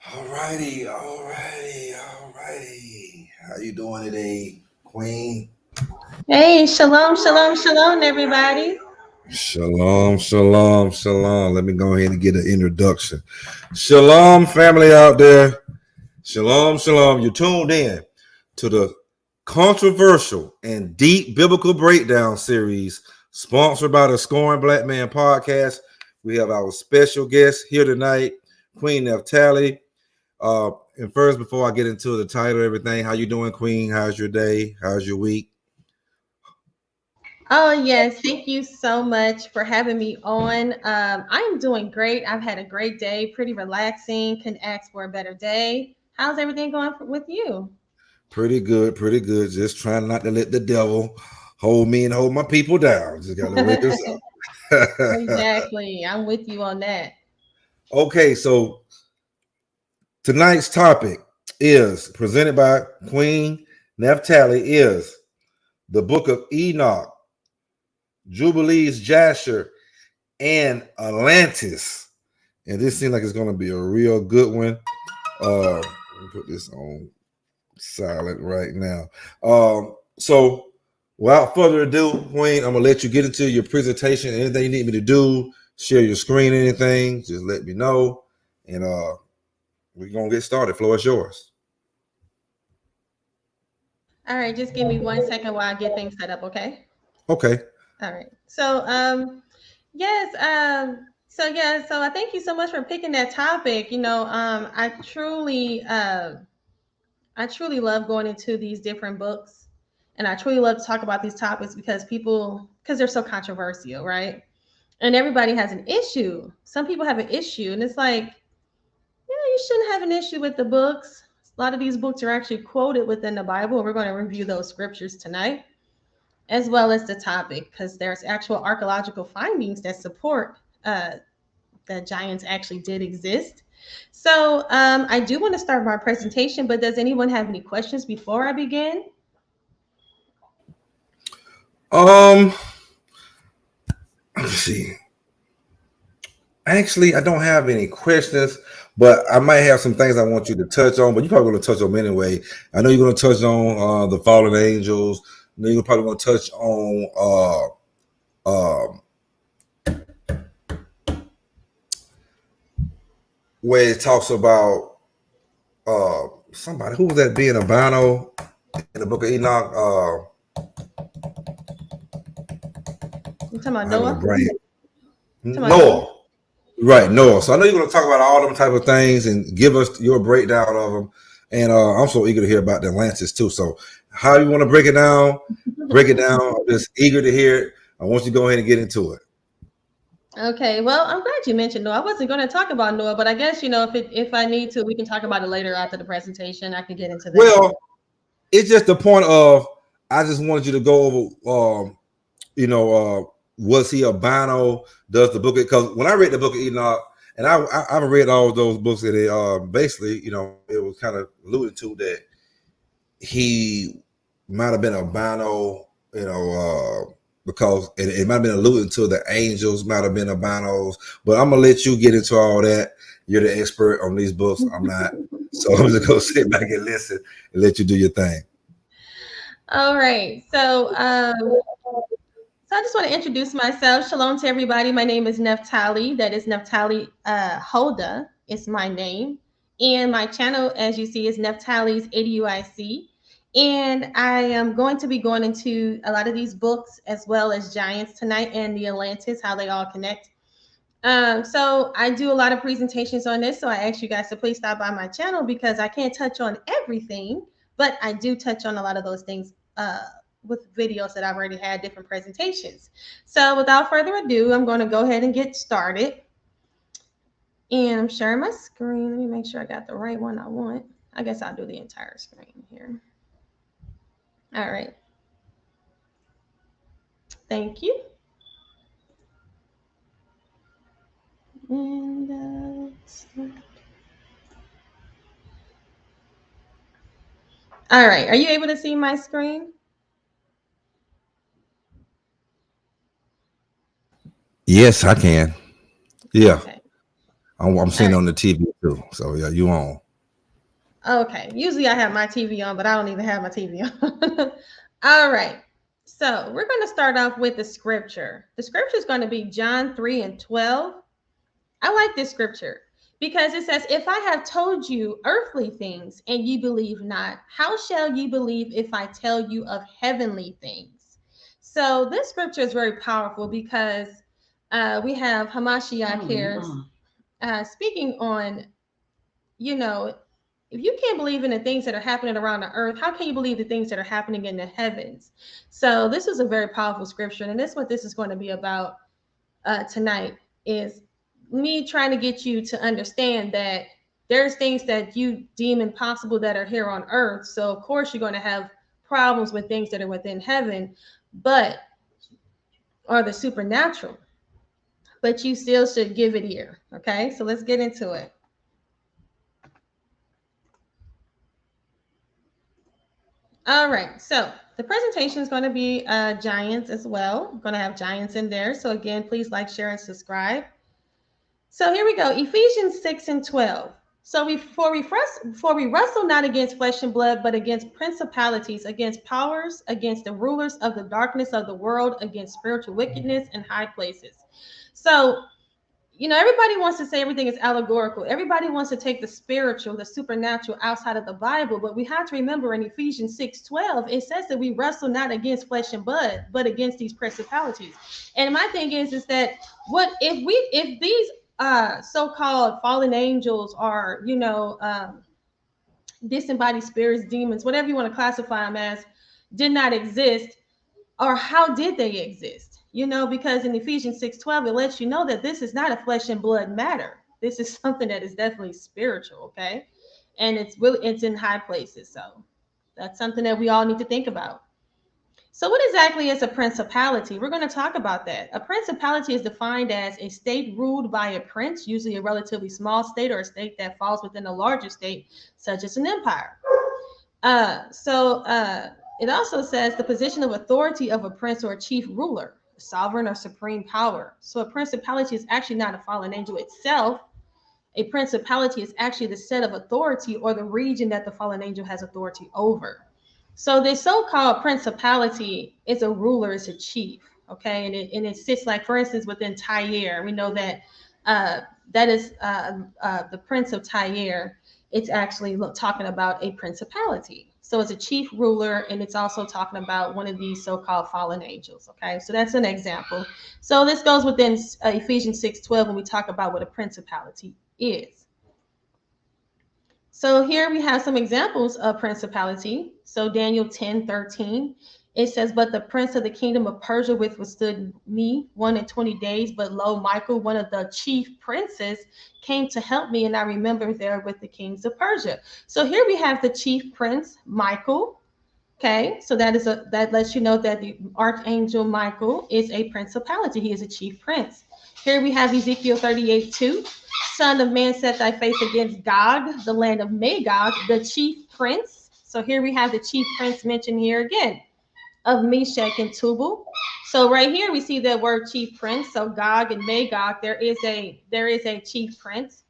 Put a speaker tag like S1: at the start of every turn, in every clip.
S1: Alrighty. How you doing today, Queen?
S2: Hey, shalom, everybody.
S1: Shalom. Let me go ahead and get an introduction. Shalom, family out there. Shalom. You're tuned in to the controversial and deep biblical breakdown series sponsored by the Scoring Black Man podcast. We have our special guest here tonight, Queen Naphtali. And first, before I get into the title, everything, how you doing, Queen? How's your day? How's your week?
S2: Oh, yes. Thank you so much for having me on. I'm doing great. I've had a great day, pretty relaxing. Couldn't ask for a better day. How's everything going with you?
S1: Pretty good. Just trying not to let the devil hold me and hold my people down. Just got to wake us up.
S2: Exactly. I'm with you on that.
S1: Okay, so tonight's topic is presented by Queen Naphtali is the book of Enoch, Jubilees, Jasher, and Atlantis. And this seems like it's going to be a real good one. Let me put this on silent right now. So without further ado, Queen, I'm going to let you get into your presentation. Anything you need me to do, share your screen, anything, just let me know. And we're going to get started. Floor is yours.
S2: All right, just give me 1 second while I get things set up, okay?
S1: Okay.
S2: All right. Yes, so I thank you so much for picking that topic. I truly love going into these different books, and I truly love to talk about these topics because they're so controversial, right? And everybody has an issue. Some people have an issue, and it's like, you shouldn't have an issue with the books. A lot of these books are actually quoted within the Bible, and we're going to review those scriptures tonight, as well as the topic, because there's actual archaeological findings that support that giants actually did exist. So I do want to start my presentation, but does anyone have any questions before I begin?
S1: Let's see. Actually, I don't have any questions, but I might have some things I want you to touch on. But you're probably going to touch on them anyway. I know you're going to touch on the fallen angels. I know you're probably going to touch on where it talks about somebody who was that being albino in the book of Enoch.
S2: You talking about Noah?
S1: Noah. Right, Noah. So I know you're going to talk about all them type of things and give us your breakdown of them. And I'm so eager to hear about the Atlantis too. So how you want to break it down? I'm just eager to hear it. I want you to go ahead and get into it.
S2: Okay, well, I'm glad you mentioned Noah. I wasn't going to talk about Noah, but I guess if I need to, we can talk about it later after the presentation. I can get into that.
S1: Well, it's just the point of I just wanted you to go over, was he albino? Does the book, because when I read the book of Enoch, and I've read all those books, and it basically, it was kind of alluded to that he might have been albino, because it might have been alluding to the angels might have been albinos. But I'm gonna let you get into all that. You're the expert on these books. I'm not, so I'm just gonna sit back and listen and let you do your thing.
S2: All right, so I just want to introduce myself. Shalom to everybody. My name is Naphtali. That is Naphtali Holda. It's my name. And my channel, as you see, is Naphtali's ADUIC. And I am going to be going into a lot of these books as well as giants tonight and the Atlantis, how they all connect. So I do a lot of presentations on this. So I ask you guys to please stop by my channel because I can't touch on everything, but I do touch on a lot of those things with videos that I've already had, different presentations. So without further ado, I'm going to go ahead and get started. And I'm sharing my screen. Let me make sure I got the right one I want. I guess I'll do the entire screen here. All right. Thank you. And all right. Are you able to see my screen?
S1: Yes, I can. Yeah.
S2: Okay.
S1: I'm seeing on the TV too. So yeah, you on.
S2: Okay, usually I have my TV on, but I don't even have my TV on. All right, so we're going to start off with the scripture. The scripture is going to be John 3 and 12. I like this scripture because it says, if I have told you earthly things and you believe not, how shall you believe if I tell you of heavenly things? So this scripture is very powerful because we have Hamashiach here speaking on, you know, if you can't believe in the things that are happening around the earth, how can you believe the things that are happening in the heavens? So this is a very powerful scripture, and that's what this is going to be about tonight, is me trying to get you to understand that there's things that you deem impossible that are here on earth. So of course you're going to have problems with things that are within heaven, but are the supernatural. But you still should give it ear. Okay, so let's get into it. All right, so the presentation is going to be giants as well. I'm going to have giants in there. So again, please like, share, and subscribe. So here we go, Ephesians 6 and 12. So for we wrestle not against flesh and blood, but against principalities, against powers, against the rulers of the darkness of the world, against spiritual wickedness in high places. So, everybody wants to say everything is allegorical. Everybody wants to take the spiritual, the supernatural outside of the Bible. But we have to remember in Ephesians 6:12, it says that we wrestle not against flesh and blood, but against these principalities. And my thing is that what if these so-called fallen angels are, disembodied spirits, demons, whatever you want to classify them as, did not exist, or how did they exist? Because in Ephesians 6:12, it lets you know that this is not a flesh and blood matter. This is something that is definitely spiritual, okay? And it's in high places. So that's something that we all need to think about. So what exactly is a principality? We're going to talk about that. A principality is defined as a state ruled by a prince, usually a relatively small state or a state that falls within a larger state, such as an empire. It also says the position of authority of a prince or a chief ruler, sovereign or supreme power. So a principality is actually not a fallen angel itself. A principality is actually the set of authority or the region that the fallen angel has authority over. So the so-called principality is a ruler, is a chief, okay? And it sits, like, for instance, within Tyre. We know that that is the prince of Tyre. It's actually talking about a principality. So it's a chief ruler, and it's also talking about one of these so-called fallen angels, okay? So that's an example. So this goes within Ephesians 6:12 when we talk about what a principality is. So here we have some examples of principality. So Daniel 10:13, it says, but the prince of the kingdom of Persia withstood me 120 days, but lo, Michael, one of the chief princes, came to help me, and I remember there with the kings of Persia. So here we have the chief prince, Michael. Okay, so that lets you know that the archangel Michael is a principality. He is a chief prince. Here we have Ezekiel 38:2. Son of man, set thy face against Gog, the land of Magog, the chief prince. So here we have the chief prince mentioned here again of Meshach and Tubal. So right here we see the word chief prince. So Gog and Magog, there is a chief prince.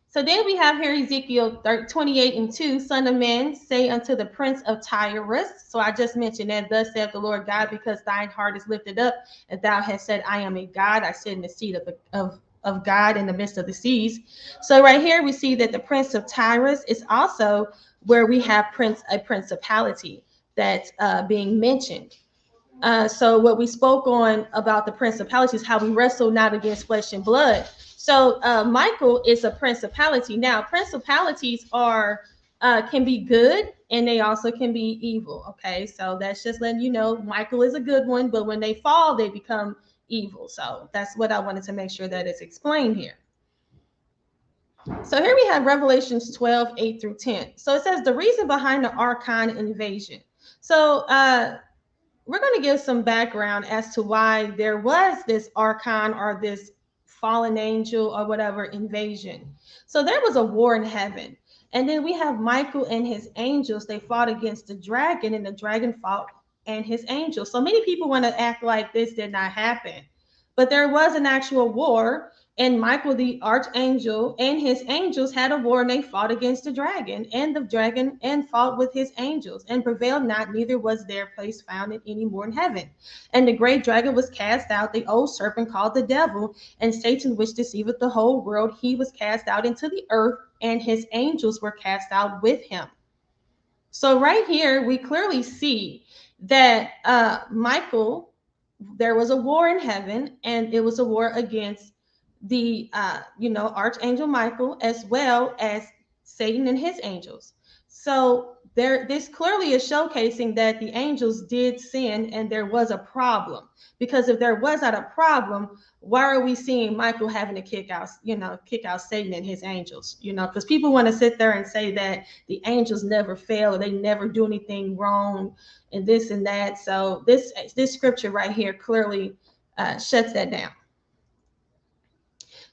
S2: So then we have here Ezekiel 28:2, son of man, say unto the prince of Tyrus. So I just mentioned that, thus saith the Lord God, because thine heart is lifted up, and thou hast said, I am a God, I sit in the seat of God in the midst of the seas. So right here we see that the prince of Tyrus is also where we have a principality that's being mentioned. So what we spoke on about the principalities, how we wrestle not against flesh and blood. So Michael is a principality. Now, principalities can be good, and they also can be evil. Okay, so that's just letting you know Michael is a good one, but when they fall, they become evil. So that's what I wanted to make sure that is explained here. So here we have Revelations 12:8-10. So it says the reason behind the archon invasion. So we're going to give some background as to why there was this archon or this fallen angel or whatever invasion. So there was a war in heaven. And then we have Michael and his angels. They fought against the dragon, and the dragon fought and his angels. So many people want to act like this did not happen. But there was an actual war, and Michael the archangel and his angels had a war, and they fought against the dragon and fought with his angels and prevailed not, neither was their place found in any more in heaven. And the great dragon was cast out, the old serpent called the devil, and Satan, which deceiveth the whole world, he was cast out into the earth, and his angels were cast out with him. So right here, we clearly see that Michael, there was a war in heaven, and it was a war against the archangel Michael, as well as Satan and his angels. So this clearly is showcasing that the angels did sin and there was a problem. Because if there was not a problem, why are we seeing Michael having to kick out Satan and his angels? Because people want to sit there and say that the angels never fail, or they never do anything wrong, and this and that. So this scripture right here clearly shuts that down.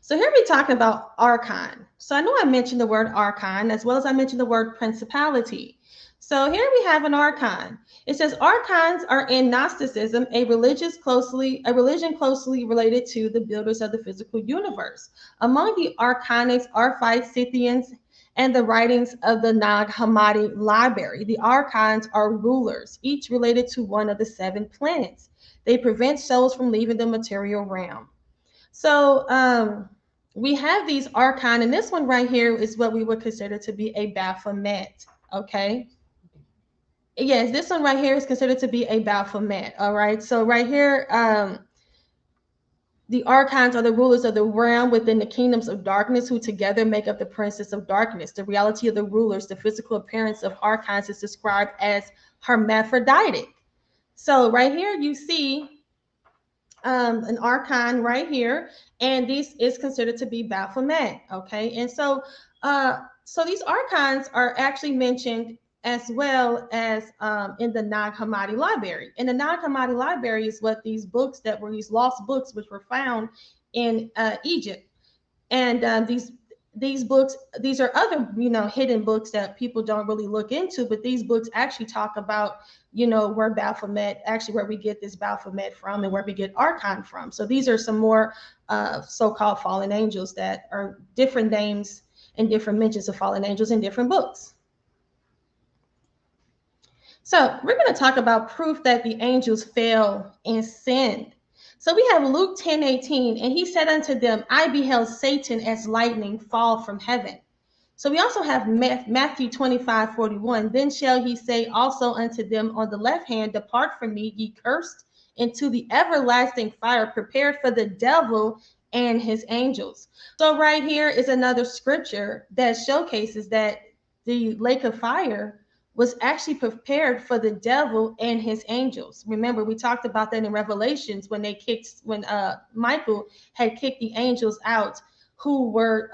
S2: So here we're talking about archon. So I know I mentioned the word archon, as well as I mentioned the word principality. So here we have an archon. It says archons are in Gnosticism a religion closely related to the builders of the physical universe. Among the archonics are five Scythians and the writings of the Nag Hammadi library. The archons are rulers, each related to one of the 7 planets. They prevent souls from leaving the material realm. So we have these archon, and this one right here is what we would consider to be a Baphomet. Okay. Yes, this one right here is considered to be a Baphomet. All right. So right here, the archons are the rulers of the realm within the kingdoms of darkness, who together make up the princes of darkness. The reality of the rulers, the physical appearance of archons, is described as hermaphroditic. So right here you see an archon right here, and this is considered to be Baphomet. Okay, and so these archons are actually mentioned as well as in the Nag Hammadi library. And the Nag Hammadi library is what these books that were these lost books which were found in Egypt. And these books, these are other hidden books that people don't really look into, but these books actually talk about where Baphomet, actually where we get this Baphomet from and where we get archon from. So these are some more so-called fallen angels that are different names and different mentions of fallen angels in different books. So we're going to talk about proof that the angels fell and sinned. So we have Luke 10:18, and he said unto them, I beheld Satan as lightning fall from heaven. So we also have Matthew 25:41. Then shall he say also unto them on the left hand, Depart from me, ye cursed, into the everlasting fire prepared for the devil and his angels. So right here is another scripture that showcases that the lake of fire was actually prepared for the devil and his angels. Remember, we talked about that in Revelations when Michael had kicked the angels out who were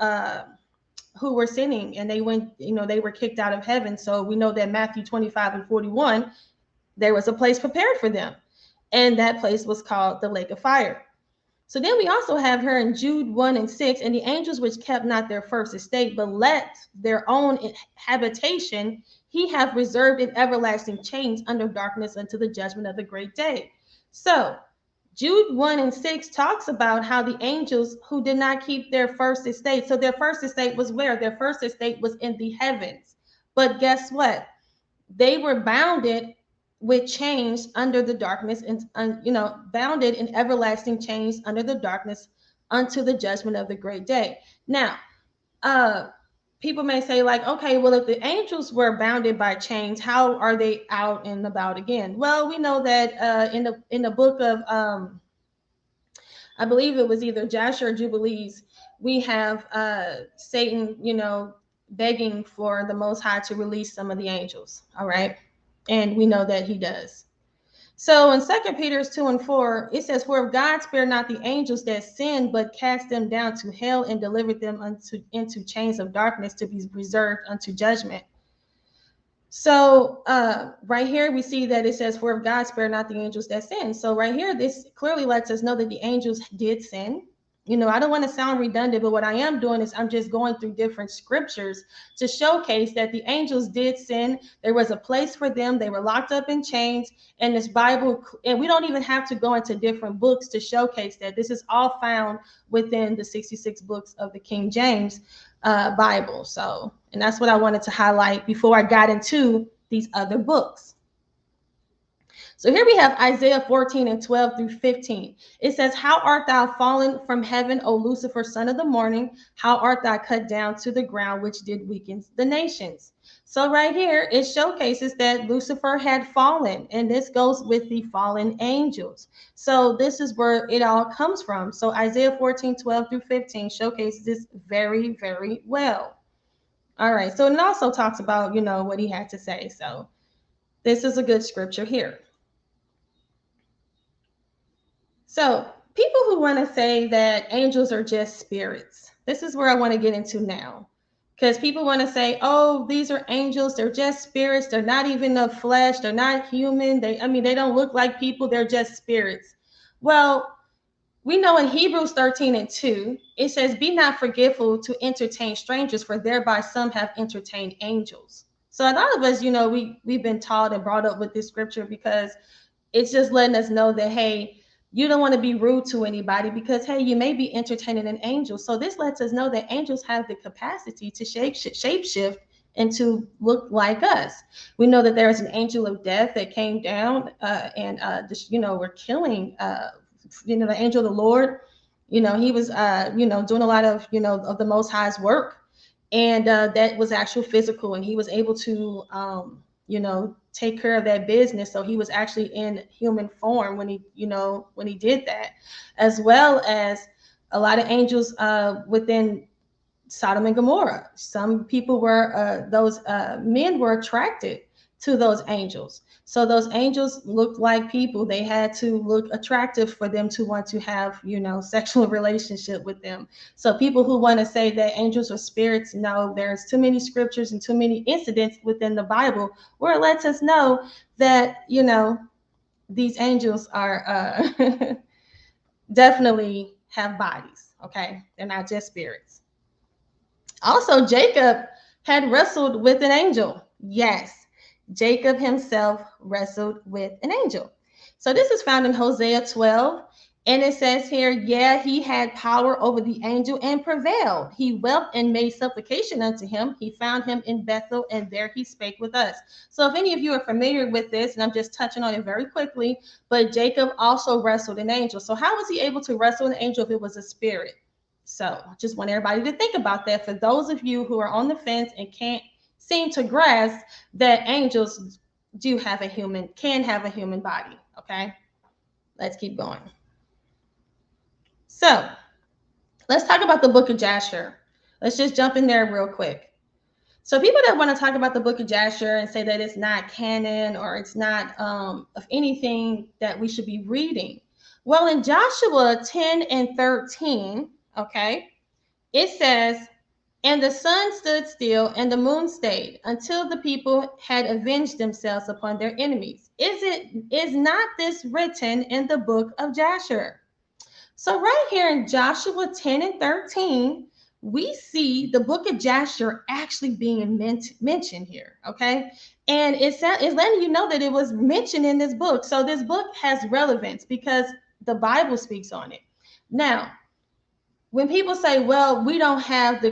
S2: sinning, and they went, they were kicked out of heaven. So we know that Matthew 25:41, there was a place prepared for them, and that place was called the lake of fire. So then we also have her in Jude 1:6, and the angels which kept not their first estate, but let their own habitation, he hath reserved in everlasting chains under darkness unto the judgment of the great day. So Jude 1:6 talks about how the angels who did not keep their first estate, so their first estate was where? Their first estate was in the heavens. But guess what? They were bounded with chains under the darkness, and bounded in everlasting chains under the darkness unto the judgment of the great day. Now, people may say, like, okay, well, if the angels were bounded by chains, how are they out and about again? Well, we know that in the book of I believe it was either Jasher or Jubilees, we have Satan, begging for the Most High to release some of the angels. All right. And we know that he does. So in 2 Peter 2:4, it says, For if God spared not the angels that sinned, but cast them down to hell and delivered them into chains of darkness to be reserved unto judgment. So right here we see that it says, For if God spared not the angels that sinned. So right here, this clearly lets us know that the angels did sin. I don't want to sound redundant, but what I am doing is I'm just going through different scriptures to showcase that the angels did sin. There was a place for them. They were locked up in chains. And this Bible, and we don't even have to go into different books to showcase that. This is all found within the 66 books of the King James Bible. So, and that's what I wanted to highlight before I got into these other books. So here we have Isaiah 14 and 12 through 15. It says, how art thou fallen from heaven, O Lucifer, son of the morning? How art thou cut down to the ground, which did weaken the nations? So right here, it showcases that Lucifer had fallen, and this goes with the fallen angels. So this is where it all comes from. So Isaiah 14, 12 through 15 showcases this very, very well. All right, so it also talks about, what he had to say. So this is a good scripture here. So people who want to say that angels are just spirits, this is where I want to get into now. Because people want to say, oh, these are angels. They're just spirits. They're not even of flesh. They're not human. They don't look like people. They're just spirits. Well, we know in Hebrews 13 and 2, it says, be not forgetful to entertain strangers, for thereby some have entertained angels. So a lot of us, we've been taught and brought up with this scripture because it's just letting us know that, hey, you don't want to be rude to anybody because, hey, you may be entertaining an angel. So this lets us know that angels have the capacity to shapeshift and to look like us. We know that there is an angel of death that came down and were killing, the angel of the Lord. He was, doing a lot of, of the Most High's work. And that was actual physical. And he was able to, take care of that business. So he was actually in human form when he did that, as well as a lot of angels within Sodom and Gomorrah. Some people those men were attracted to those angels. So those angels looked like people. They had to look attractive for them to want to have, sexual relationship with them. So people who want to say that angels are spirits, no, there's too many scriptures and too many incidents within the Bible where it lets us know that, these angels are definitely have bodies. Okay. They're not just spirits. Also, Jacob had wrestled with an angel. Yes. Jacob himself wrestled with an angel. So this is found in Hosea 12. And it says here, yeah, he had power over the angel and prevailed. He wept and made supplication unto him. He found him in Bethel, and there he spake with us. So if any of you are familiar with this, and I'm just touching on it very quickly, but Jacob also wrestled an angel. So how was he able to wrestle an angel if it was a spirit? So I just want everybody to think about that. For those of you who are on the fence and can't seem to grasp that angels can have a human body. Okay, let's keep going. So let's talk about the book of Jasher. Let's just jump in there real quick. So people that want to talk about the book of Jasher and say that it's not canon or it's not of anything that we should be reading. Well, in Joshua 10 and 13, okay, it says, and the sun stood still and the moon stayed until the people had avenged themselves upon their enemies. Is not this written in the book of Jasher? So right here in Joshua 10 and 13, we see the book of Jasher actually being mentioned here, okay? And it's letting you know that it was mentioned in this book. So this book has relevance because the Bible speaks on it. Now, when people say, well, we don't have the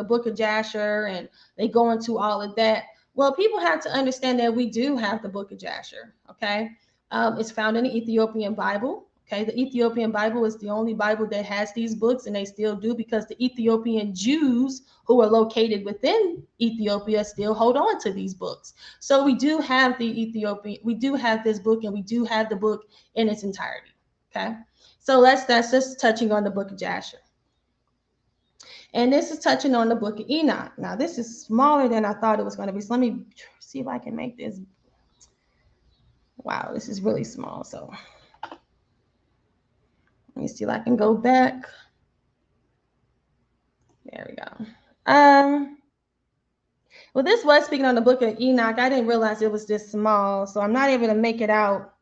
S2: book of Jasher, and they go into all of that. Well, people have to understand that we do have the book of Jasher, okay? It's found in the Ethiopian Bible. Okay, the Ethiopian Bible is the only Bible that has these books, and they still do because the Ethiopian Jews who are located within Ethiopia still hold on to these books. So we do have we do have this book, and we do have the book in its entirety. Okay, so that's just touching on the book of Jasher. And this is touching on the book of Enoch. Now, this is smaller than I thought it was going to be. So let me see if I can make this. Wow, this is really small. So let me see if I can go back. There we go. Well, this was speaking on the book of Enoch. I didn't realize it was this small, so I'm not able to make it out.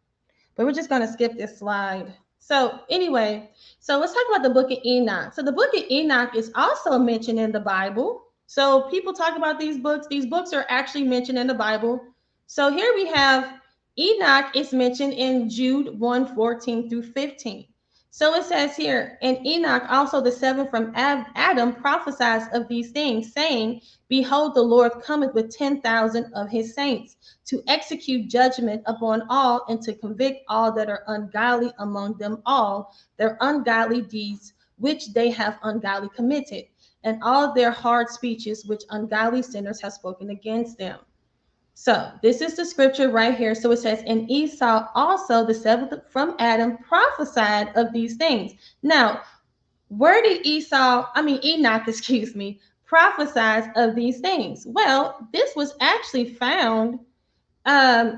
S2: But we're just going to skip this slide. So anyway, so let's talk about the book of Enoch. So the book of Enoch is also mentioned in the Bible. So people talk about these books. These books are actually mentioned in the Bible. So here we have Enoch is mentioned in Jude 1:14 through 15. So it says here, and Enoch, also the seventh from Adam, prophesies of these things, saying, behold, the Lord cometh with 10,000 of his saints to execute judgment upon all and to convict all that are ungodly among them all, their ungodly deeds which they have ungodly committed, and all their hard speeches which ungodly sinners have spoken against them. So this is the scripture right here. So it says, and Esau also, the seventh from Adam, prophesied of these things. Now, where did Enoch, excuse me, prophesied of these things? Well, this was actually found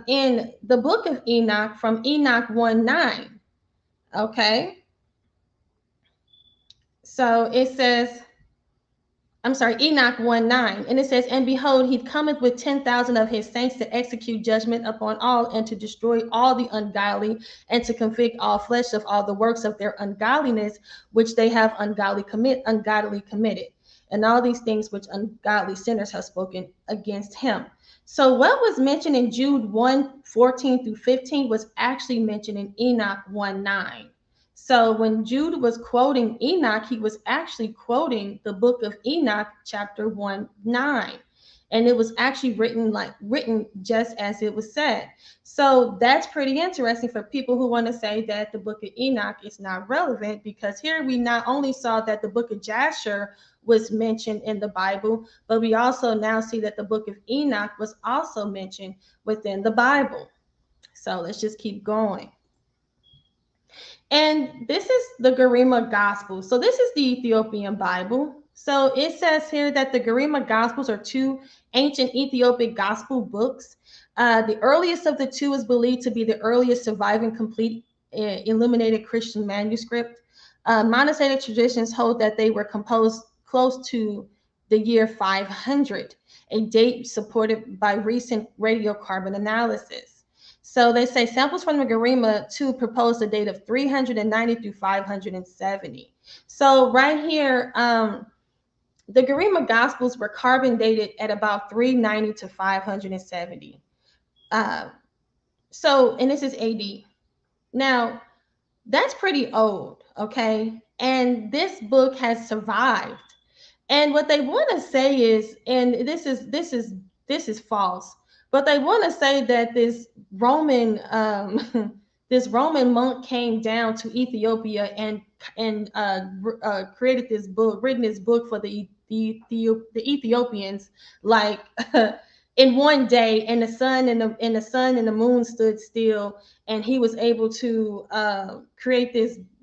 S2: in the book of Enoch from Enoch 1:9. Okay. So it says, I'm sorry, Enoch 1:9. And it says, and behold, he cometh with 10,000 of his saints to execute judgment upon all and to destroy all the ungodly and to convict all flesh of all the works of their ungodliness, which they have ungodly committed. And all these things which ungodly sinners have spoken against him. So what was mentioned in Jude 1:14 through 15 was actually mentioned in Enoch 1:9. So when Jude was quoting Enoch, he was actually quoting the book of Enoch, chapter 1:9. And it was actually written just as it was said. So that's pretty interesting for people who want to say that the book of Enoch is not relevant, because here we not only saw that the book of Jasher was mentioned in the Bible, but we also now see that the book of Enoch was also mentioned within the Bible. So let's just keep going. And this is the Guerima Gospel. So this is the Ethiopian Bible. So it says here that the Guerima Gospels are two ancient Ethiopic gospel books. The earliest of the two is believed to be the earliest surviving complete illuminated Christian manuscript. Monastic traditions hold that they were composed close to the year 500, a date supported by recent radiocarbon analysis. So they say samples from the Guerima 2 propose a date of 390 through 570. So right here, the Guerima Gospels were carbon dated at about 390 to 570. And this is AD. Now, that's pretty old, okay? And this book has survived. And what they want to say is, and this is false, but they want to say that this Roman this Roman monk came down to Ethiopia and created this book, written this book for the Ethiopians, like in one day, and the sun and the moon stood still, and he was able to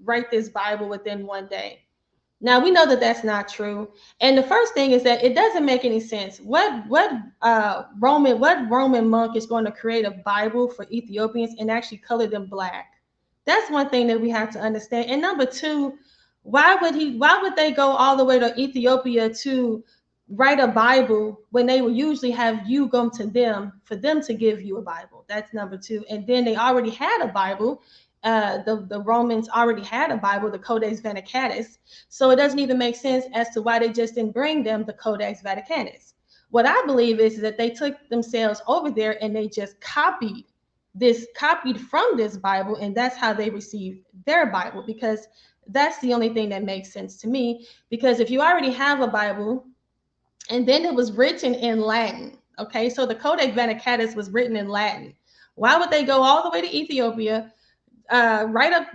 S2: write this Bible within one day. Now we know that that's not true, and the first thing is that it doesn't make any sense. What Roman monk is going to create a Bible for Ethiopians and actually color them black? That's one thing that we have to understand. And number two, why would they go all the way to Ethiopia to write a Bible when they would usually have you go to them for them to give you a Bible? That's number two. And then they already had a Bible. The Romans already had a Bible, the Codex Vaticanus. So it doesn't even make sense as to why they just didn't bring them the Codex Vaticanus. What I believe is that they took themselves over there and they just copied from this Bible, and that's how they received their Bible, because that's the only thing that makes sense to me. Because if you already have a Bible and then it was written in Latin, okay, so the Codex Vaticanus was written in Latin, why would they go all the way to Ethiopia,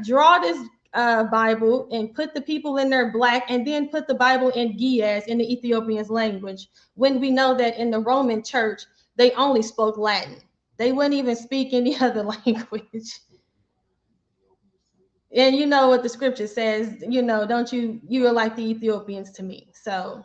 S2: draw this Bible and put the people in there black, and then put the Bible in Ge'ez, in the Ethiopian's language, when we know that in the Roman church they only spoke Latin? They wouldn't even speak any other language. And you know what the scripture says, don't you are like the Ethiopians to me. So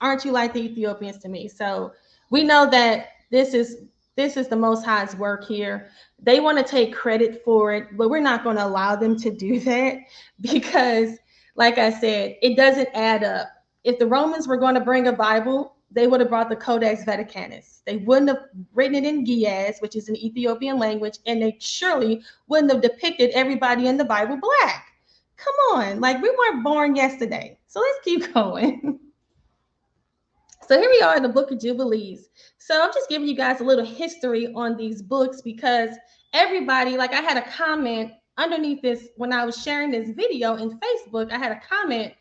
S2: aren't you like the Ethiopians to me? So we know that this is the Most High's work here. They want to take credit for it, but we're not going to allow them to do that, because like I said, it doesn't add up. If the Romans were going to bring a Bible they would have brought the Codex Vaticanus. They wouldn't have written it in Giaz, which is an Ethiopian language, and they surely wouldn't have depicted everybody in the Bible black. Come on, like we weren't born yesterday. So let's keep going. So here we are in the book of Jubilees. So I'm just giving you guys a little history on these books because everybody, like I had a comment underneath this when I was sharing this video in Facebook. I had a comment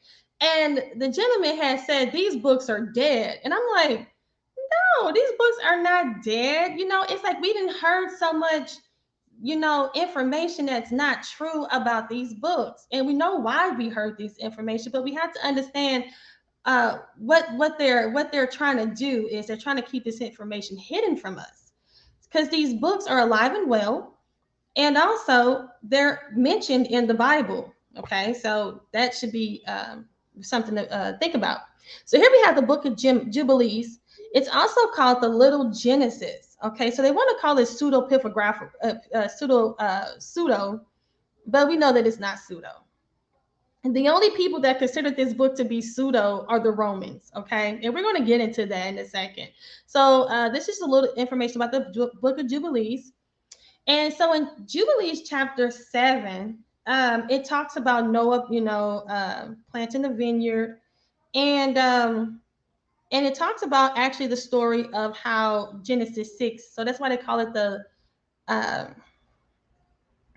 S2: and the gentleman had said these books are dead. And I'm like, no, these books are not dead. You know, it's like we didn't heard so much, you know, information that's not true about these books. And we know why we heard this information, but we have to understand what they're trying to do is they're trying to keep this information hidden from us because these books are alive and well, and also they're mentioned in the Bible. Okay, so that should be something to think about. So here we have the book of Jubilees. It's also called the Little Genesis. Okay, so they want to call it pseudo-epigraphic, pseudo, but we know that it's not pseudo. And the only people that considered this book to be pseudo are the Romans, okay? And we're going to get into that in a second. So this is a little information about the book of Jubilees. And so in Jubilees chapter 7, it talks about Noah, you know, planting the vineyard. And it talks about actually the story of how Genesis 6. So that's why they call it the,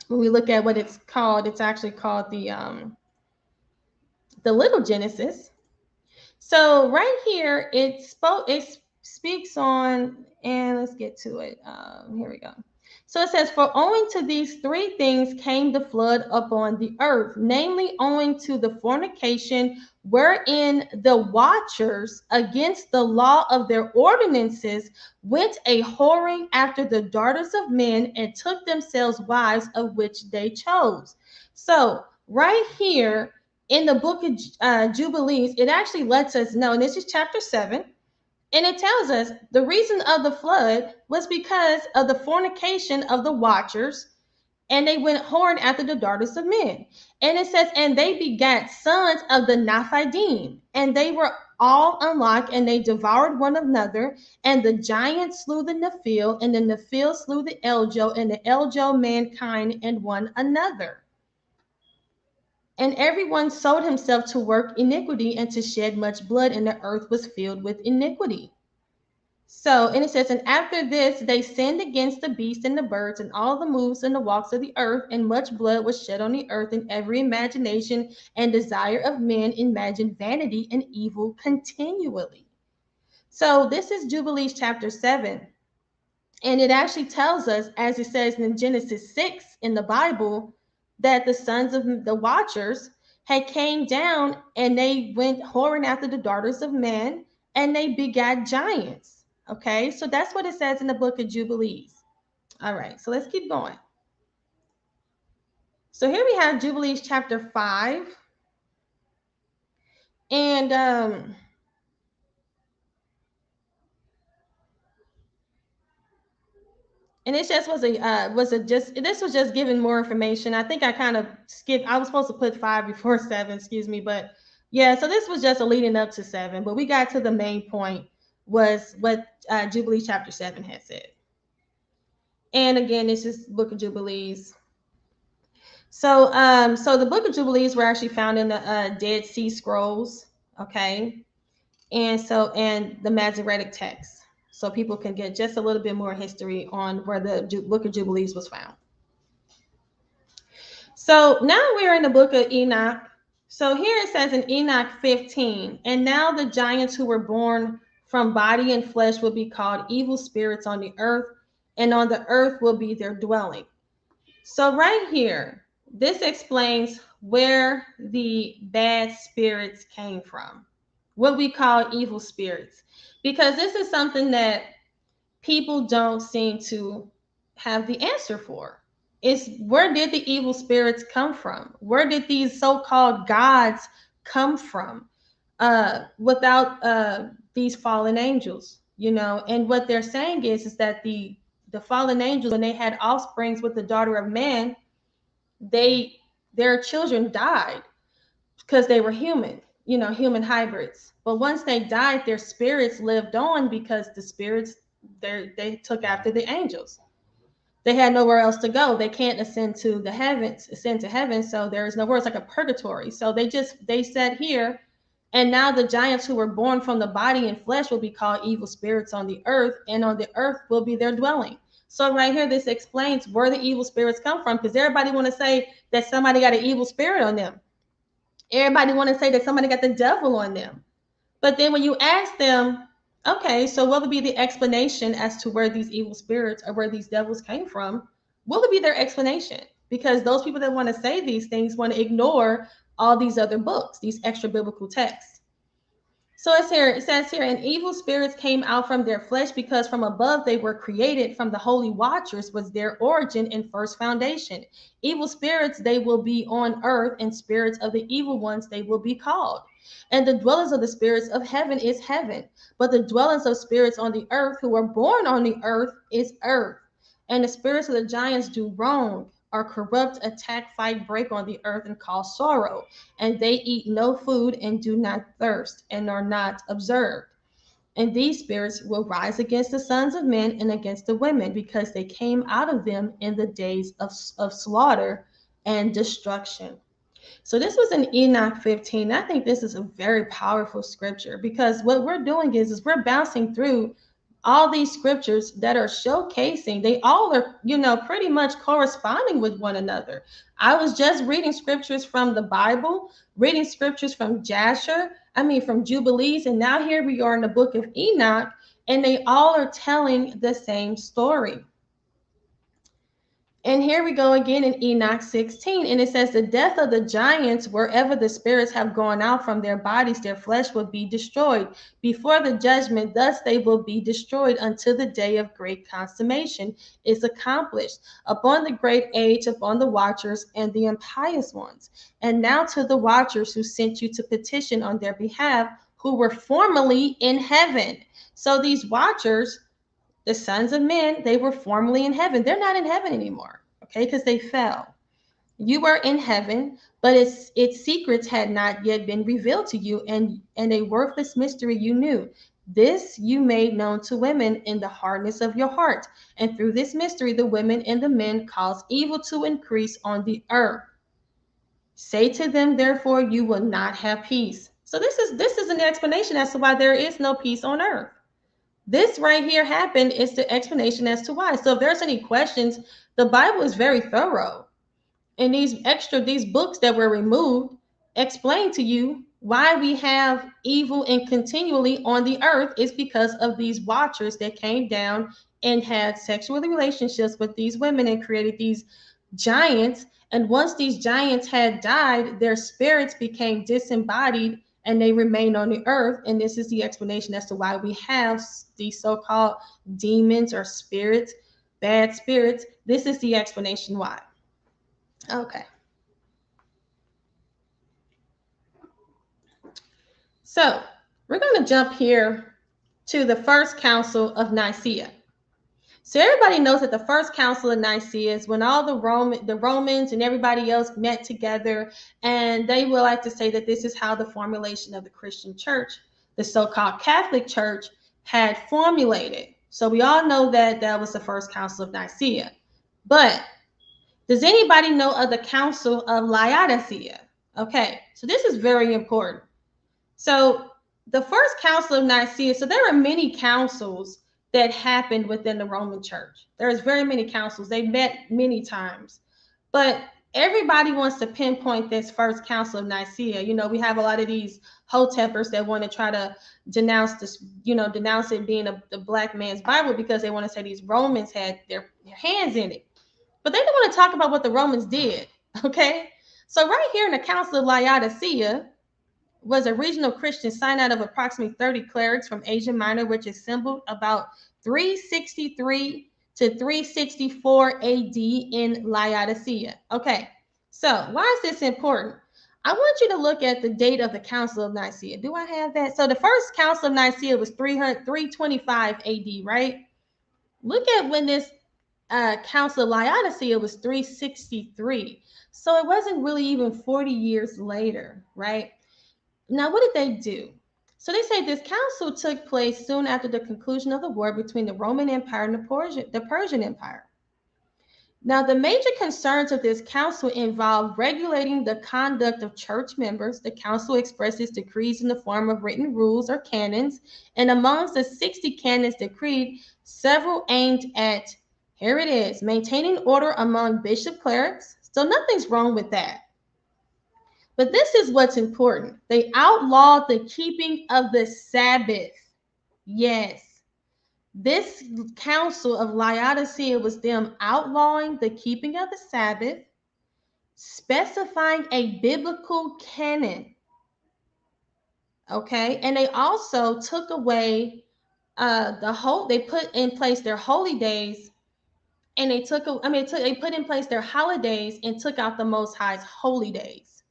S2: when we look at what it's called, it's actually called the Little Genesis. So right here, it speaks on, and let's get to it. Here we go. So it says, for owing to these three things came the flood upon the earth, namely owing to the fornication wherein the watchers against the law of their ordinances went a whoring after the daughters of men and took themselves wives of which they chose. So right here, in the book of Jubilees, it actually lets us know, and this is chapter 7, and it tells us the reason of the flood was because of the fornication of the watchers, and they went whoring after the daughters of men. And it says, and they begat sons of the Naphtali, and they were all unlocked, and they devoured one another, and the giant slew the Nephil, and the Nephil slew the Eljo, and the Eljo mankind and one another. And everyone sold himself to work iniquity and to shed much blood, and the earth was filled with iniquity. So, and it says, and after this, they sinned against the beasts and the birds and all the moves and the walks of the earth, and much blood was shed on the earth, and every imagination and desire of men imagined vanity and evil continually. So, this is Jubilees chapter 7. And it actually tells us, as it says in Genesis 6 in the Bible, that the sons of the watchers had came down and they went whoring after the daughters of men, and they begat giants. Okay, so that's what it says in the book of Jubilees. All right, so let's keep going. So here we have Jubilees chapter 5. And this just was this was just giving more information. I think I kind of skipped. I was supposed to put 5 before 7, excuse me, but yeah. So this was just a leading up to 7, but we got to the main point was what Jubilees chapter 7 had said. And again, this is book of Jubilees. So so the book of Jubilees were actually found in the Dead Sea Scrolls, okay, and the Masoretic text. So people can get just a little bit more history on where the book of Jubilees was found. So now we're in the book of Enoch. So here it says in Enoch 15, and now the giants who were born from body and flesh will be called evil spirits on the earth, and on the earth will be their dwelling. So right here, this explains where the bad spirits came from, what we call evil spirits, because this is something that people don't seem to have the answer for. It's where did the evil spirits come from? Where did these so-called gods come from without these fallen angels? You know, and what they're saying is that the fallen angels, when they had offsprings with the daughter of man, their children died because they were human. human hybrids. But once they died, their spirits lived on because the spirits they took after the angels. They had nowhere else to go. They can't ascend to heaven. So there is nowhere. It's like a purgatory. So they said here, and now the giants who were born from the body and flesh will be called evil spirits on the earth, and on the earth will be their dwelling. So right here, this explains where the evil spirits come from, because everybody want to say that somebody got an evil spirit on them. Everybody want to say that somebody got the devil on them. But then when you ask them, okay, so what would be the explanation as to where these evil spirits or where these devils came from? What would be their explanation? Because those people that want to say these things want to ignore all these other books, these extra biblical texts. So it says here, and evil spirits came out from their flesh because from above they were created, from the holy watchers was their origin and first foundation. Evil spirits, they will be on earth, and spirits of the evil ones they will be called. And the dwellers of the spirits of heaven is heaven, but the dwellers of spirits on the earth who are born on the earth is earth. And the spirits of the giants do wrong, are corrupt, attack, fight, break on the earth, and cause sorrow. And they eat no food and do not thirst and are not observed. And these spirits will rise against the sons of men and against the women, because they came out of them in the days of slaughter and destruction. So this was in Enoch 15. I think this is a very powerful scripture, because what we're doing is we're bouncing through all these scriptures that are showcasing, they all are, pretty much corresponding with one another. I was just reading scriptures from the Bible, reading scriptures from Jasher, from Jubilees, and now here we are in the book of Enoch, and they all are telling the same story. And here we go again in Enoch 16. And it says, the death of the giants, wherever the spirits have gone out from their bodies, their flesh will be destroyed. Before the judgment, thus they will be destroyed until the day of great consummation is accomplished, upon the great age, upon the watchers and the impious ones. And now to the watchers who sent you to petition on their behalf, who were formerly in heaven. So these watchers, the sons of men, they were formerly in heaven. They're not in heaven anymore, okay, because they fell. You were in heaven, but its secrets had not yet been revealed to you, and a worthless mystery you knew. This you made known to women in the hardness of your heart. And through this mystery, the women and the men caused evil to increase on the earth. Say to them, therefore, you will not have peace. So this is an explanation as to why there is no peace on earth. This right here happened is the explanation as to why. So if there's any questions, the Bible is very thorough. And these books that were removed explain to you why we have evil and continually on the earth is because of these watchers that came down and had sexual relationships with these women and created these giants. And once these giants had died, their spirits became disembodied and they remain on the earth. And this is the explanation as to why we have these so-called demons or spirits, bad spirits. This is the explanation why. Okay. So we're going to jump here to the first council of Nicaea. So everybody knows that the first council of Nicaea is when all the Romans and everybody else met together, and they will like to say that this is how the formulation of the Christian church, the so-called Catholic Church, had formulated. So we all know that that was the first council of Nicaea. But does anybody know of the council of Laodicea? Okay, so this is very important. So the first council of Nicaea, so there are many councils that happened within the Roman church. There's very many councils. They met many times, but everybody wants to pinpoint this first council of Nicaea. We have a lot of these HILLTOPsters that want to try to denounce this, denounce it being the black man's Bible, because they want to say these Romans had their hands in it, but they don't want to talk about what the Romans did. Okay. So right here in the council of Laodicea was a regional Christian synod of approximately 30 clerics from Asia Minor, which assembled about 363 to 364 AD in Laodicea. Okay, so why is this important? I want you to look at the date of the Council of Nicaea. Do I have that? So the first Council of Nicaea was 325 AD, right? Look at when this Council of Laodicea was 363. So it wasn't really even 40 years later, right? Now, what did they do? So they say this council took place soon after the conclusion of the war between the Roman Empire and the Persian Empire. Now, the major concerns of this council involve regulating the conduct of church members. The council expresses decrees in the form of written rules or canons, and amongst the 60 canons decreed, several aimed at, here it is, maintaining order among bishop clerics. So nothing's wrong with that. But this is what's important. They outlawed the keeping of the Sabbath. Yes. This council of Laodicea was them outlawing the keeping of the Sabbath, specifying a biblical canon. Okay. And they also took away they put in place their holy days, and they put in place their holidays and took out the Most High's holy days.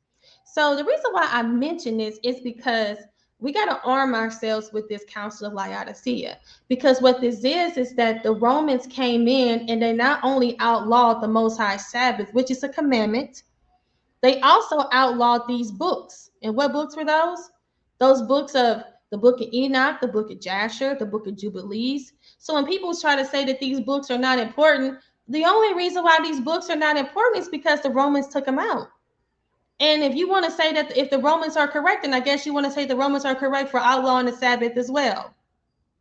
S2: So the reason why I mention this is because we got to arm ourselves with this Council of Laodicea, because what this is that the Romans came in and they not only outlawed the Most High Sabbath, which is a commandment, they also outlawed these books. And what books were those? Those books of the book of Enoch, the book of Jasher, the book of Jubilees. So when people try to say that these books are not important, the only reason why these books are not important is because the Romans took them out. And if you want to say that if the Romans are correct, then I guess you want to say the Romans are correct for outlawing the Sabbath as well.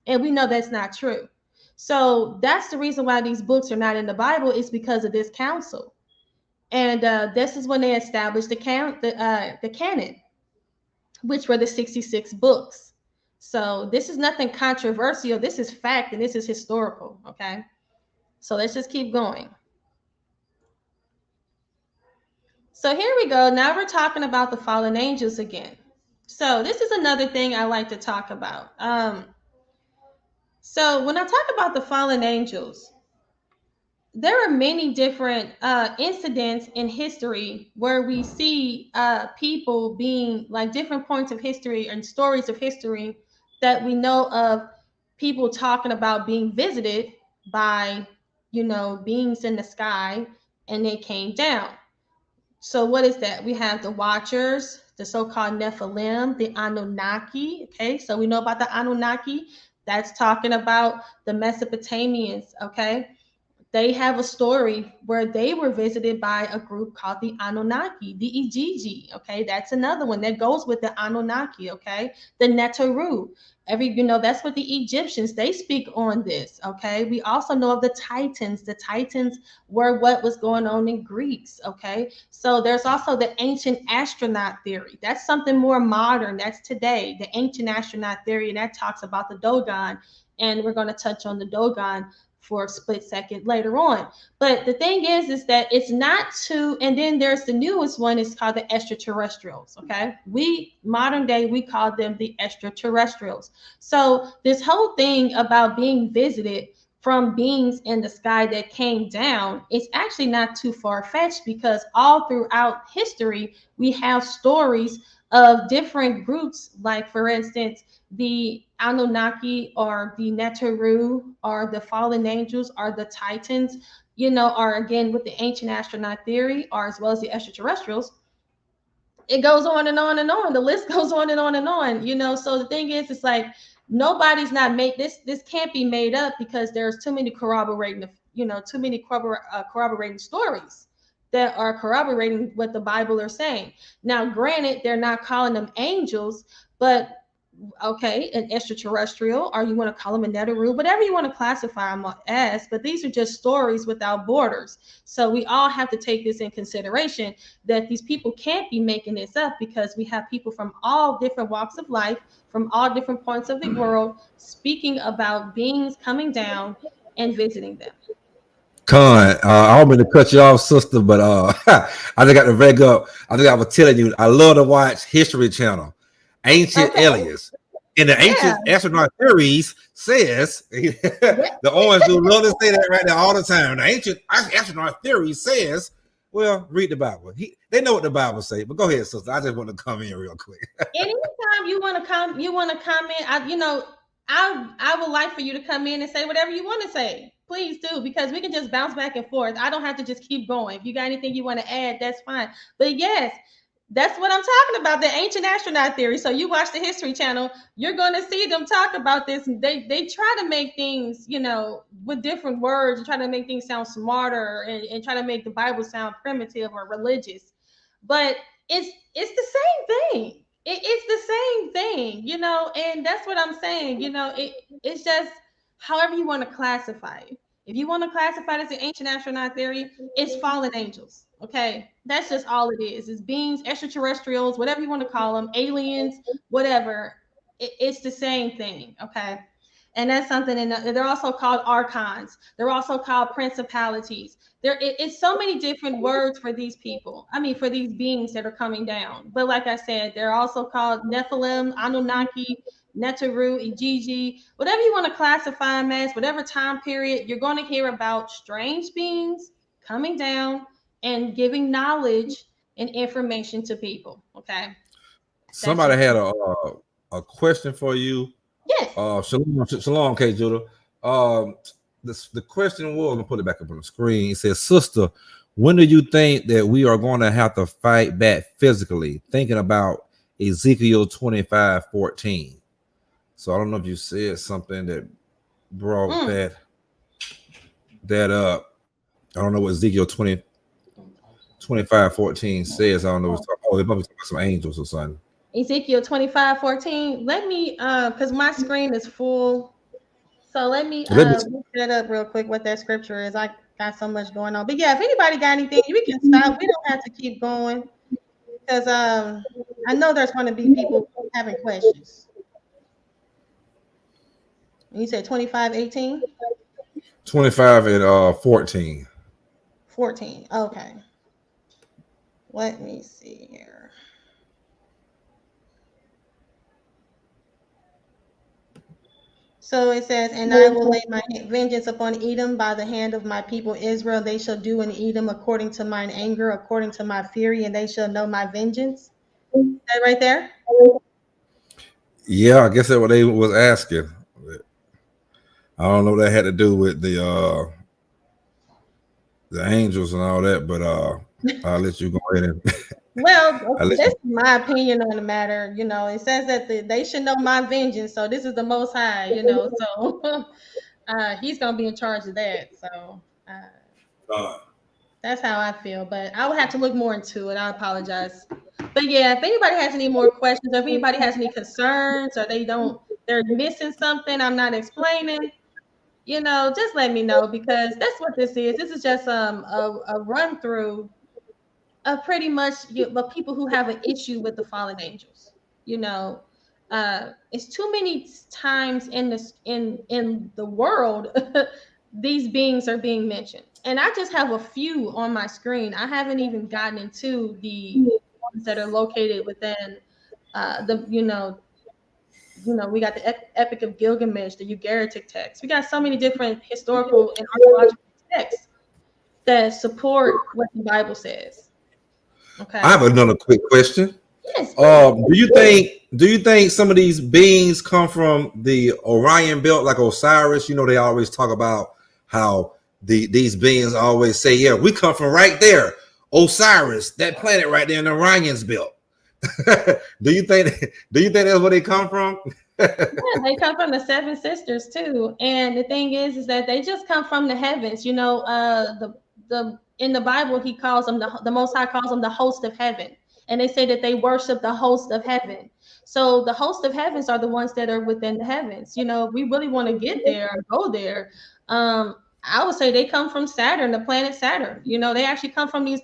S2: And we know that's not true. So that's the reason why these books are not in the Bible, is because of this council. And this is when they established the canon, which were the 66 books. So this is nothing controversial. This is fact, and this is historical. Okay. So let's just keep going. So here we go. Now we're talking about the fallen angels again. So this is another thing I like to talk about. So when I talk about the fallen angels, there are many different incidents in history where we see people being like different points of history and stories of history that we know of, people talking about being visited by, beings in the sky, and they came down. So what is that? We have the Watchers, the so-called Nephilim, the Anunnaki. Okay, so we know about the Anunnaki. That's talking about the Mesopotamians. Okay, they have a story where they were visited by a group called the Anunnaki, the Igigi. Okay, that's another one that goes with the Anunnaki. Okay, the Neteru. That's what the Egyptians, they speak on this. Okay, we also know of the Titans. The Titans were what was going on in Greece. Okay, so there's also the ancient astronaut theory. That's something more modern. That's today, the ancient astronaut theory, and that talks about the Dogon. And we're going to touch on the Dogon for a split second later on. But the thing is that it's not too, and then there's the newest one, it's called the extraterrestrials. Okay, modern day, we call them the extraterrestrials. So this whole thing about being visited from beings in the sky that came down is actually not too far-fetched, because all throughout history we have stories of different groups, like for instance the Anunnaki or the Neteru or the fallen angels or the Titans, or again with the ancient astronaut theory, or as well as the extraterrestrials. It goes on and on and on. The list goes on and on and on. So the thing is, it's like nobody's not made this. This can't be made up, because there's too many corroborating stories that are corroborating what the Bible are saying. Now, granted, they're not calling them angels, but okay, an extraterrestrial, or you want to call them a Neteru, whatever you want to classify them as, but these are just stories without borders. So we all have to take this in consideration, that these people can't be making this up, because we have people from all different walks of life, from all different points of the world, speaking about beings coming down and visiting them.
S1: Con, I don't mean to cut you off, sister, but I just got to break up. I think I was telling you, I love to watch History Channel, Ancient Aliens. And the ancient astronaut theories says, the orange do love to say that right now all the time. The ancient astronaut theory says, well, read the Bible. They know what the Bible says, but go ahead, sister. I just want to come in real quick.
S2: Anytime you want to comment, I would like for you to come in and say whatever you want to say. Please do, because we can just bounce back and forth. I don't have to just keep going. If you got anything you want to add, that's fine. But yes, That's what I'm talking about, the ancient astronaut theory. So you watch the History Channel, you're going to see them talk about this. And they try to make things, you know, with different words and try to make things sound smarter and try to make the Bible sound primitive or religious. But it's the same thing. It's the same thing, you know, and that's what I'm saying. You know, it's just however you want to classify it. If you want to classify it as an ancient astronaut theory, it's fallen angels. Okay, that's just all it is. It's beings, extraterrestrials, whatever you want to call them, aliens, whatever. It's the same thing. Okay, and that's something. And they're also called archons. They're also called principalities. It's so many different words for these people. I mean, for these beings that are coming down. But like I said, they're also called Nephilim, Anunnaki, Netaru, Ijiji, whatever you want to classify them as, whatever time period, you're going to hear about strange beings coming down and giving knowledge and information to people. Okay. That's
S1: Somebody
S2: just
S1: had a question for you.
S2: yes.
S1: Shalom, K. Judah. The question was, I'm gonna put it back up on the screen. It says, "Sister, when do you think that we are going to have to fight back physically?" Thinking about Ezekiel 25:14. So I don't know if you said something that brought that up. I don't know what Ezekiel 25:14 says. I don't know. It's probably talking about some angels or something.
S2: Ezekiel 25:14. Let me because my screen is full. So let me look that up real quick what that scripture is. I got so much going on. But yeah, if anybody got anything, we can stop. We don't have to keep going. Because I know there's going to be people having questions. You said 25:18?
S1: 25 and 14.
S2: 14. Okay. Let me see here. So it says, "And I will lay my vengeance upon Edom by the hand of my people Israel. They shall do in Edom according to mine anger, according to my fury, and they shall know my vengeance." Is that right there?
S1: Yeah, I guess that's what they was asking. I don't know what that had to do with the angels and all that, but I'll let you go ahead and
S2: Well, that's my opinion on the matter. You know, it says that they should know my vengeance. So this is the Most High, you know. So he's going to be in charge of that. So that's how I feel. But I would have to look more into it. I apologize. But yeah, if anybody has any more questions, or if anybody has any concerns, or they're missing something I'm not explaining, you know, just let me know, because that's what this is. This is just a run through of pretty much the people who have an issue with the fallen angels. You know, it's too many times in the world these beings are being mentioned, and I just have a few on my screen. I haven't even gotten into the ones that are located within the we got the Epic of Gilgamesh, the Ugaritic text. We got so many different historical and archaeological texts that support what the Bible says. Okay.
S1: I have another quick question.
S2: Yes.
S1: Do you think some of these beings come from the Orion belt, like Osiris? You know, they always talk about how these beings always say, "Yeah, we come from right there, Osiris, that planet right there in the Orion's belt." Do you think that's where they come from?
S2: Yeah, they come from the seven sisters too. And the thing is that they just come from the heavens. You know, the in the Bible he calls them the Most High calls them the host of heaven, and they say that they worship the host of heaven. So the host of heavens are the ones that are within the heavens. You know, if we really want to get there or go there, I would say they come from Saturn, the planet Saturn. You know, they actually come from these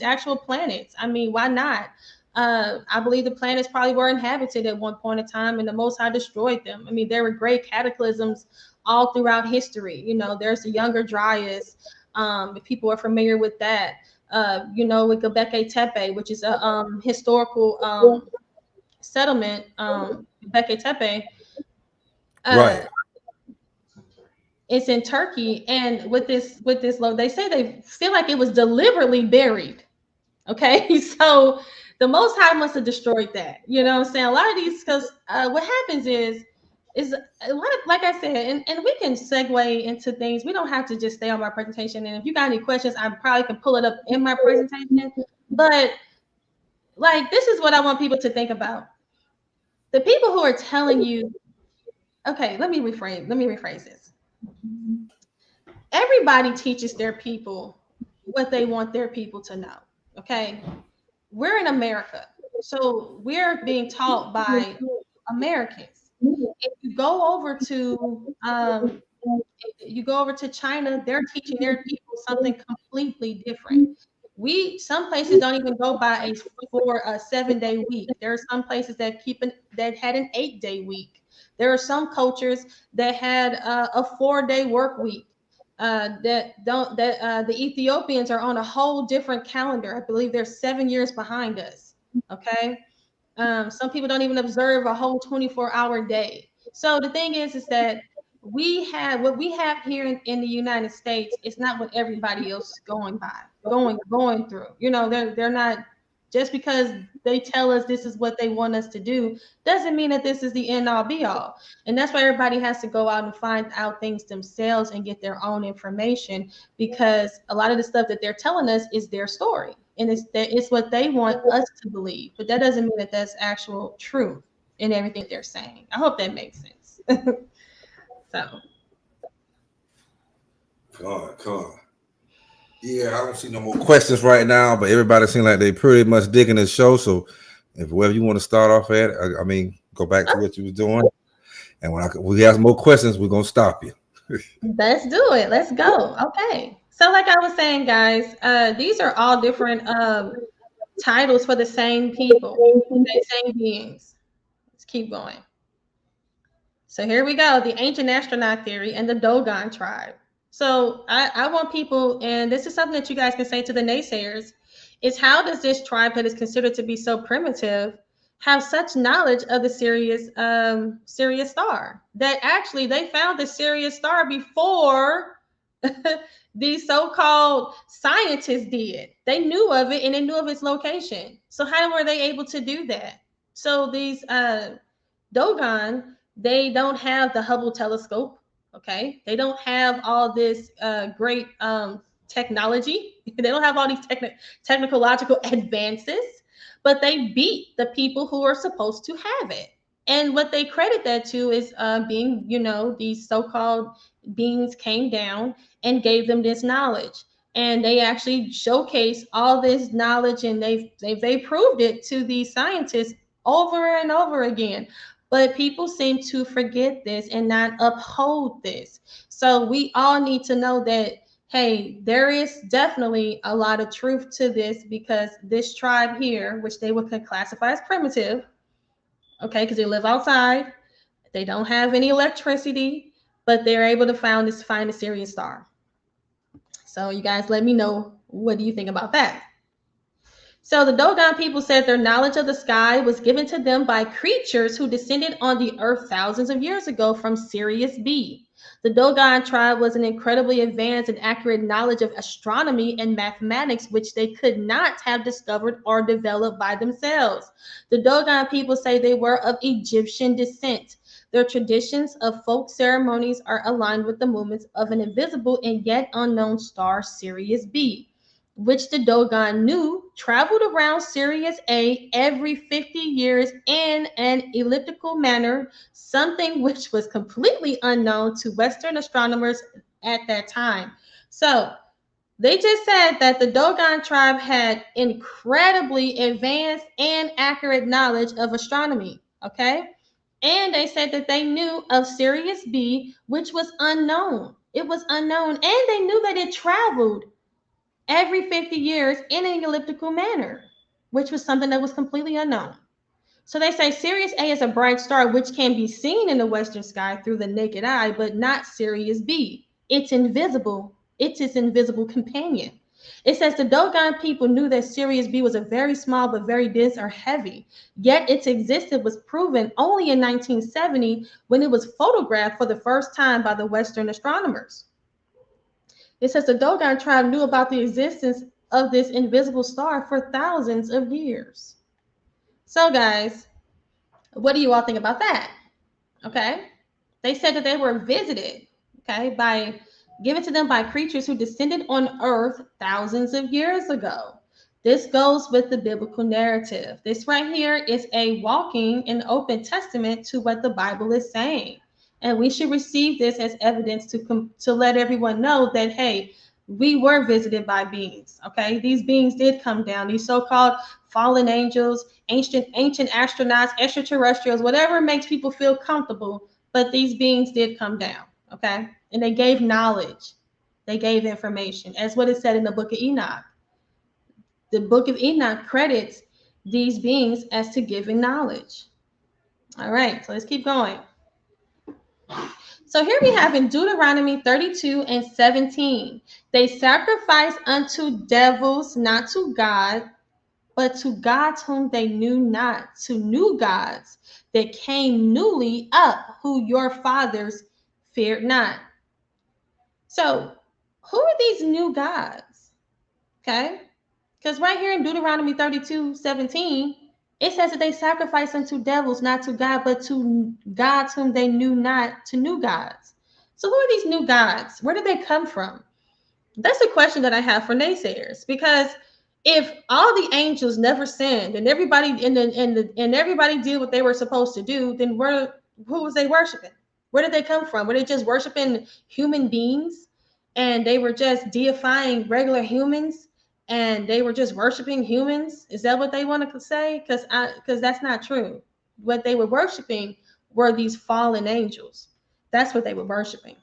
S2: actual planets. I mean, why not? I believe the planets probably were inhabited at one point in time, and the Most High destroyed them. I mean, there were great cataclysms all throughout history. You know, there's the Younger Dryas. If people are familiar with that, you know, with Göbekli Tepe, which is a historical settlement, Göbekli Tepe.
S1: Right.
S2: It's in Turkey, and with this they say they feel like it was deliberately buried. Okay, so the Most High must have destroyed that. You know what I'm saying? A lot of these, because what happens is a lot of, like I said, and we can segue into things. We don't have to just stay on my presentation. And if you got any questions, I probably can pull it up in my presentation. But like, this is what I want people to think about. The people who are telling you, okay, let me rephrase this. Everybody teaches their people what they want their people to know. Okay. We're in America. So we're being taught by Americans. If you go over to China, they're teaching their people something completely different. Some places don't even go by for a 7-day week. There are some places that had an 8-day week. There are some cultures that had a 4-day work week. The Ethiopians are on a whole different calendar. I believe they're 7 years behind us. Okay. Some people don't even observe a whole 24-hour day. So the thing is that what we have here in the United States is not what everybody else is going through. You know, they're not, just because they tell us this is what they want us to do doesn't mean that this is the end all be all. And that's why everybody has to go out and find out things themselves and get their own information, because a lot of the stuff that they're telling us is their story, and it's what they want us to believe, but that doesn't mean that that's actual truth in everything that they're saying. I hope that makes sense. So
S1: Come on. Yeah, I don't see no more questions right now, but everybody seems like they pretty much digging this show. So if wherever you want to start off at, I mean, go back to what you was doing. And when we have more questions, we're gonna stop you.
S2: let's do it. Let's go. Okay. So like I was saying, guys, these are all different titles for the same people, same beings. Let's keep going. So here we go, the ancient astronaut theory and the Dogon tribe. So I want people, and this is something that you guys can say to the naysayers, is how does this tribe that is considered to be so primitive have such knowledge of the Sirius star, that actually they found the Sirius star before these so-called scientists did. They knew of it and they knew of its location. So how were they able to do that? So these Dogon, they don't have the Hubble telescope. Okay, they don't have all this great technology. They don't have all these technological advances, but they beat the people who are supposed to have it. And what they credit that to is being, these so-called beings came down and gave them this knowledge, and they actually showcase all this knowledge, and they proved it to these scientists over and over again. But people seem to forget this and not uphold this. So we all need to know that, hey, there is definitely a lot of truth to this, because this tribe here, which they would classify as primitive, okay, because they live outside, they don't have any electricity, but they're able to find a Sirius star. So you guys let me know, what do you think about that? So the Dogon people said their knowledge of the sky was given to them by creatures who descended on the earth thousands of years ago from Sirius B. The Dogon tribe was an incredibly advanced and accurate knowledge of astronomy and mathematics, which they could not have discovered or developed by themselves. The Dogon people say they were of Egyptian descent. Their traditions of folk ceremonies are aligned with the movements of an invisible and yet unknown star, Sirius B, which the Dogon knew traveled around Sirius A every 50 years in an elliptical manner, something which was completely unknown to Western astronomers at that time. So they just said that the Dogon tribe had incredibly advanced and accurate knowledge of astronomy, okay? And they said that they knew of Sirius B, which was unknown. It was unknown, and they knew that it traveled every 50 years in an elliptical manner, which was something that was completely unknown. So they say Sirius A is a bright star which can be seen in the western sky through the naked eye, but not Sirius B. It's invisible. It's its invisible companion. It says the Dogon people knew that Sirius B was a very small but very dense or heavy, yet its existence was proven only in 1970 when it was photographed for the first time by the Western astronomers. It says the Dogon tribe knew about the existence of this invisible star for thousands of years. So, guys, what do you all think about that? Okay. They said that they were visited, okay, given to them by creatures who descended on Earth thousands of years ago. This goes with the biblical narrative. This right here is a walking and open testament to what the Bible is saying. And we should receive this as evidence to let everyone know that, hey, we were visited by beings. Okay, these beings did come down. These so-called fallen angels, ancient astronauts, extraterrestrials, whatever makes people feel comfortable. But these beings did come down. Okay, and they gave knowledge. They gave information, as what is said in the book of Enoch. The book of Enoch credits these beings as to giving knowledge. All right, so let's keep going. So here we have in Deuteronomy 32 and 17, they sacrifice unto devils, not to God, but to gods whom they knew not, to new gods that came newly up, who your fathers feared not. So who are these new gods? Okay, because right here in Deuteronomy 32:17, it says that they sacrifice unto devils, not to God, but to gods whom they knew not, to new gods. So who are these new gods? Where did they come from? That's a question that I have for naysayers, because if all the angels never sinned and everybody and everybody did what they were supposed to do, then who was they worshiping? Where did they come from? Were they just worshiping human beings and they were just deifying regular humans and they were just worshiping humans? Is that what they want to say? Because that's not true. What they were worshiping were these fallen angels. That's what they were worshiping.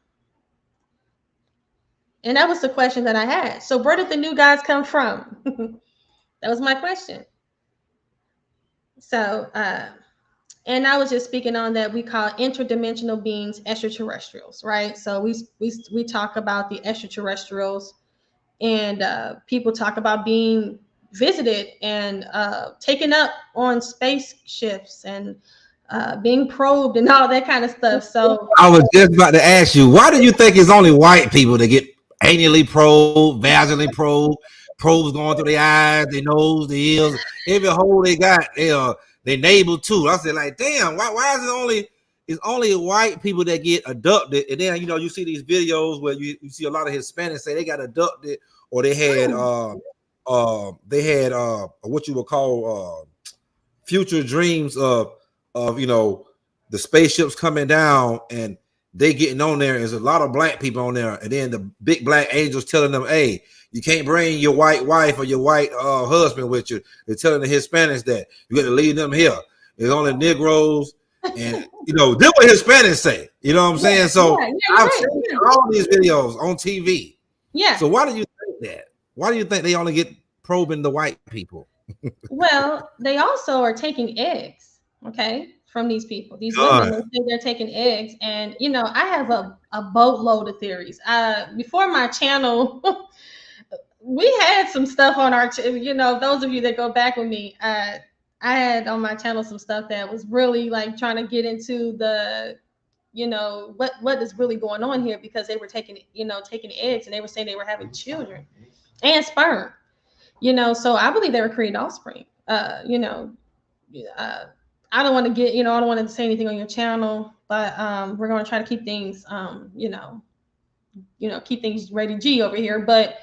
S2: And that was the question that I had. So where did the new gods come from? That was my question. So, and I was just speaking on that we call interdimensional beings extraterrestrials, right? So we talk about the extraterrestrials, and people talk about being visited and taken up on spaceships and being probed and all that kind of stuff. So
S1: I was just about to ask you, why do you think it's only white people that get anally probed, vaginally probed, probes going through their eyes, their nose, their ears, every hole they got, their navel too? I said, like, damn, why is it's only white people that get abducted? And then you see these videos where you see a lot of Hispanics say they got abducted, or they had what you would call future dreams of the spaceships coming down and they getting on there. There's a lot of black people on there, and then the big black angels telling them, hey, you can't bring your white wife or your white husband with you. They're telling the Hispanics that you got to leave them here. There's only Negroes, and this what Hispanics say. You know what I'm saying? So I've seen all these videos on TV.
S2: Yeah.
S1: So why do you think that? Why do you think they only get probing the white people?
S2: Well, they also are taking eggs, okay, from these people. These women, they say they're taking eggs. And, I have a boatload of theories. Before my channel, we had some stuff on our, those of you that go back with me, I had on my channel some stuff that was really like trying to get into the, what is really going on here, because they were taking eggs and they were saying they were having children and sperm. So I believe they were creating offspring. I don't want to get, I don't want to say anything on your channel, but we're going to try to keep things, keep things rated G over here. But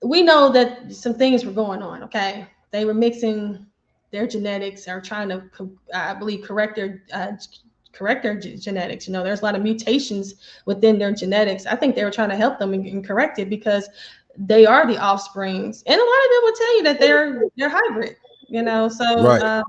S2: we know that some things were going on. Okay, they were mixing their genetics, or trying to, I believe, correct their genetics. There's a lot of mutations within their genetics. I think they were trying to help them and correct it, because they are the offsprings, and a lot of them will tell you that they're hybrid. So
S1: right.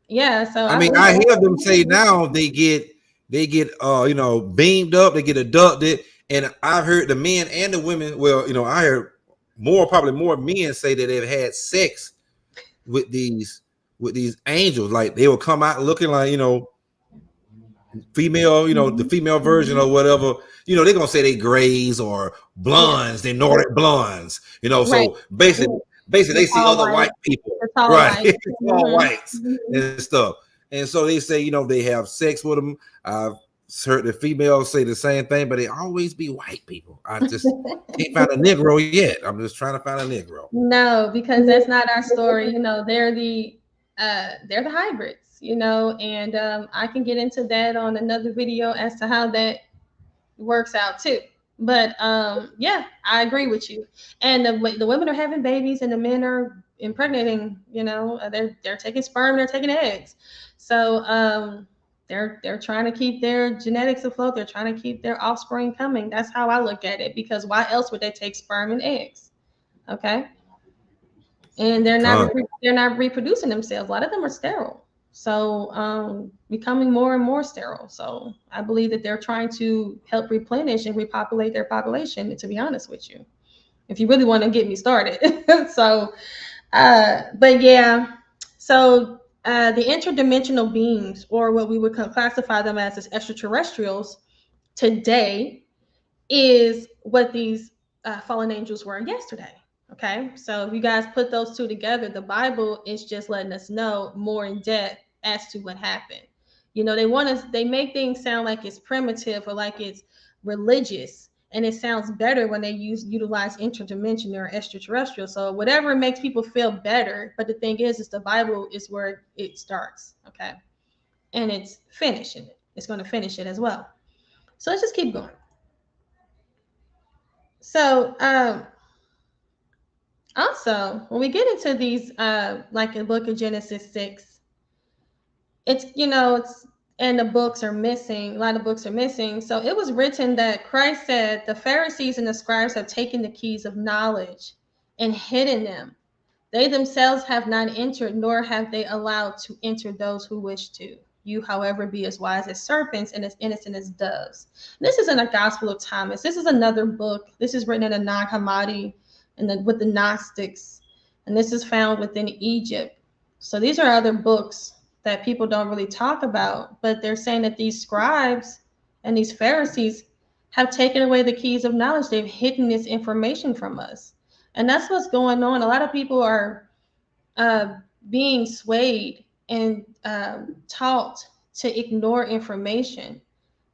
S2: yeah. So
S1: I mean, I hear them say now they get beamed up, they get abducted, and I've heard the men and the women. Well, I heard probably more men say that they've had sex with these angels. Like they will come out looking like female, the female version or whatever. They're gonna say they grays or blondes, they Nordic blondes. So basically they see other white people, right? All whites and stuff. And so they say, they have sex with them. I've heard the females say the same thing, but they always be white people. I just can't find a Negro yet. I'm just trying to find a Negro.
S2: No, because that's not our story. They're the hybrids. And I can get into that on another video as to how that works out too. But yeah, I agree with you. And the women are having babies, and the men are impregnating. You know, they're taking sperm, they're taking eggs. So they're trying to keep their genetics afloat. They're trying to keep their offspring coming. That's how I look at it. Because why else would they take sperm and eggs? Okay, and
S1: Con.
S2: they're not reproducing themselves. A lot of them are sterile. So becoming more and more sterile. So I believe that they're trying to help replenish and repopulate their population, to be honest with you, if you really want to get me started. So but yeah, so the interdimensional beings, or what we would classify them as extraterrestrials today, is what these fallen angels were yesterday. Okay, so if you guys put those two together, the Bible is just letting us know more in depth as to what happened. You know, they make things sound like it's primitive or like it's religious, and it sounds better when they utilize interdimensional or extraterrestrial. So whatever makes people feel better. But the thing is the Bible is where it starts. Okay, and it's finishing it. It's going to finish it as well. So let's just keep going. So also, when we get into these, like the book of Genesis 6, it's, it's, and the books are missing, a lot of books are missing. So it was written that Christ said, the Pharisees and the scribes have taken the keys of knowledge and hidden them. They themselves have not entered, nor have they allowed to enter those who wish to. You, however, be as wise as serpents and as innocent as doves. This isn't a Gospel of Thomas. This is another book. This is written in the Nag Hammadi and with the Gnostics, and this is found within Egypt. So these are other books that people don't really talk about, but they're saying that these scribes and these Pharisees have taken away the keys of knowledge. They've hidden this information from us. And that's what's going on. A lot of people are being swayed and taught to ignore information.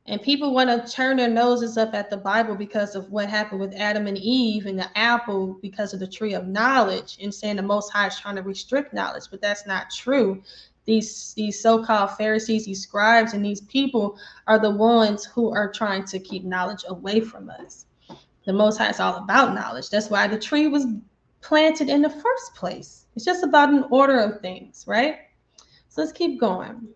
S2: And people want to turn their noses up at the Bible because of what happened with Adam and Eve and the apple, because of the tree of knowledge, and saying the Most High is trying to restrict knowledge. But that's not true. These so-called Pharisees, these scribes, and these people are the ones who are trying to keep knowledge away from us. The Most High is all about knowledge. That's why the tree was planted in the first place. It's just about an order of things, right? So let's keep going.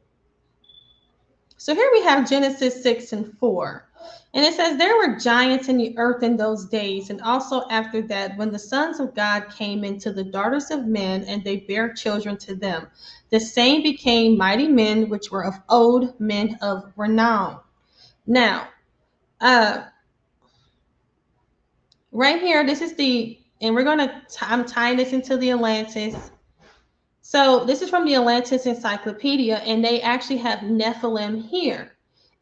S2: So here we have Genesis 6 and 4. And it says, there were giants in the earth in those days, and also after that, when the sons of God came into the daughters of men, and they bare children to them. The same became mighty men, which were of old, men of renown. Now, right here, this is and I'm tying this into the Atlantis. So this is from the Atlantis Encyclopedia, and they actually have Nephilim here.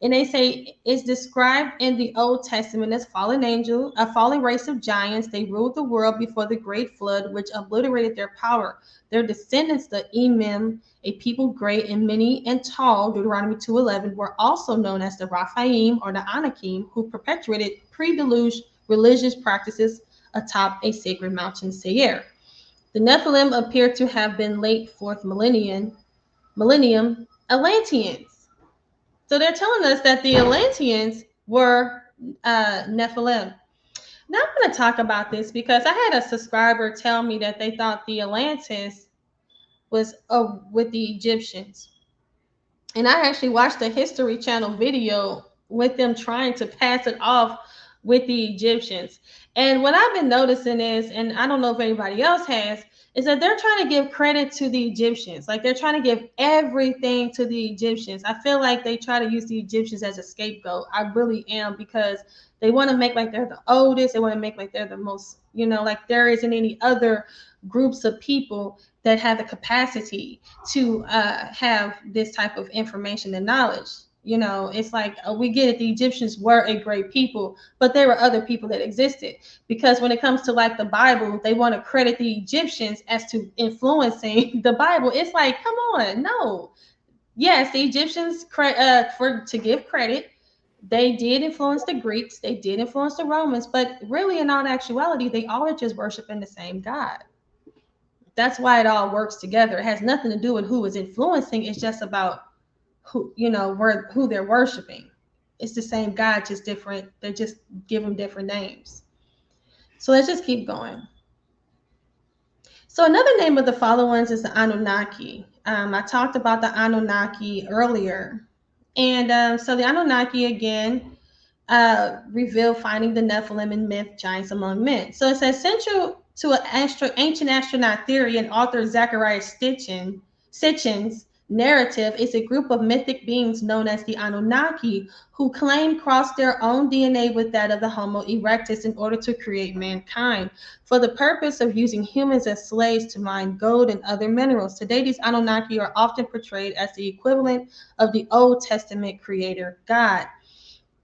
S2: And they say it's described in the Old Testament as fallen angel, a fallen race of giants. They ruled the world before the great flood, which obliterated their power. Their descendants, the Emim, a people great and many and tall, Deuteronomy 2:11, were also known as the Raphaim or the Anakim, who perpetuated pre-deluge religious practices atop a sacred mountain, Seir. The Nephilim appear to have been late fourth millennium Atlanteans. So they're telling us that the Atlanteans were Nephilim. Now I'm going to talk about this because I had a subscriber tell me that they thought the Atlantis was with the Egyptians. And I actually watched a History Channel video with them trying to pass it off with the Egyptians. And what I've been noticing is, and I don't know if anybody else has, is that they're trying to give credit to the Egyptians. Like they're trying to give everything to the Egyptians. I feel like they try to use the Egyptians as a scapegoat. I really am, because they want to make like they're the oldest. They want to make like they're the most, like there isn't any other groups of people that have the capacity to have this type of information and knowledge. It's like we get it. The Egyptians were a great people, but there were other people that existed. Because when it comes to like the Bible, they want to credit the Egyptians as to influencing the Bible. It's like, come on, no. Yes, the Egyptians, to give credit, they did influence the Greeks, they did influence the Romans, but really, in all actuality, they all are just worshiping the same God. That's why it all works together. It has nothing to do with who is influencing. It's just about who they're worshiping. It's the same God, just different. They just give them different names. So let's just keep going. So another name of the fallen ones is the Anunnaki. I talked about the Anunnaki earlier. And so the Anunnaki, again, reveal finding the Nephilim in myth, giants among men. So it's essential to an ancient astronaut theory, and author Zachariah Sitchin's narrative is a group of mythic beings known as the Anunnaki who claim cross their own DNA with that of the Homo erectus in order to create mankind for the purpose of using humans as slaves to mine gold and other minerals. Today, these Anunnaki are often portrayed as the equivalent of the Old Testament creator God.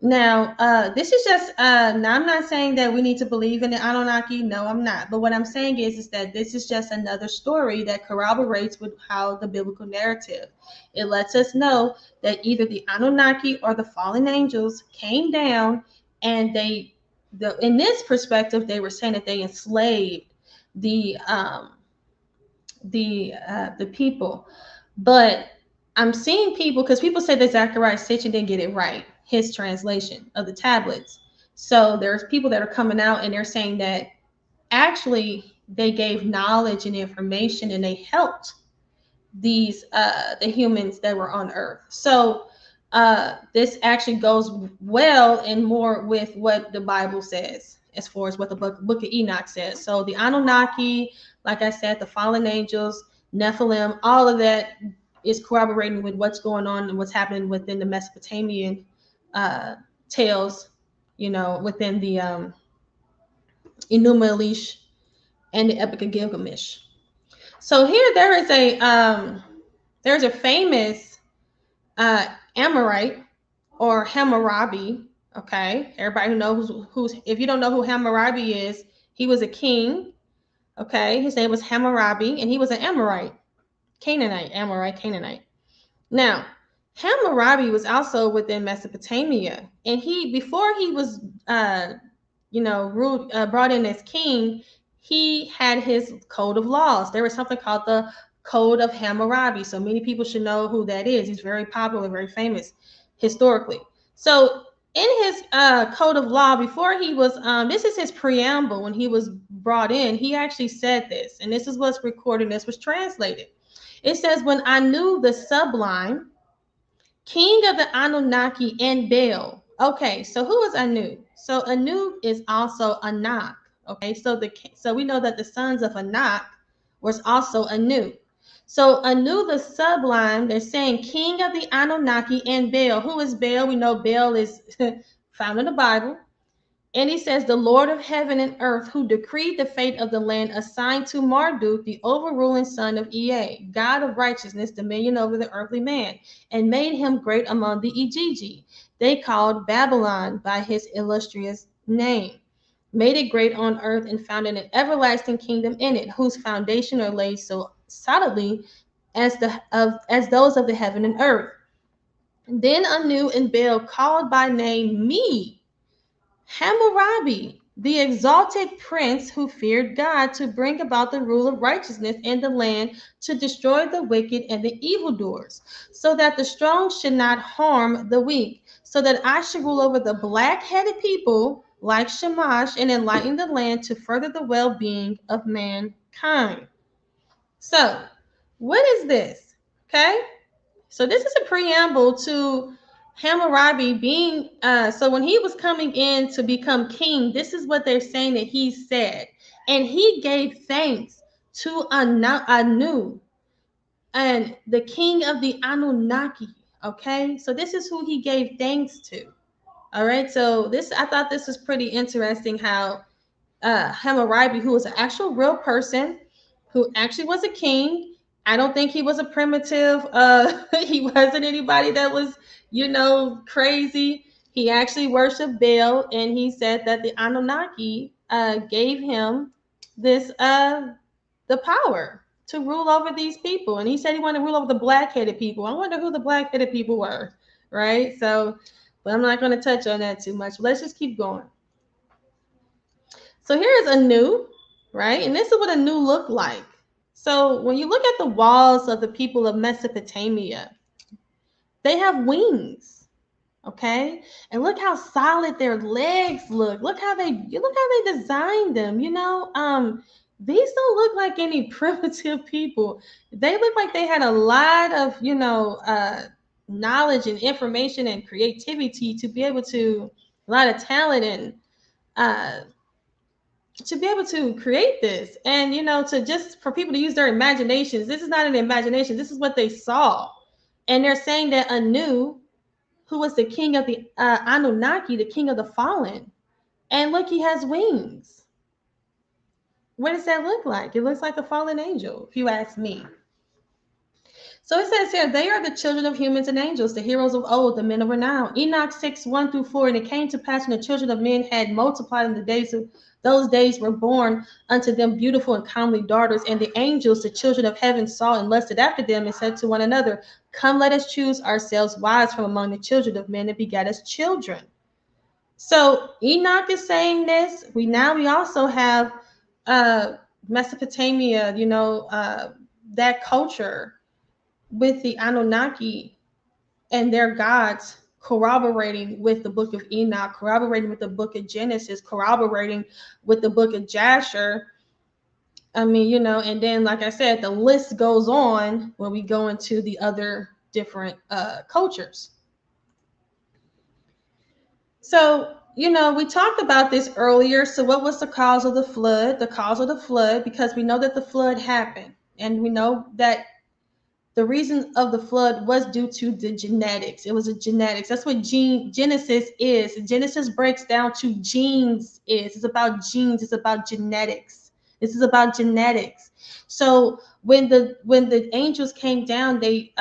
S2: Now, this is just, now I'm not saying that we need to believe in the Anunnaki. No, I'm not. But what I'm saying is that this is just another story that corroborates with how the biblical narrative. It lets us know that either the Anunnaki or the fallen angels came down and in this perspective, they were saying that they enslaved the people. But I'm seeing people, because people say that Zachariah Sitchin didn't get it right, his translation of the tablets. So there's people that are coming out and they're saying that actually they gave knowledge and information and they helped these the humans that were on Earth. So this actually goes well and more with what the Bible says, as far as what the book of Enoch says. So the Anunnaki, like I said, the fallen angels, Nephilim, all of that is corroborating with what's going on and what's happening within the Mesopotamian tales, within the Enuma Elish and the Epic of Gilgamesh. So here there's a famous Amorite or Hammurabi. Okay, everybody who knows who's if you don't know who Hammurabi is, he was a king. Okay, his name was Hammurabi, and he was an Amorite, Amorite, Canaanite. Now, Hammurabi was also within Mesopotamia, and before he was brought in as king, he had his code of laws. There was something called the Code of Hammurabi. So many people should know who that is. He's very popular, very famous historically. So in his code of law, before he was, this is his preamble when he was brought in, he actually said this, and this is what's recorded, this was translated. It says, when Anu the Sublime, king of the Anunnaki and Baal. Okay, so who is Anu? So Anu is also Enoch. Okay, so we know that the sons of Enoch was also Anu. So Anu the Sublime, they're saying king of the Anunnaki and Baal. Who is Baal? We know Baal is found in the Bible. And he says, the Lord of heaven and earth, who decreed the fate of the land assigned to Marduk, the overruling son of Ea, God of righteousness, dominion over the earthly man, and made him great among the Igigi. They called Babylon by his illustrious name, made it great on earth, and founded an everlasting kingdom in it, whose foundation are laid so solidly as those of the heaven and earth. Then Anu and Baal called by name me, Hammurabi, the exalted prince who feared God, to bring about the rule of righteousness in the land, to destroy the wicked and the evildoers, so that the strong should not harm the weak, so that I should rule over the black-headed people like Shamash and enlighten the land to further the well-being of mankind. So, what is this? Okay, so this is a preamble to Hammurabi being, so when he was coming in to become king, this is what they're saying that he said. And he gave thanks to Anu and the king of the Anunnaki. Okay, so this is who he gave thanks to. All right, so I thought this was pretty interesting how Hammurabi, who was an actual real person, who actually was a king. I don't think he was a primitive. He wasn't anybody that was, crazy. He actually worshipped Baal, and he said that the Anunnaki gave him the power to rule over these people. And he said he wanted to rule over the black-headed people. I wonder who the black-headed people were, right? So, but I'm not going to touch on that too much. Let's just keep going. So here's Anu, right? And this is what Anu looked like. So when you look at the walls of the people of Mesopotamia, they have wings. Okay, and look how solid their legs look. Look how they designed them. These don't look like any primitive people. They look like they had a lot of knowledge and information and creativity to be able to, a lot of talent and uh, to be able to create this, and to just for people to use their imaginations. This is not an imagination. This is what they saw, and they're saying that Anu, who was the king of the Anunnaki, the king of the fallen. And look, he has wings. What does that look like? It looks like a fallen angel, if you ask me. So it says here, they are the children of humans and angels, the heroes of old, the men of renown. Enoch 6, 1 through 4. And it came to pass when the children of men had multiplied in the days of those days were born unto them beautiful and comely daughters. And the angels, the children of heaven, saw and lusted after them and said to one another, come, let us choose ourselves wives from among the children of men and begat us children. So Enoch is saying this. We also have Mesopotamia, that culture with the Anunnaki and their gods corroborating with the book of Enoch, corroborating with the book of Genesis, corroborating with the book of Jasher. I mean, and then, like I said, the list goes on when we go into the other different cultures. So, we talked about this earlier. So what was the cause of the flood? The cause of the flood, because we know that the flood happened, and we know that the reason of the flood was due to the genetics. It was a genetics. That's what Genesis is. Genesis breaks down to genes is. It's about genes. It's about genetics. This is about genetics. So when the angels came down, they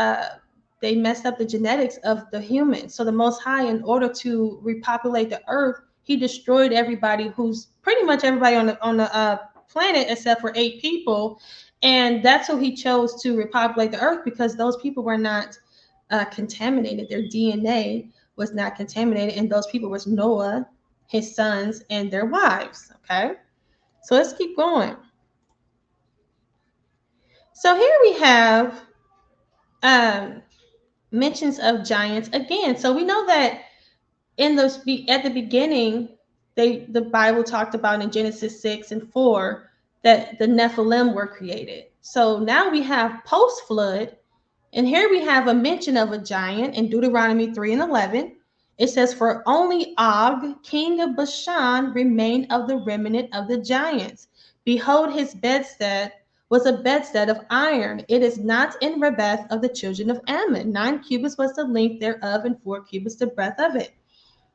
S2: messed up the genetics of the humans. So the Most High, in order to repopulate the earth, he destroyed everybody, who's pretty much everybody on the planet except for 8 people. And that's who he chose to repopulate the earth, because those people were not contaminated. Their DNA was not contaminated. And those people was Noah, his sons, and their wives. Okay. So let's keep going. So here we have mentions of giants again. So we know that at the beginning, the Bible talked about in Genesis 6 and 4 that the Nephilim were created. So now we have post flood, and here we have a mention of a giant in Deuteronomy 3 and 11. It says, for only Og, king of Bashan, remained of the remnant of the giants. Behold, his bedstead was a bedstead of iron. It is not in Rebeth of the children of Ammon. 9 cubits was the length thereof, and 4 cubits the breadth of it.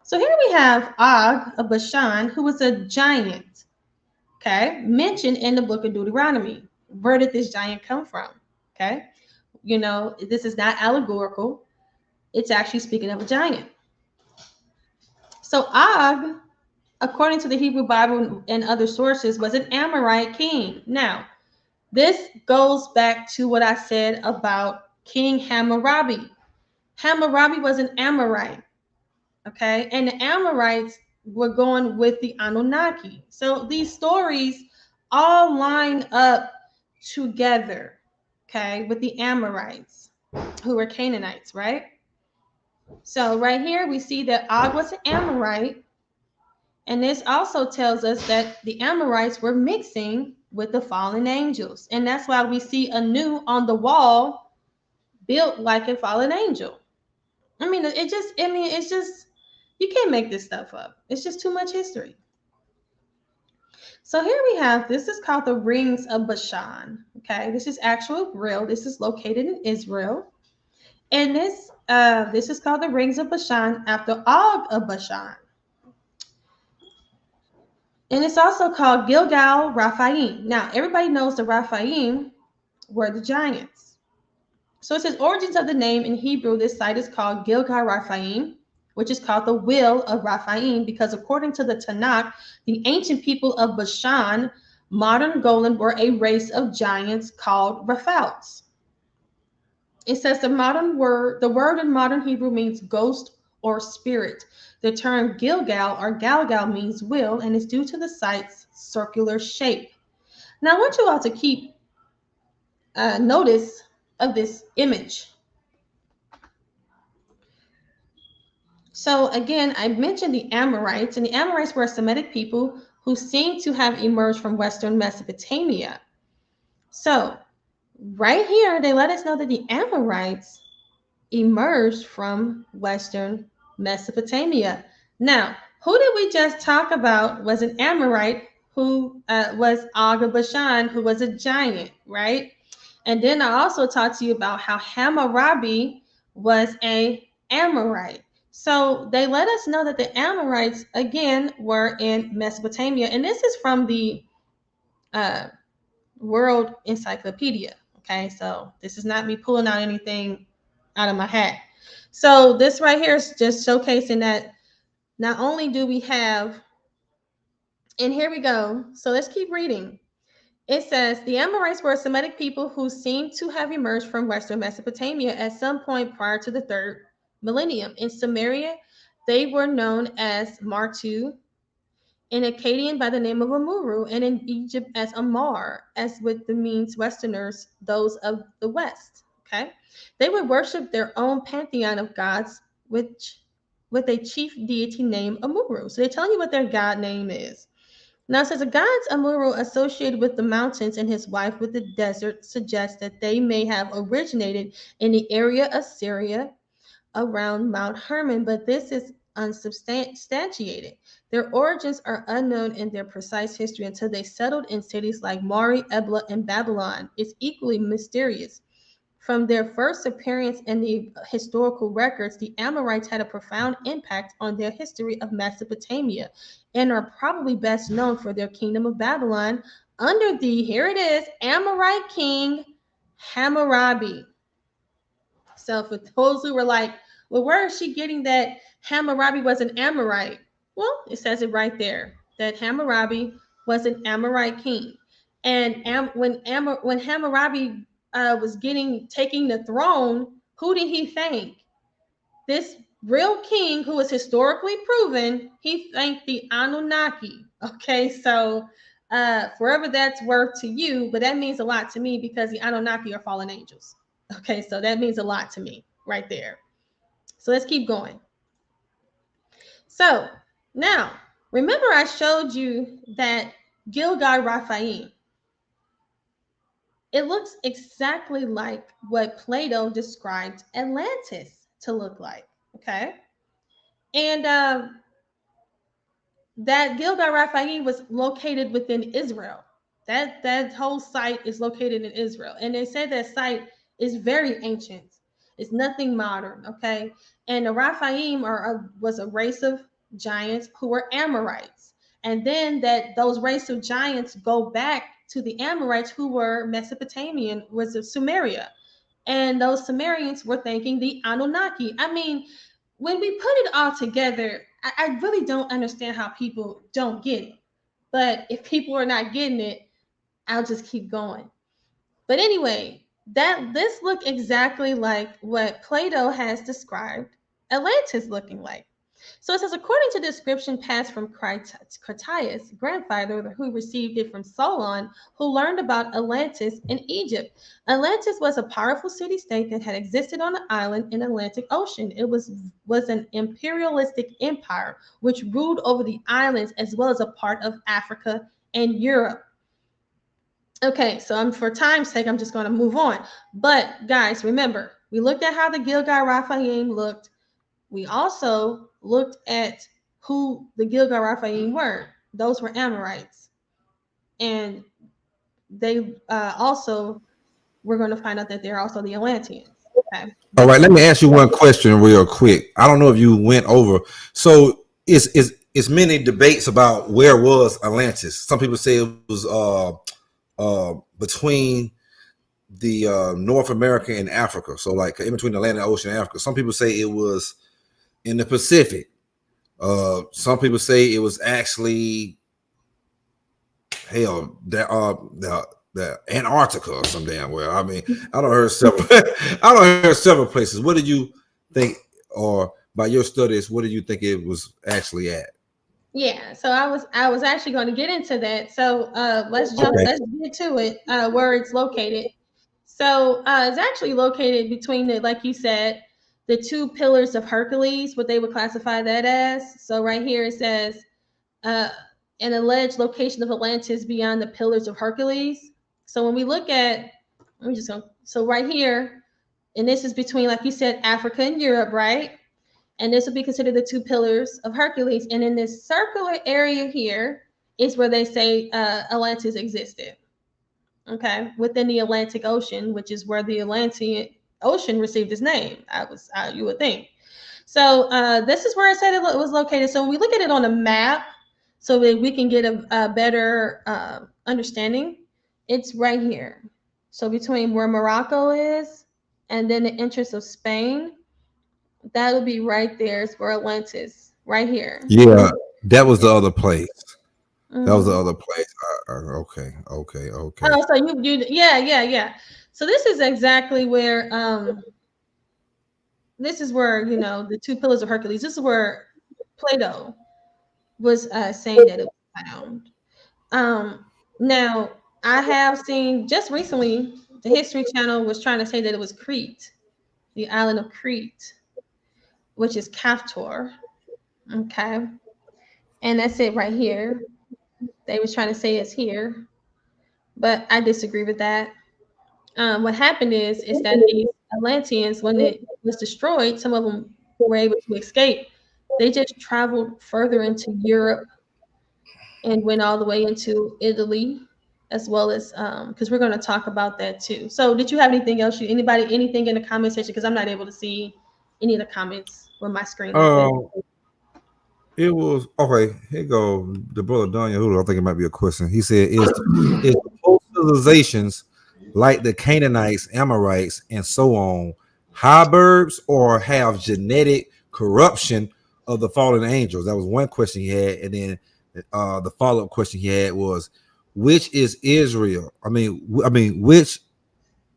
S2: So here we have Og of Bashan, who was a giant, okay, mentioned in the book of Deuteronomy. Where did this giant come from? Okay, this is not allegorical. It's actually speaking of a giant. So Og, according to the Hebrew Bible and other sources, was an Amorite king. Now, this goes back to what I said about King Hammurabi. Hammurabi was an Amorite, okay? And the Amorites were going with the Anunnaki. So these stories all line up together, okay, with the Amorites, who were Canaanites, right? So right here we see that Og was an Amorite. And this also tells us that the Amorites were mixing with the fallen angels. And that's why we see Anu on the wall built like a fallen angel. It's just, you can't make this stuff up. It's just too much history. So here we have, this is called the Rings of Bashan. Okay, this is actual real. This is located in Israel. And this is called the Rings of Bashan after Og of Bashan. And it's also called Gilgal Raphaim. Now, everybody knows the Raphaim were the giants. So it says origins of the name in Hebrew, this site is called Gilgal Raphaim, which is called the Will of Raphaim, because according to the Tanakh, the ancient people of Bashan, modern Golan, were a race of giants called Raphaites. It says the word in modern Hebrew means ghost or spirit. The term Gilgal or Galgal means will, and is due to the site's circular shape. Now I want you all to keep notice of this image. So again, I mentioned the Amorites, and the Amorites were a Semitic people who seem to have emerged from Western Mesopotamia. So right here, they let us know that the Amorites emerged from Western Mesopotamia. Now, who did we just talk about was an Amorite who was Og of Bashan, who was a giant, right? And then I also talked to you about how Hammurabi was a Amorite. So they let us know that the Amorites, again, were in Mesopotamia. And this is from the uh, World Encyclopedia. Okay, so this is not me pulling out anything out of my hat. So this right here is just showcasing that not only do we have, and here we go. So let's keep reading. It says the Amorites were a Semitic people who seem to have emerged from Western Mesopotamia at some point prior to the third millennium. In Samaria, they were known as Martu, in Akkadian by the name of Amuru, and in Egypt as Amar, as with the means Westerners, those of the West. Okay, they would worship their own pantheon of gods, which with a chief deity named Amuru. So they're telling you what their god name is. Now it says the gods Amuru associated with the mountains and his wife with the desert suggests that they may have originated in the area of Syria around Mount Hermon, but this is unsubstantiated. Their origins are unknown in their precise history until they settled in cities like Mari, Ebla, and Babylon. It's equally mysterious. From their first appearance in the historical records, the Amorites had a profound impact on their history of Mesopotamia and are probably best known for their kingdom of Babylon under the, here it is, Amorite king Hammurabi. So for those who were like, well, where is she getting that Hammurabi was an Amorite? Well, it says it right there that Hammurabi was an Amorite king. And when Hammurabi was taking the throne, who did he thank? This real king who was historically proven, he thanked the Anunnaki. Okay, so forever that's worth to you, but that means a lot to me because the Anunnaki are fallen angels. Okay, so that means a lot to me right there. So let's keep going. So now, remember I showed you that Gilgal-Raphaim. It looks exactly like what Plato described Atlantis to look like, okay? And that Gilgal-Raphaim was located within Israel. That whole site is located in Israel. And they said that site is very ancient. It's nothing modern, okay? And the Raphaim was a race of giants who were Amorites. And then those race of giants go back to the Amorites who were Mesopotamian, was of Sumeria. And those Sumerians were thanking the Anunnaki. I mean, when we put it all together, I really don't understand how people don't get it. But if people are not getting it, I'll just keep going. But anyway, this looked exactly like what Plato has described Atlantis looking like. So it says, according to description passed from Critias, grandfather who received it from Solon, who learned about Atlantis in Egypt. Atlantis was a powerful city-state that had existed on an island in the Atlantic Ocean. It was an imperialistic empire which ruled over the islands as well as a part of Africa and Europe. Okay, so for time's sake, I'm just going to move on. But guys, remember, we looked at how the Gilgal-Raphaim looked. We also looked at who the Gilgal-Raphaim were. Those were Amorites. And they also, we're going to find out that they're also the Atlanteans. Okay.
S1: All right, let me ask you one question real quick. I don't know if you went over. So it's many debates about where was Atlantis. Some people say it was between the North America and Africa. So like in between the Atlantic Ocean and Africa. Some people say it was in the Pacific. Some people say it was actually the Antarctica or some damn well. I mean, I don't heard several places. What did you think, or by your studies, what did you think it was actually at?
S2: Yeah, so I was actually going to get into that. So let's get to it, where it's located. So it's actually located between like you said, the two pillars of Hercules, what they would classify that as. So right here it says an alleged location of Atlantis beyond the pillars of Hercules. So when we look at, I'm just going, so right here, and this is between, like you said, Africa and Europe, right? And this would be considered the two pillars of Hercules. And in this circular area here is where they say Atlantis existed. Okay, within the Atlantic Ocean, which is where the Atlantean Ocean received its name. You would think. So this is where it said it was located. So when we look at it on a map, so that we can get a better understanding, it's right here. So between where Morocco is and then the entrance of Spain, that would be right there. It's where Atlantis, right here.
S1: Yeah, that was the other place.
S2: Mm-hmm.
S1: That was the other place. Okay.
S2: Oh, so yeah. So this is exactly where this is where, you know, the two pillars of Hercules. This is where Plato was saying that it was found. Now I have seen just recently the History Channel was trying to say that it was Crete, the island of Crete, which is Kaftor. Okay, and that's it right here. They was trying to say it's here, but I disagree with that. What happened is that these Atlanteans, when it was destroyed, some of them were able to escape. They just traveled further into Europe and went all the way into Italy, as well as because we're going to talk about that too. So, did you have anything else? Anything in the comment section? Because I'm not able to see any of the comments when my screen is.
S1: It was okay. Here go the brother Daniel. I think it might be a question. He said, "Is the post civilizations like the Canaanites, Amorites, and so on, hybrids or have genetic corruption of the fallen angels?" That was one question he had, and then the follow-up question he had was, "Which is Israel? I mean, which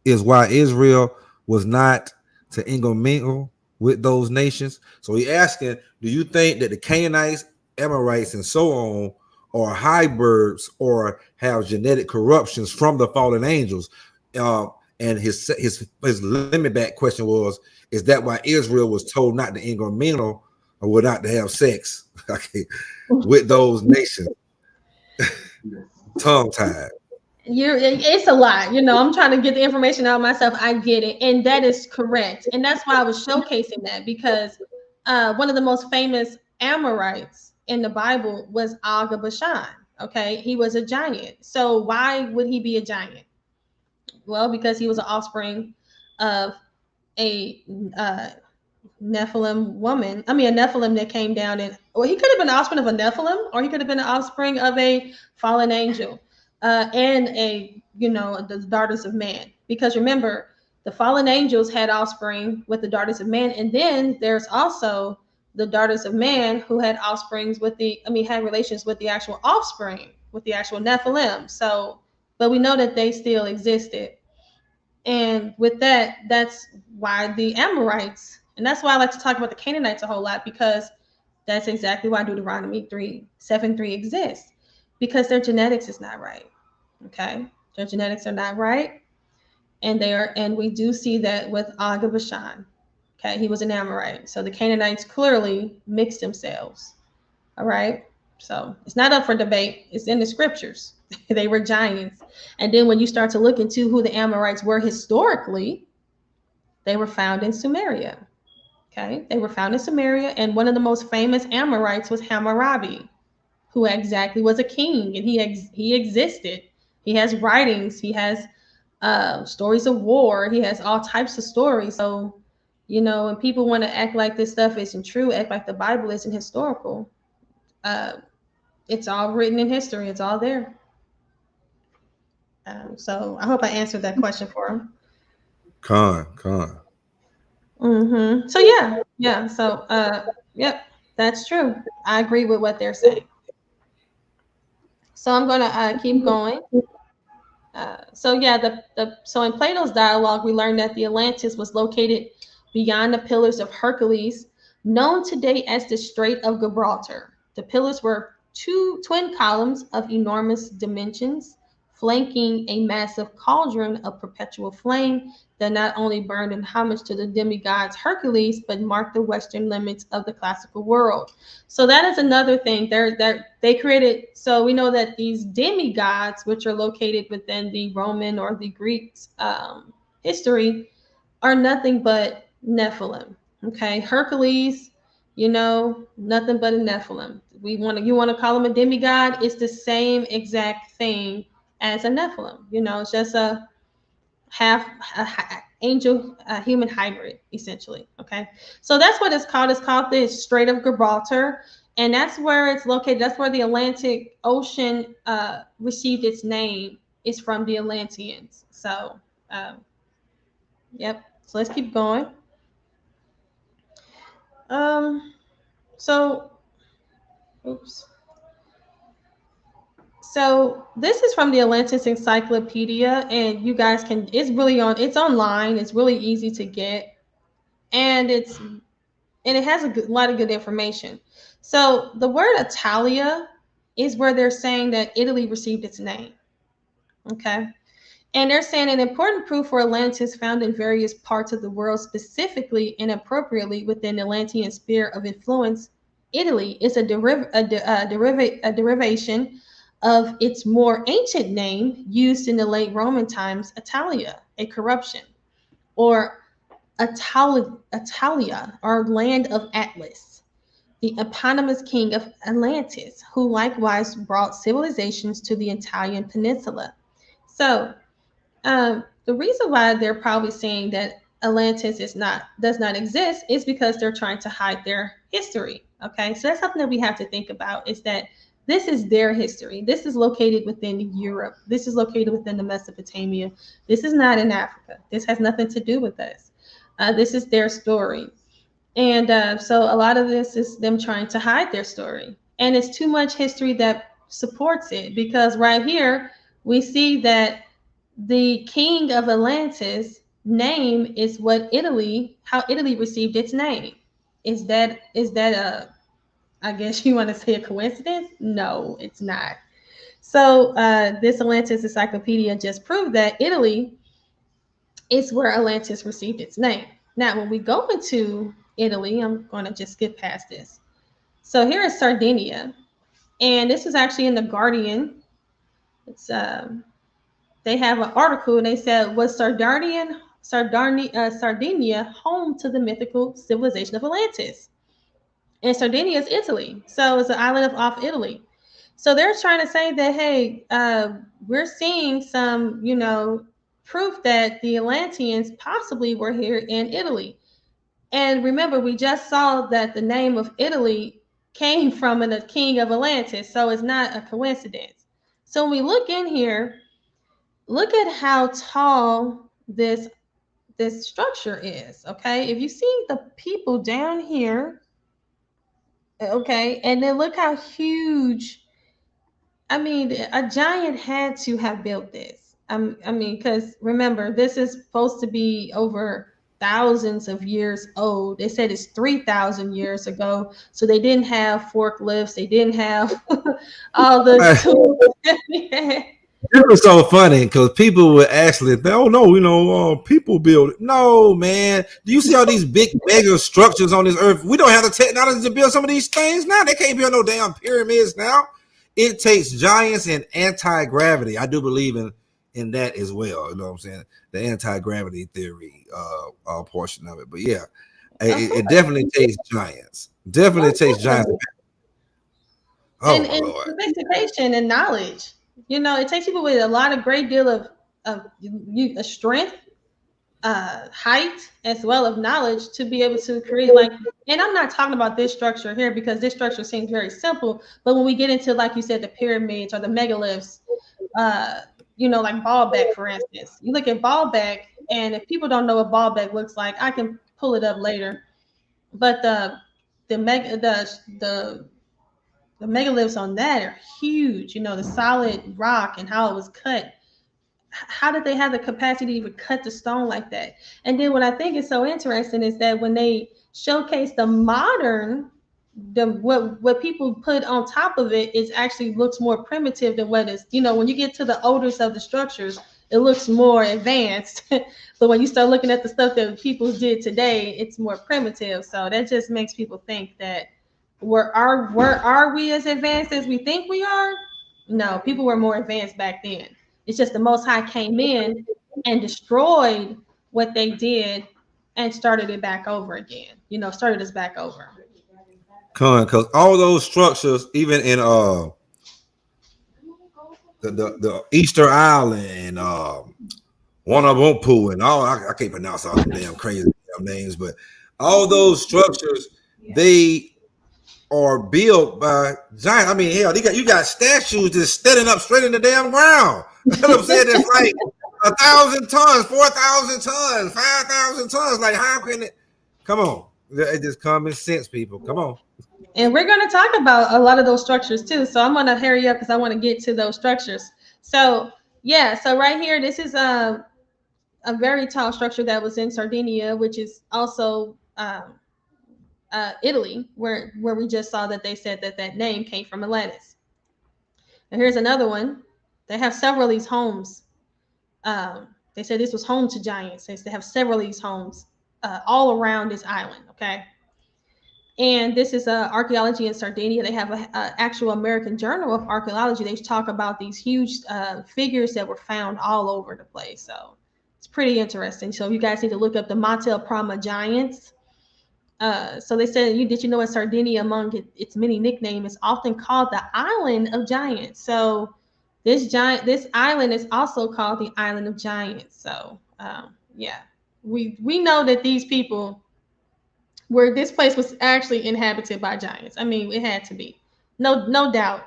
S1: is why Israel was not to intermingle with those nations?" So he asking, do you think that the Canaanites, Amorites, and so on are hybrids or have genetic corruptions from the fallen angels? And his limit back question was, is that why Israel was told not to intermingle or not to have sex with those nations? Tongue tied.
S2: It's a lot, you know. I'm trying to get the information out myself. I get it, and that is correct, and that's why I was showcasing that, because one of the most famous Amorites in the Bible was Aga Bashan. Okay, he was a giant. So why would he be a giant? Well, because he was an offspring of a Nephilim woman. I mean, a Nephilim that came down, and well, he could have been an offspring of a Nephilim, or he could have been an offspring of a fallen angel, and the daughters of man. Because remember, the fallen angels had offspring with the daughters of man, and then there's also the daughters of man who had offsprings had relations with the actual offspring, with the actual Nephilim. So, but we know that they still existed. And with that, that's why the Amorites, and that's why I like to talk about the Canaanites a whole lot, because that's exactly why Deuteronomy 3:7-3 exists, because their genetics is not right. Okay, their genetics are not right, and we do see that with Aga Bashan. Okay, he was an Amorite, so the Canaanites clearly mixed themselves. All right, so it's not up for debate. It's in the scriptures. They were giants. And then when you start to look into who the Amorites were historically, they were found in Sumeria. Okay, they were found in Sumeria, and one of the most famous Amorites was Hammurabi, who exactly was a king, and he existed. He has writings. He has stories of war. He has all types of stories. So, you know, when people want to act like this stuff isn't true, act like the Bible isn't historical, it's all written in history. It's all there. So I hope I answered that question for him.
S1: Con.
S2: So yeah. So yep, that's true. I agree with what they're saying. So I'm gonna keep going. So in Plato's dialogue, we learned that the Atlantis was located beyond the Pillars of Hercules, known today as the Strait of Gibraltar. The pillars were two twin columns of enormous dimensions, flanking a massive cauldron of perpetual flame that not only burned in homage to the demigods Hercules, but marked the western limits of the classical world. So that is another thing they created. So we know that these demigods, which are located within the Roman or the Greek history, are nothing but Nephilim. Okay, Hercules, nothing but a Nephilim. You want to call him a demigod? It's the same exact thing as a Nephilim. It's just a angel human hybrid, essentially. Okay, so that's what it's called. It's called the Strait of Gibraltar, and that's where it's located. That's where the Atlantic Ocean received its name. It's from the Atlanteans. So, yep. So let's keep going. So, oops. So this is from the Atlantis Encyclopedia, and you guys it's online. It's really easy to get, and it has a lot of good information. So the word Italia is where they're saying that Italy received its name. Okay. And they're saying an important proof for Atlantis found in various parts of the world, specifically and appropriately within the Atlantean sphere of influence. Italy is a derivation of its more ancient name used in the late Roman times, Italia, a corruption, or Italia, or land of Atlas, the eponymous king of Atlantis, who likewise brought civilizations to the Italian peninsula. So, the reason why they're probably saying that Atlantis does not exist is because they're trying to hide their history. Okay, so that's something that we have to think about, is that this is their history. This is located within Europe. This is located within the Mesopotamia. This is not in Africa. This has nothing to do with us. This is their story. And so a lot of this is them trying to hide their story. And it's too much history that supports it, because right here we see that the king of Atlantis name is how Italy received its name. Is that a, I guess you want to say, a coincidence? No, it's not. So this Atlantis encyclopedia just proved that Italy is where Atlantis received its name. Now, when we go into Italy, I'm going to just skip past this. So here is Sardinia, and this is actually in the Guardian. It's they have an article, and they said, was Sardinia home to the mythical civilization of Atlantis? And Sardinia is Italy, so it's an island off Italy. So they're trying to say that, hey, we're seeing some, proof that the Atlanteans possibly were here in Italy. And remember, we just saw that the name of Italy came from the king of Atlantis, so it's not a coincidence. So when we look in here, look at how tall this structure is. Okay, if you see the people down here, okay, and then look how huge. I mean, a giant had to have built this. I mean, because remember, this is supposed to be over thousands of years old. They said it's 3,000 years ago. So they didn't have forklifts. They didn't have all the tools.
S1: It was so funny because people would actually think, oh no, people build it. No, man. Do you see all these big mega structures on this earth? We don't have the technology to build some of these things now. They can't build no damn pyramids now. It takes giants and anti-gravity. I do believe in that as well. You know what I'm saying? The anti-gravity theory portion of it. But yeah, it definitely takes giants. Definitely takes giants.
S2: Oh, and sophistication and knowledge. It takes people with a great deal of strength, height, as well as knowledge to be able to create, and I'm not talking about this structure here because this structure seems very simple, but when we get into, like you said, the pyramids or the megaliths, like Baalbek, for instance, you look at Baalbek, and if people don't know what Baalbek looks like, I can pull it up later, but the megaliths on that are huge, the solid rock and how it was cut. How did they have the capacity to even cut the stone like that? And then what I think is so interesting is that when they showcase the modern what people put on top of it is actually looks more primitive than what is, when you get to the oldest of the structures, it looks more advanced. But when you start looking at the stuff that people did today, it's more primitive. So that just makes people think that are we as advanced as we think we are? No, people were more advanced back then. It's just the Most High came in and destroyed what they did and started it back over again. Started us back over.
S1: Because all those structures, even in the Easter Island and Wanabumpu and all, I can't pronounce all them damn crazy names, but all those structures, they are built by giants. I mean, hell, you got statues just standing up straight in the damn ground. You know what I'm saying? It's like 1,000 tons, 4,000 tons, 5,000 tons. Like, how can it? Come on, it's just common sense, people. Come on.
S2: And we're going to talk about a lot of those structures too. So I'm going to hurry up because I want to get to those structures. So yeah, so right here, this is a very tall structure that was in Sardinia, which is also Italy, where we just saw that they said that name came from Atlantis. And here's another one. They have several of these homes. They said this was home to giants. They have several of these homes all around this island. Okay. And this is archaeology in Sardinia. They have an actual American Journal of Archaeology. They talk about these huge figures that were found all over the place. So it's pretty interesting. So you guys need to look up the Monte Prama giants. So they said, did you know in Sardinia, among its many nicknames, is often called the Island of Giants. So this island is also called the Island of Giants. So yeah, we know that these people, where this place was actually inhabited by giants. I mean, it had to be. No doubt.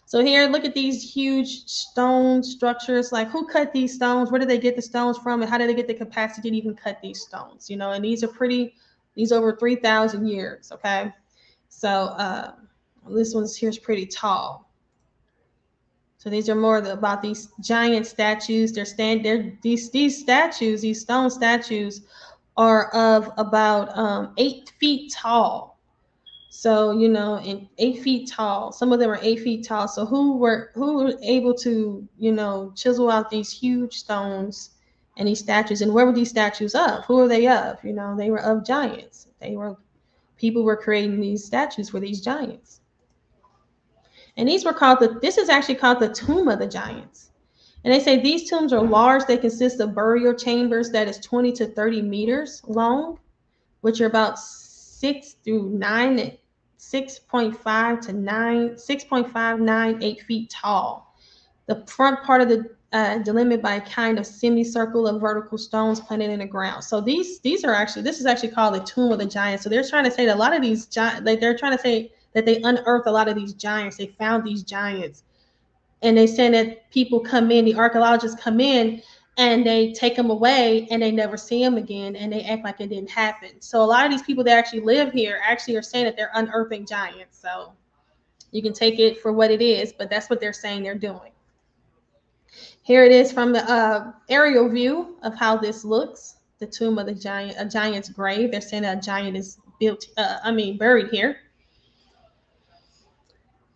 S2: So here, look at these huge stone structures. Like, who cut these stones? Where did they get the stones from? And how did they get the capacity to even cut these stones? And these are over 3,000 years, okay? So this one's here's pretty tall. So these are more about these giant statues. These statues, these stone statues, are of about 8 feet tall. So and 8 feet tall. Some of them are 8 feet tall. So who were able to chisel out these huge stones and these statues? And where were these statues of? Who are they of? They were of giants. People were creating these statues for these giants. And these were this is actually called the tomb of the giants. And they say these tombs are large. They consist of burial chambers that is 20 to 30 meters long, which are about 6.59 to 6.598 feet tall. The front part of the delimited by a kind of semicircle of vertical stones planted in the ground. So this is actually called the tomb of the giants. So they're trying to say that a lot of these they're trying to say that they unearthed a lot of these giants. They found these giants. And they say that people come in, the archaeologists come in, and they take them away and they never see them again, and they act like it didn't happen. So a lot of these people that actually live here actually are saying that they're unearthing giants. So you can take it for what it is, but that's what they're saying they're doing. Here it is from the aerial view of how this looks. The tomb of the giant, a giant's grave. They're saying that a giant is buried here.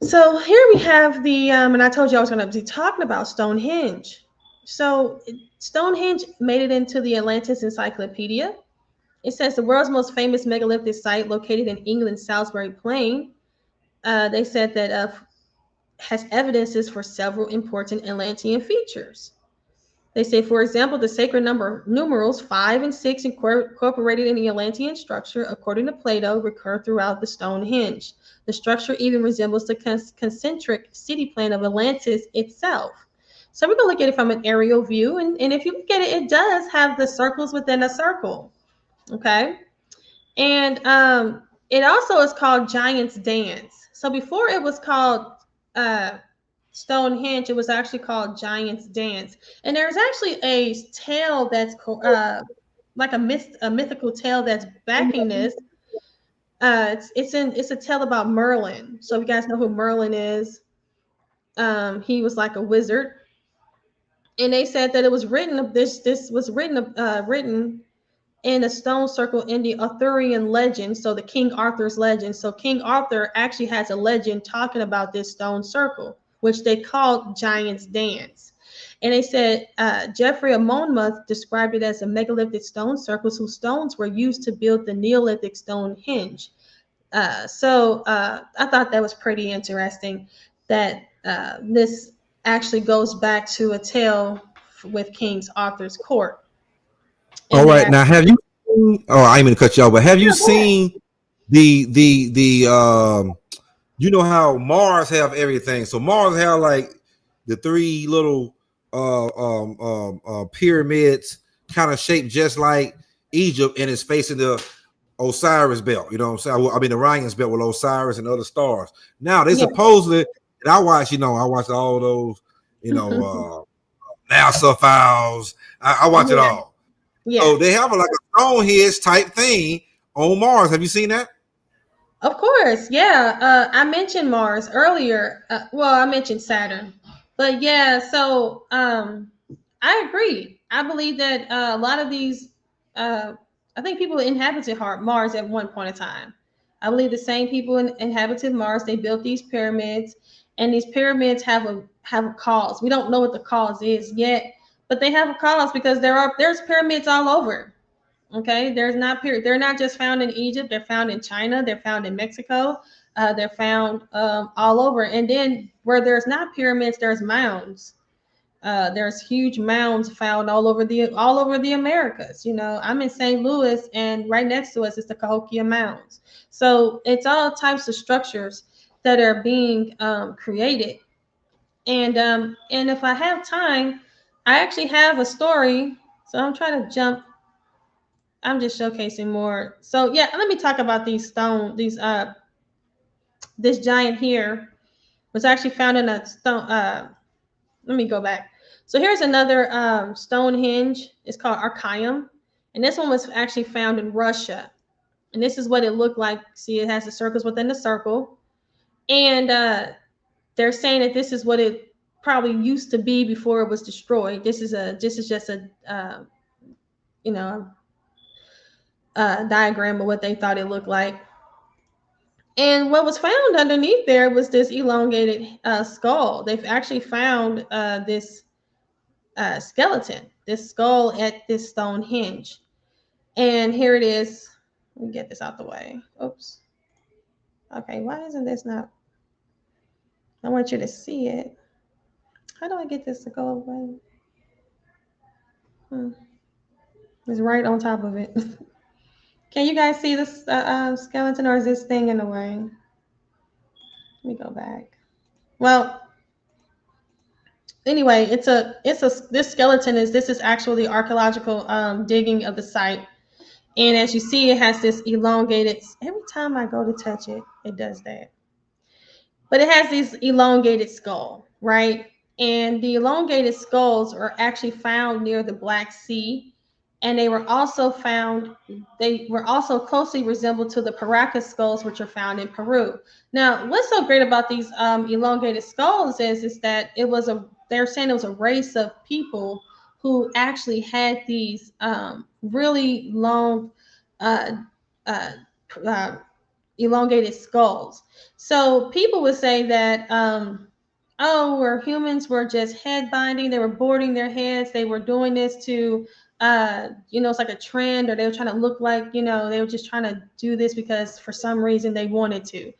S2: So here we have the, and I told you I was going to be talking about Stonehenge. So Stonehenge made it into the Atlantis Encyclopedia. It says the world's most famous megalithic site located in England's Salisbury Plain. They said that has evidences for several important Atlantean features. They say, for example, the sacred numerals 5 and 6 incorporated in the Atlantean structure, according to Plato, recur throughout the Stonehenge. The structure even resembles the concentric city plan of Atlantis itself. So we're going to look at it from an aerial view. And if you look at it, it does have the circles within a circle. Okay. And it also is called Giant's Dance. So before it was called Stonehenge, it was actually called Giant's Dance. And there's actually a tale that's like a mythical tale that's backing this. It's a tale about Merlin. So if you guys know who Merlin is, he was like a wizard. And they said that it was written. This was written in a stone circle in the Arthurian legend, so the King Arthur's legend. So King Arthur actually has a legend talking about this stone circle, which they called Giant's Dance. And they said Geoffrey of Monmouth described it as a megalithic stone circles whose stones were used to build the Neolithic Stonehenge. I thought that was pretty interesting that this actually goes back to a tale with King Arthur's court.
S1: All right, now have you seen, oh, I ain't gonna cut you off, but have you seen the you know how Mars have everything? So Mars have like the three little pyramids kind of shaped just like Egypt, and it's facing the Osiris belt, you know what I'm saying? I mean the Orion's belt with Osiris and other stars. Now they supposedly, and I watched all those, NASA files. I watch it all. Yeah. So they have like a Stonehenge type thing on Mars. Have you seen that?
S2: Of course, yeah. I mentioned Mars earlier. Well, I mentioned Saturn, but yeah. So I agree. I believe that a lot of these, I think people inhabited Mars at one point in time. I believe the same people inhabited Mars. They built these pyramids, and these pyramids have a cause. We don't know what the cause is yet, but they have a cause because there's pyramids all over. Okay, they're not just found in Egypt. They're found in China. They're found in Mexico. They're found all over. And then where there's not pyramids, there's mounds. There's huge mounds found all over the Americas. I'm in St. Louis, and right next to us is the Cahokia Mounds. So it's all types of structures that are being created. And if I have time, I actually have a story. So I'm trying to jump. I'm just showcasing more. So yeah, let me talk about this giant here was actually found in a stone. Let me go back. So here's another Stonehenge. It's called Archaeum. And this one was actually found in Russia. And this is what it looked like. See, it has the circles within the circle. And they're saying that this is what it probably used to be before it was destroyed. This is just a diagram of what they thought it looked like. And what was found underneath there was this elongated skull. They've actually found this skeleton, this skull at this Stonehenge. And here it is. Let me get this out the way. Oops. Okay, why isn't this not? I want you to see it. How do I get this to go away? It's right on top of it. Can you guys see this skeleton, or is this thing in the way? Let me go back. Well, anyway, this skeleton is actually archaeological digging of the site. And as you see, it has this elongated, every time I go to touch it, it does that. But it has this elongated skull, right? And the elongated skulls are actually found near the Black Sea. And they were also closely resembled to the Paracas skulls, which are found in Peru. Now, what's so great about these elongated skulls is that they're saying it was a race of people who actually had these really long elongated skulls. So people would say that, where humans were just head binding, they were boarding their heads, they were doing this to it's like a trend, or they were trying to look like, they were just trying to do this because for some reason they wanted to.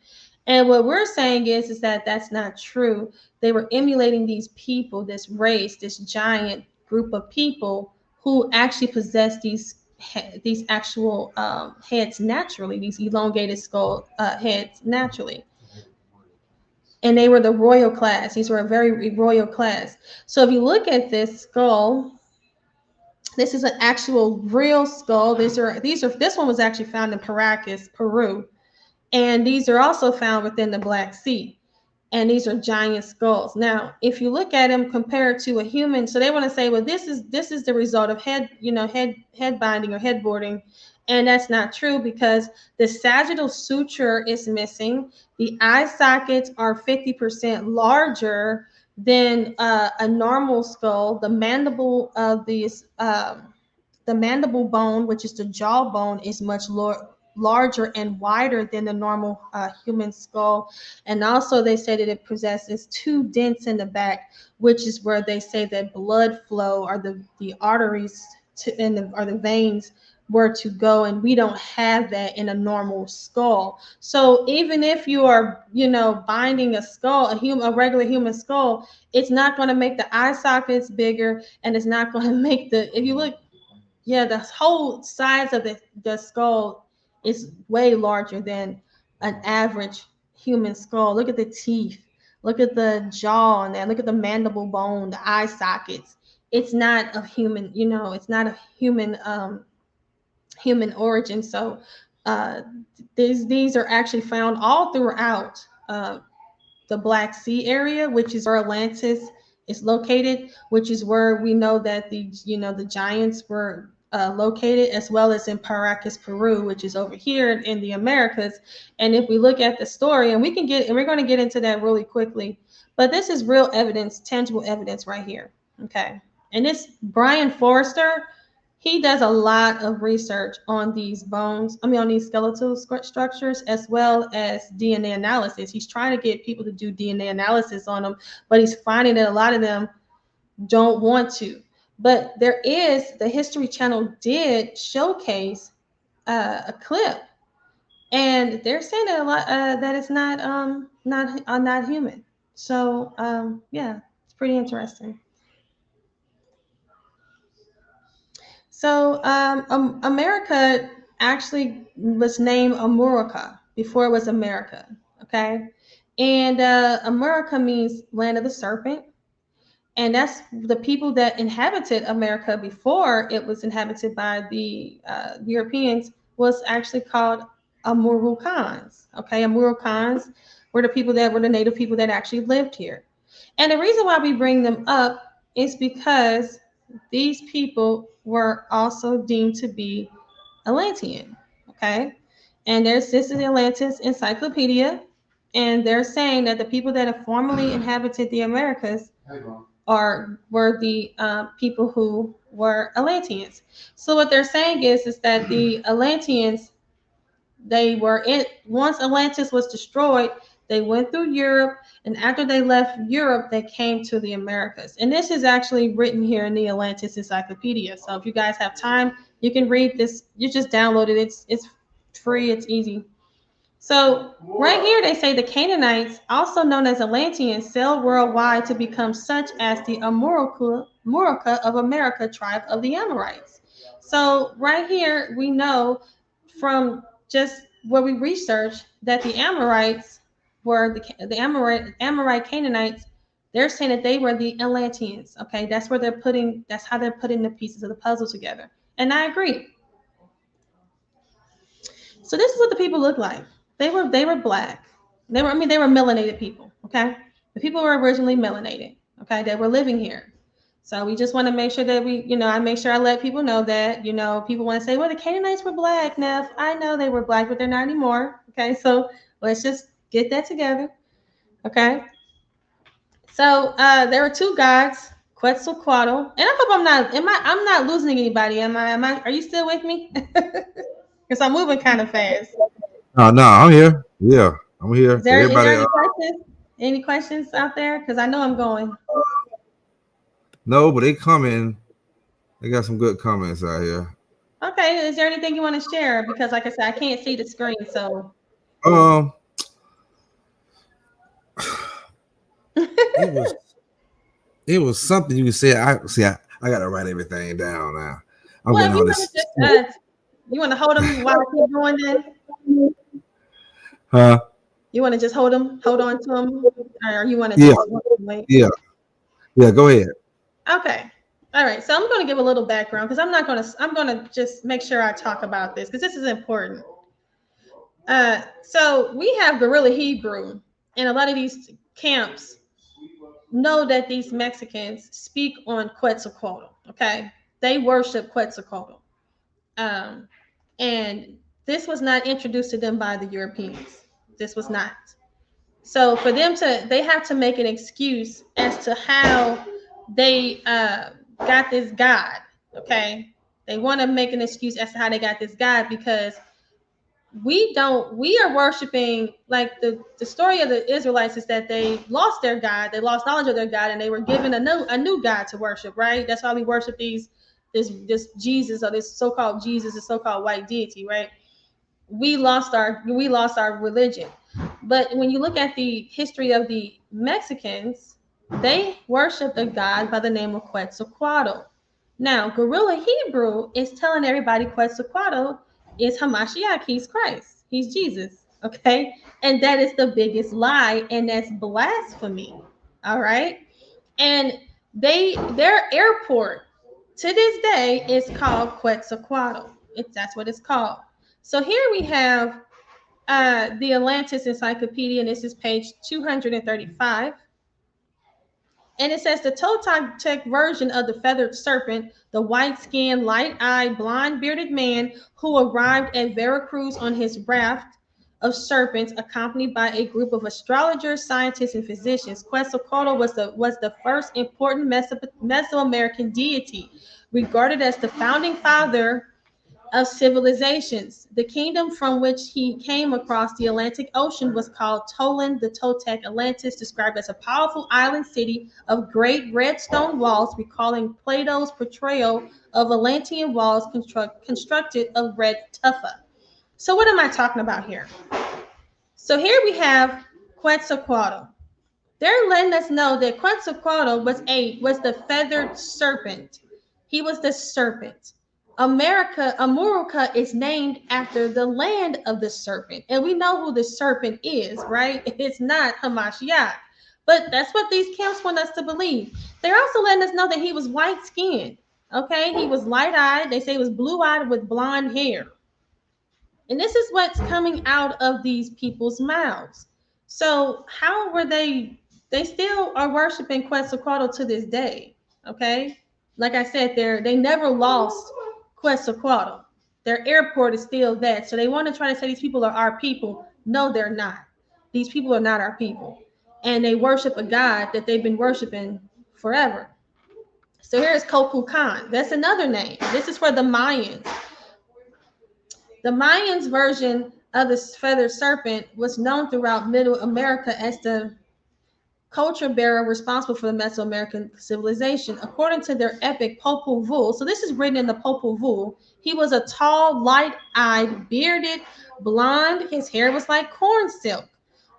S2: And what we're saying is that that's not true. They were emulating these people, this race, this giant group of people who actually possess these actual heads naturally, these elongated skull heads naturally. And they were the royal class. These were a very royal class. So if you look at this skull, this is an actual real skull. This one was actually found in Paracas, Peru. And these are also found within the Black Sea. And these are giant skulls. Now, if you look at them compared to a human, so they want to say, well, this is the result of head binding or head boarding. And that's not true, because the sagittal suture is missing. The eye sockets are 50% larger than a normal skull. The mandible of these the mandible bone, which is the jawbone, is much larger and wider than the normal human skull. And also they say that it possesses 2 dents in the back, which is where they say that blood flow, or the arteries or the veins were to go, and we don't have that in a normal skull. So even if you are, binding a skull, a regular human skull, it's not going to make the eye sockets bigger, and it's not going to make if you look, the whole size of the skull is way larger than an average human skull. Look at the teeth, look at the jaw on that, look at the mandible bone, the eye sockets. It's not of human, it's not a human origin. So these are actually found all throughout the Black Sea area, which is where Atlantis is located, which is where we know that the giants were located, as well as in Paracas, Peru, which is over here in the Americas. And if we look at the story, and we're going to get into that really quickly, but this is real evidence, tangible evidence right here. Okay. And this Brian Forrester, he does a lot of research on these on these skeletal structures, as well as DNA analysis. He's trying to get people to do DNA analysis on them, but he's finding that a lot of them don't want to. But the History Channel did showcase a clip, and they're saying that a lot that it's not human. So it's pretty interesting. So America actually was named Amurica before it was America. Okay, and America means land of the serpent. And that's the people that inhabited America before it was inhabited by the Europeans, was actually called Amurukans. Okay, Amurukans were the native people that actually lived here. And the reason why we bring them up is because these people were also deemed to be Atlantean. Okay, and this is the Atlantis Encyclopedia, and they're saying that the people that have formerly inhabited the Americas were the people who were Atlanteans. So what they're saying is that the Atlanteans, once Atlantis was destroyed, they went through Europe, and after they left Europe, they came to the Americas. And this is actually written here in the Atlantis Encyclopedia. So if you guys have time, you can read this. You just download it. It's free. It's easy. So right here, they say the Canaanites, also known as Atlanteans, sailed worldwide to become such as the Amurica of America tribe of the Amorites. So right here, we know from just what we researched that the Amorites were the Amorite Canaanites. They're saying that they were the Atlanteans. Okay, that's how they're putting the pieces of the puzzle together. And I agree. So this is what the people look like. They were black. They were melanated people. Okay, the people were originally melanated. Okay, they were living here. So we just want to make sure that I make sure I let people know that, people want to say, well, the Canaanites were black. Now, I know they were black, but they're not anymore. Okay, so let's just get that together. Okay. So there are 2 gods, Quetzalcoatl, and I hope I'm not losing anybody. Are you still with me? Because I'm moving kind of fast.
S1: No, I'm here. Yeah, I'm here.
S2: Is there any questions? Any questions out there? Because I know I'm going.
S1: No, but they coming. They got some good comments out here.
S2: Okay. Is there anything you want to share? Because like I said, I can't see the screen. So
S1: it was something you said. I gotta write everything down now.
S2: You want to hold them while I keep going then?
S1: Huh?
S2: You want to just hold on to them, or you want to wait?
S1: Yeah, go ahead.
S2: Okay. All right. So I'm going to give a little background, because I'm going to just make sure I talk about this, because this is important. So we have Guerrilla Hebrew, and a lot of these camps know that these Mexicans speak on Quetzalcoatl. Okay. They worship Quetzalcoatl. And this was not introduced to them by the Europeans. This was not. So for them they have to make an excuse as to how they got this god. Okay. They want to make an excuse as to how they got this God, because we are worshiping, like the story of the Israelites is that they lost their God, they lost knowledge of their God, and they were given a new God to worship, right? That's why we worship this Jesus, or this so-called Jesus, this so-called white deity, right? We lost our religion. But when you look at the history of the Mexicans, they worship a god by the name of Quetzalcoatl. Now, Guerrilla Hebrew is telling everybody Quetzalcoatl is Hamashiach, he's Christ, he's Jesus, okay? And that is the biggest lie, and that's blasphemy, all right? And their airport to this day is called Quetzalcoatl. That's what it's called. So here we have the Atlantis Encyclopedia, and this is page 235. And it says the Toltec version of the feathered serpent, the white-skinned, light-eyed, blonde-bearded man who arrived at Veracruz on his raft of serpents, accompanied by a group of astrologers, scientists, and physicians. Quetzalcoatl was the first important Mesoamerican deity, regarded as the founding father of civilizations. The kingdom from which he came across the Atlantic Ocean was called Tolan, the Toltec Atlantis, described as a powerful island city of great red stone walls, recalling Plato's portrayal of Atlantean walls constructed of red tufa. So what am I talking about here? So here we have Quetzalcoatl. They're letting us know that Quetzalcoatl was the feathered serpent. He was the serpent. America is named after the land of the serpent. And we know who the serpent is, right? It's not Hamashiach. But that's what these camps want us to believe. They're also letting us know that he was white skinned. Okay, he was light eyed. They say he was blue eyed with blonde hair. And this is what's coming out of these people's mouths. So how were they still are worshiping Quetzalcoatl to this day? Okay, like I said, they never lost Quetzalcoatl. Their airport is still that. So they want to try to say these people are our people. No, they're not. These people are not our people. And they worship a god that they've been worshiping forever. So here's Kukulkan. That's another name. This is for the Mayans. The Mayans' version of the feathered serpent was known throughout Middle America as the culture bearer responsible for the Mesoamerican civilization. According to their epic Popol Vuh, so this is written in the Popol Vuh, he was a tall, light-eyed, bearded, blonde. His hair was like corn silk.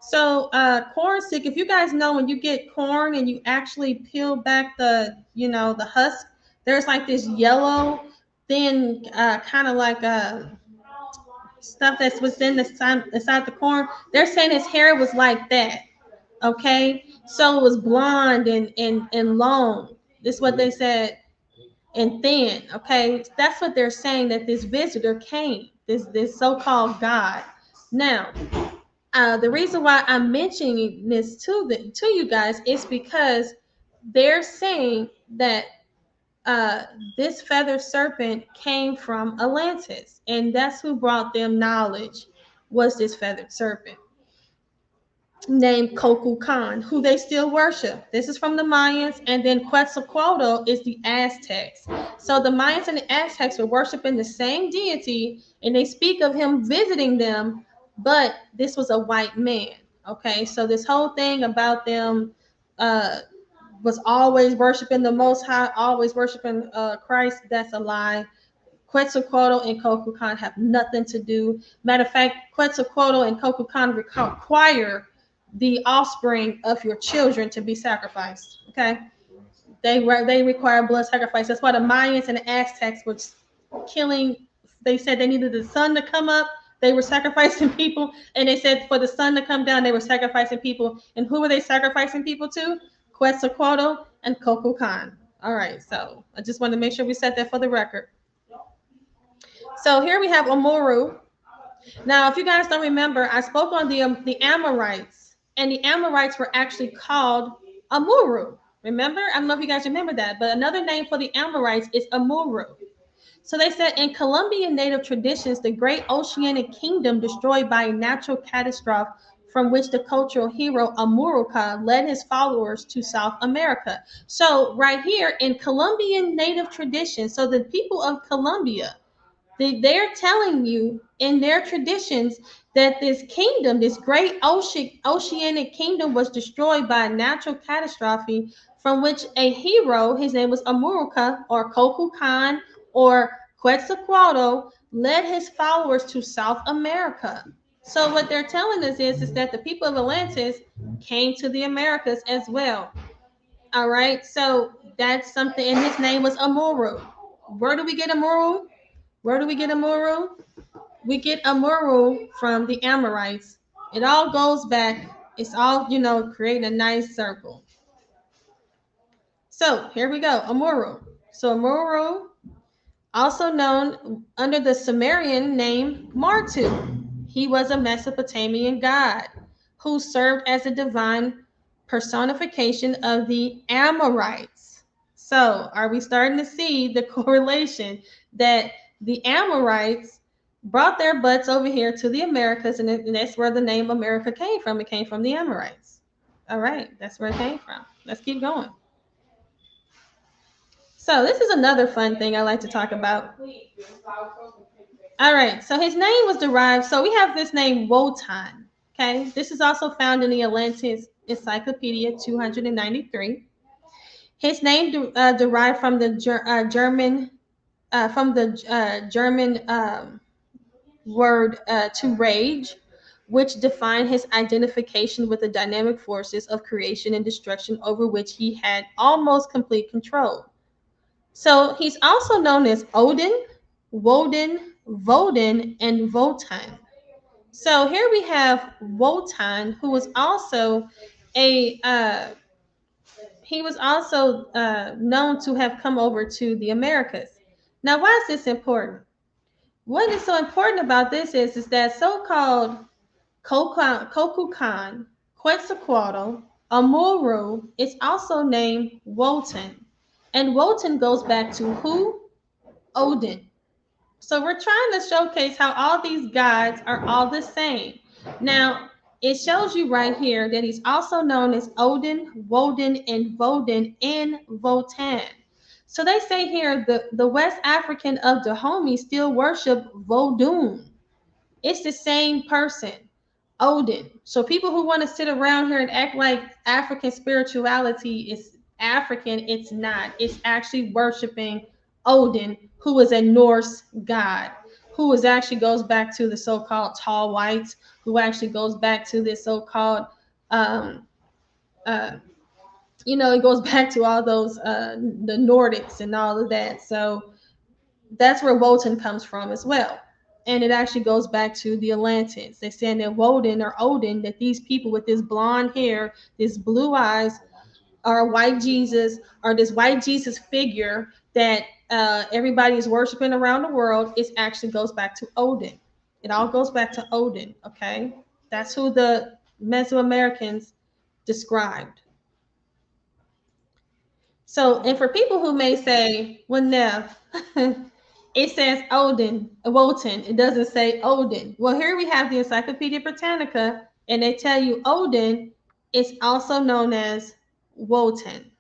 S2: So corn silk, if you guys know, when you get corn and you actually peel back the husk, there's like this yellow, thin, kind of like stuff that's within inside the corn. They're saying his hair was like that. Okay, so it was blonde and long. This is what they said, and thin. Okay, that's what they're saying, that this visitor came, this so-called God. Now, the reason why I'm mentioning this to you guys is because they're saying that this feathered serpent came from Atlantis, and that's who brought them knowledge, was this feathered serpent named Kukulkan, who they still worship. This is from the Mayans, and then Quetzalcoatl is the Aztecs. So the Mayans and the Aztecs were worshiping the same deity, and they speak of him visiting them, but this was a white man. Okay, so this whole thing about them was always worshiping the Most High, always worshiping Christ, that's a lie. Quetzalcoatl and Kukulkan have nothing to do. Matter of fact, Quetzalcoatl and Kukulkan require the offspring of your children to be sacrificed. Okay, they require blood sacrifice. That's why the Mayans and the Aztecs were killing. They said they needed the sun to come up. They were sacrificing people, and they said for the sun to come down, they were sacrificing people. And who were they sacrificing people to? Quetzalcoatl and Kukulkan. All right, so I just wanted to make sure we set that for the record. So here we have Amuru. Now, if you guys don't remember, I spoke on the Amorites, and the Amorites were actually called Amuru. Remember? I don't know if you guys remember that, but another name for the Amorites is Amuru. So they said in Colombian native traditions, the great oceanic kingdom destroyed by a natural catastrophe from which the cultural hero Amuruka led his followers to South America. So right here in Colombian native tradition, so the people of Colombia, they're telling you in their traditions that this kingdom, this great oceanic kingdom, was destroyed by a natural catastrophe from which a hero, his name was Amuruka or Kokukan or Quetzalcoatl, led his followers to South America. So what they're telling us is that the people of Atlantis came to the Americas as well. All right, so that's something, and his name was Amuru. Where do we get Amuru? Where do we get Amuru? We get Amuru from the Amorites. It all goes back. It's all, creating a nice circle. So here we go, Amuru. So Amuru, also known under the Sumerian name Martu. He was a Mesopotamian god who served as a divine personification of the Amorites. So, are we starting to see the correlation that the Amorites brought their butts over here to the Americas, and that's where the name America came from? It came from the Amorites. All right, that's where it came from. Let's keep going. So, this is another fun thing I like to talk about. All right, so his name was derived. So we have this name Wotan. Okay, this is also found in the Atlantis Encyclopedia 293. His name derived from the German word to rage, which defined his identification with the dynamic forces of creation and destruction over which he had almost complete control. So he's also known as Odin, Woden, Vodin, and Wotan. So here we have Wotan, who was also a he was also known to have come over to the Americas. Now, why is this important? What is so important about this is that so-called Kokukan, Quetzalcoatl, Amuru is also named Wotan. And Wotan goes back to who? Odin. So we're trying to showcase how all these gods are all the same. Now, it shows you right here that he's also known as Odin, Woden, and Vodin in Votan. So they say here the West African of Dahomey still worship Vodun. It's the same person, Odin. So people who want to sit around here and act like African spirituality is African, it's not. It's actually worshiping Odin, who is a Norse god, who is actually goes back to the so-called tall whites, who actually goes back to this so-called um, uh, it goes back to all those the Nordics and all of that. So that's where Wotan comes from as well. And it actually goes back to the Atlanteans. They're saying that Woden or Odin, that these people with this blonde hair, this blue eyes, are white Jesus, or this white Jesus figure that everybody is worshiping around the world. It actually goes back to Odin. It all goes back to Odin, okay? That's who the Mesoamericans described. So, and for people who may say, well, Nev, it says Odin, Wotan. It doesn't say Odin. Well, here we have the Encyclopedia Britannica, and they tell you Odin is also known as Wotan.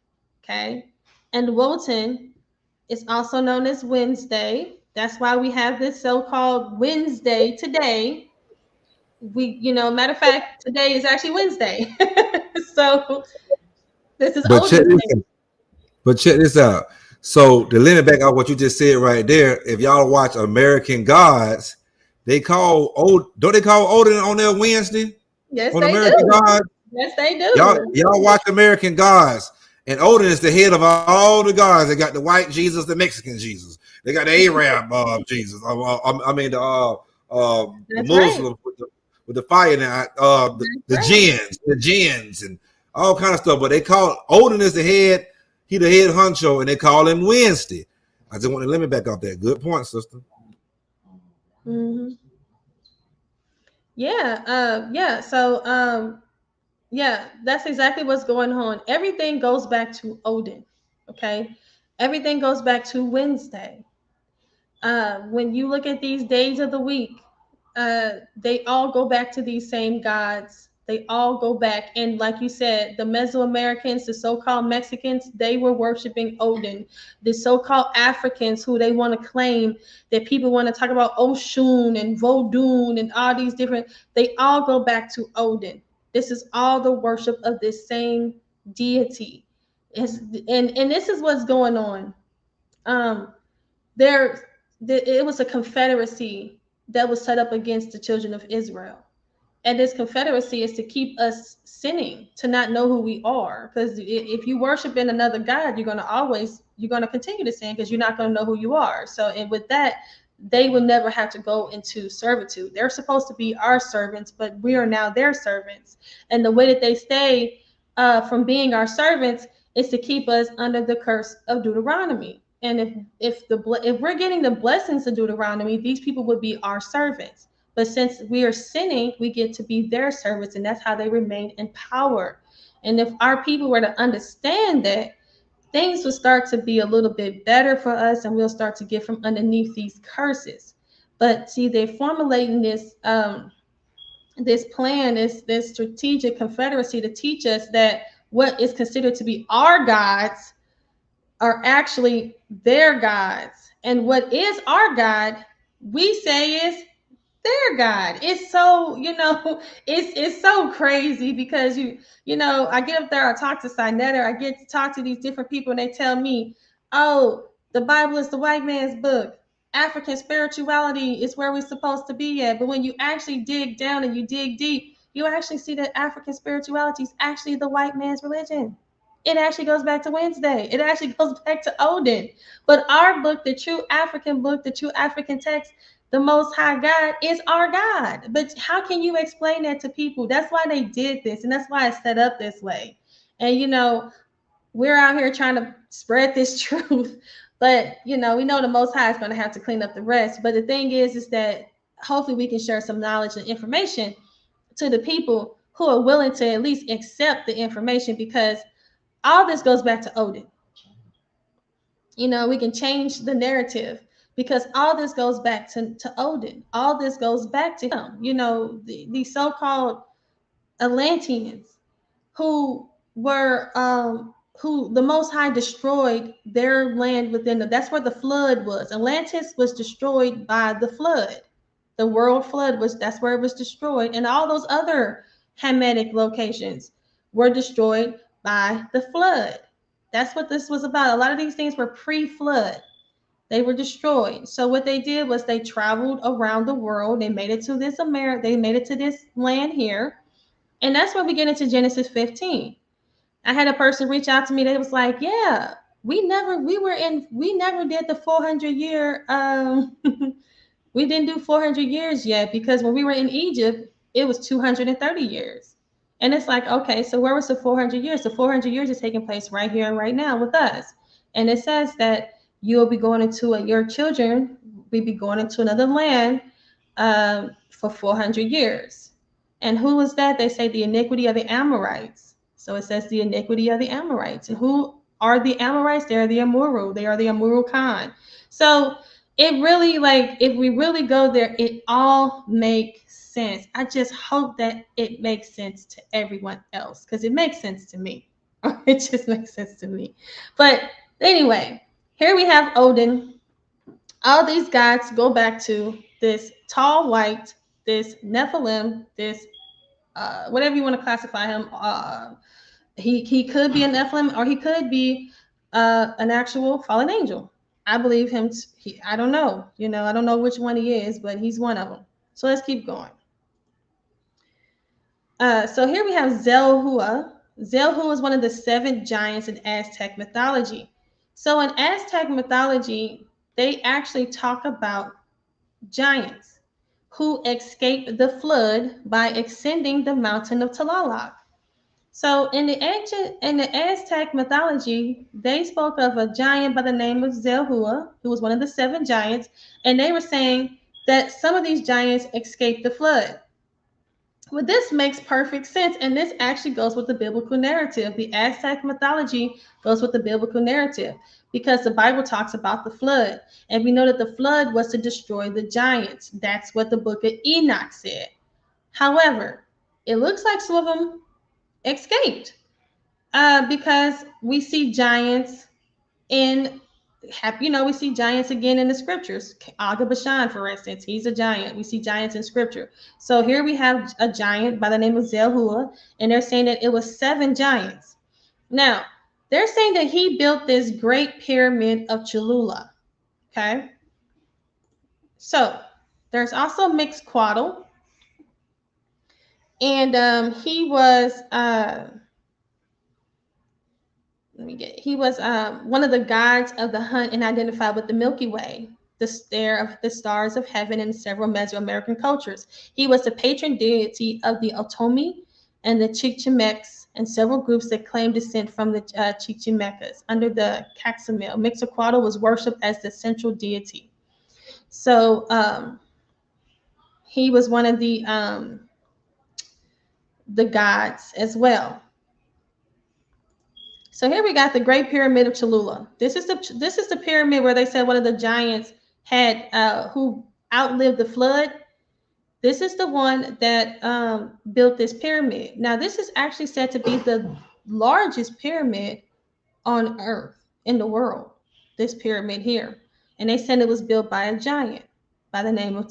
S2: Okay. And Wotan is also known as Wednesday. That's why we have this so-called Wednesday today. Matter of fact, today is actually Wednesday. So this is
S1: But check
S2: Odin's
S1: this
S2: day.
S1: out. But check this out. So to limit back on what you just said right there, if y'all watch American Gods, don't they call Odin on their Wednesday
S2: Yes,
S1: on
S2: they
S1: American
S2: do.
S1: Gods?
S2: Yes, they
S1: Y'all
S2: do.
S1: y'all watch American Gods, and Odin is the head of all the gods. They got the white Jesus, the Mexican Jesus. They got the Arab Jesus. I mean the
S2: That's right.
S1: Muslim with the fire now.
S2: That's
S1: The jinns, and all kind of stuff. But they call Odin is the head. He the head honcho, and they call him Wednesday. I just want to limit back off that. Good point, sister.
S2: hmm Yeah. Yeah. So, yeah, that's exactly what's going on. Everything goes back to Odin. Okay. Everything goes back to Wednesday. When you look at these days of the week, they all go back to these same gods. They all go back. And like you said, the Mesoamericans, the so-called Mexicans, they were worshiping Odin. The so-called Africans, who they want to claim that people want to talk about Oshun and Vodun and all these different, they all go back to Odin. This is all the worship of this same deity. And this is what's going on. Um, it was a confederacy that was set up against the children of Israel. And this confederacy is to keep us sinning, to not know who we are. Because if you worship in another God, you're going to continue to sin, because you're not going to know who you are. So, and with that, they will never have to go into servitude. They're supposed to be our servants, but we are now their servants. And the way that they stay from being our servants is to keep us under the curse of Deuteronomy. And if we're getting the blessings of Deuteronomy, these people would be our servants. But since we are sinning, we get to be their servants, and that's how they remain in power. And if our people were to understand that, things will start to be a little bit better for us, and we'll start to get from underneath these curses. But see, they're formulating this this plan, this strategic confederacy, to teach us that what is considered to be our gods are actually their gods, and what is our God, we say is their God. It's so, it's so crazy, because I get up there, I talk to Sinetta, I get to talk to these different people, and they tell me, oh, the Bible is the white man's book. African spirituality is where we're supposed to be at. But when you actually dig down and you dig deep, you actually see that African spirituality is actually the white man's religion. It actually goes back to Wednesday. It actually goes back to Odin. But our book, the true African book, the true African text, the Most High God is our God. But how can you explain that to people? That's why they did this, and that's why it's set up this way. And we're out here trying to spread this truth, but we know the Most High is going to have to clean up the rest. But the thing is that hopefully we can share some knowledge and information to the people who are willing to at least accept the information, because all this goes back to Odin. We can change the narrative, because all this goes back to Odin. All this goes back to him. The so-called Atlanteans, who were who the Most High destroyed their land within that's where the flood was. Atlantis was destroyed by the flood. The world flood that's where it was destroyed, and all those other Hamitic locations were destroyed by the flood. That's what this was about. A lot of these things were pre-flood. They were destroyed. So what they did was they traveled around the world. They made it to this They made it to this land here, and that's where we get into Genesis 15. I had a person reach out to me. They was like, "Yeah, we never did the 400-year. We didn't do 400 years yet, because when we were in Egypt, it was 230 years." And it's like, okay, so where was the 400 years? The 400 years is taking place right here and right now with us. And it says that you'll be going into your children will be going into another land for 400 years. And who was that? They say the iniquity of the Amorites. So it says the iniquity of the Amorites. And who are the Amorites? They're the Amuru. They are the Amuru Khan. So it really, if we really go there, it all makes sense. I just hope that it makes sense to everyone else, because it makes sense to me. It just makes sense to me. But anyway, here we have Odin. All these gods go back to this tall white, this Nephilim, this whatever you want to classify him. He could be a Nephilim, or he could be an actual fallen angel. I believe him. I don't know. I don't know which one he is, but he's one of them. So let's keep going. So here we have Zelhua. Zelhua is one of the 7 giants in Aztec mythology. So in Aztec mythology, they actually talk about giants who escaped the flood by ascending the mountain of Tlaloc. So in the Aztec mythology, they spoke of a giant by the name of Zelhua, who was one of the 7 giants, and they were saying that some of these giants escaped the flood. Well, this makes perfect sense, and this actually goes with the biblical narrative. The Aztec mythology goes with the biblical narrative, because the Bible talks about the flood, and we know that the flood was to destroy the giants. That's what the book of Enoch said. However, it looks like some of them escaped because we see giants in we see giants again in the scriptures. Aga Bashan, for instance, he's a giant. We see giants in scripture. So here we have a giant by the name of Zelhua, and they're saying that it was 7 giants. Now, they're saying that he built this great pyramid of Cholula. Okay. So there's also Mixcoatl, and he was he was one of the gods of the hunt and identified with the Milky Way, the stare of the stars of heaven in several Mesoamerican cultures. He was the patron deity of the Otomi and the Chichimecs and several groups that claim descent from the Chichimecas. Under the Caxamil, Mixcoatl was worshipped as the central deity. So he was one of the gods as well. So here we got the Great Pyramid of Cholula. This is the pyramid where they said one of the giants had who outlived the flood. This is the one that built this pyramid. Now this is actually said to be the largest pyramid on Earth in the world. This pyramid here, and they said it was built by a giant by the name of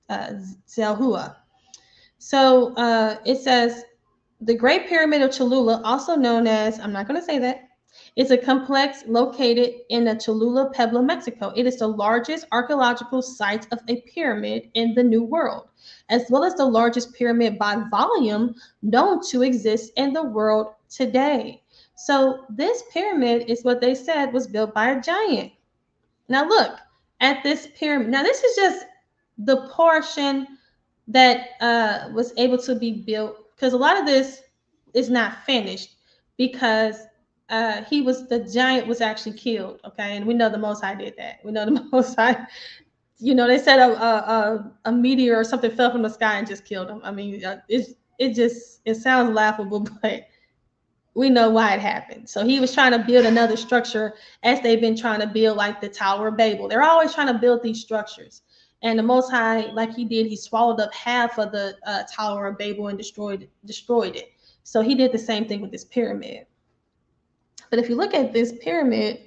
S2: Zelhua. So it says the Great Pyramid of Cholula, also known as, I'm not going to say that, is a complex located in the Cholula, Pueblo, Mexico. It is the largest archaeological site of a pyramid in the New World, as well as the largest pyramid by volume known to exist in the world today. So this pyramid is what they said was built by a giant. Now look at this pyramid. Now this is just the portion that was able to be built, because a lot of this is not finished because the giant was actually killed. Okay, and we know the Most High did that. We know the Most High. They said a meteor or something fell from the sky and just killed him. I mean, it sounds laughable, but we know why it happened. So he was trying to build another structure, as they've been trying to build like the Tower of Babel. They're always trying to build these structures. And the Most High, like he did, he swallowed up half of the Tower of Babel and destroyed it. So he did the same thing with this pyramid. But if you look at this pyramid,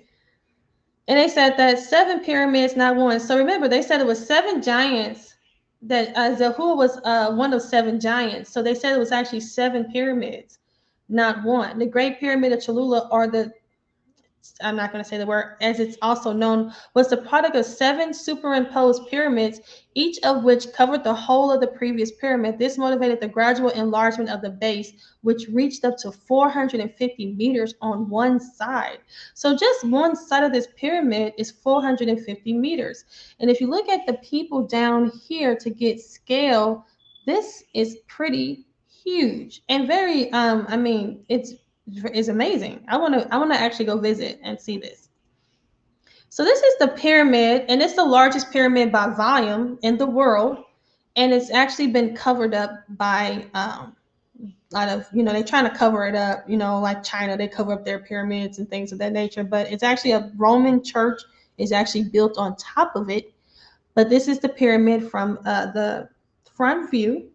S2: and they said that 7 pyramids, not one. So remember, they said it was 7 giants, that Zelhua was one of 7 giants. So they said it was actually 7 pyramids, not one. The Great Pyramid of Cholula, or I'm not going to say the word, as it's also known, was the product of 7 superimposed pyramids, each of which covered the whole of the previous pyramid. This motivated the gradual enlargement of the base, which reached up to 450 meters on one side. So just one side of this pyramid is 450 meters. And if you look at the people down here to get scale, this is pretty huge and very, it's amazing. I want to actually go visit and see this. So this is the pyramid, and it's the largest pyramid by volume in the world, and it's actually been covered up by a lot of, they're trying to cover it up, like China, they cover up their pyramids and things of that nature, but it's actually a Roman church is actually built on top of it. But this is the pyramid from the front view.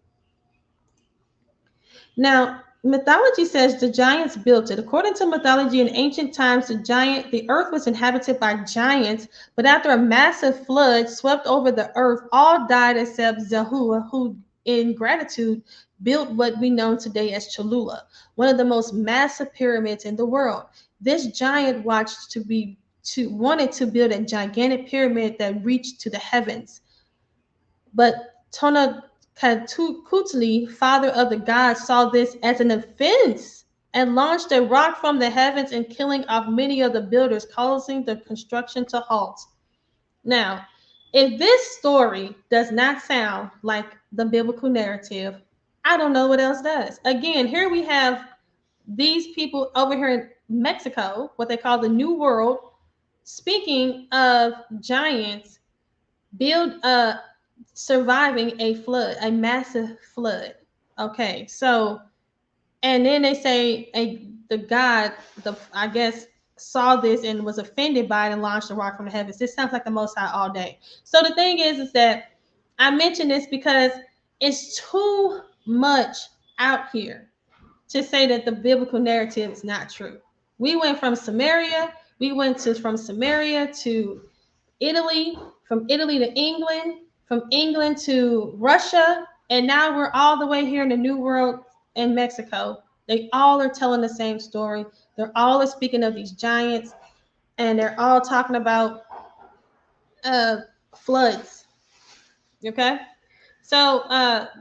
S2: Now, mythology says the giants built it. According to mythology, in ancient times, the earth was inhabited by giants, but after a massive flood swept over the earth, all died except Zelhua, who, in gratitude, built what we know today as Cholula, one of the most massive pyramids in the world. This giant wanted to build a gigantic pyramid that reached to the heavens, but Quetzalcoatl, father of the gods, saw this as an offense and launched a rock from the heavens and killing off many of the builders, causing the construction to halt. Now, if this story does not sound like the biblical narrative, I don't know what else does. Again, here we have these people over here in Mexico, what they call the New World. Speaking of giants, surviving a flood, a massive flood. Okay, so, and then they say the god, I guess, saw this and was offended by it and launched a rock from the heavens. This sounds like the Most High all day. So the thing is that I mention this because it's too much out here to say that the biblical narrative is not true. We went from Samaria, from Samaria to Italy, from Italy to England, from England to Russia, and now we're all the way here in the New World in Mexico. They all are telling the same story. They're all speaking of these giants, and they're all talking about uh, floods. Okay, so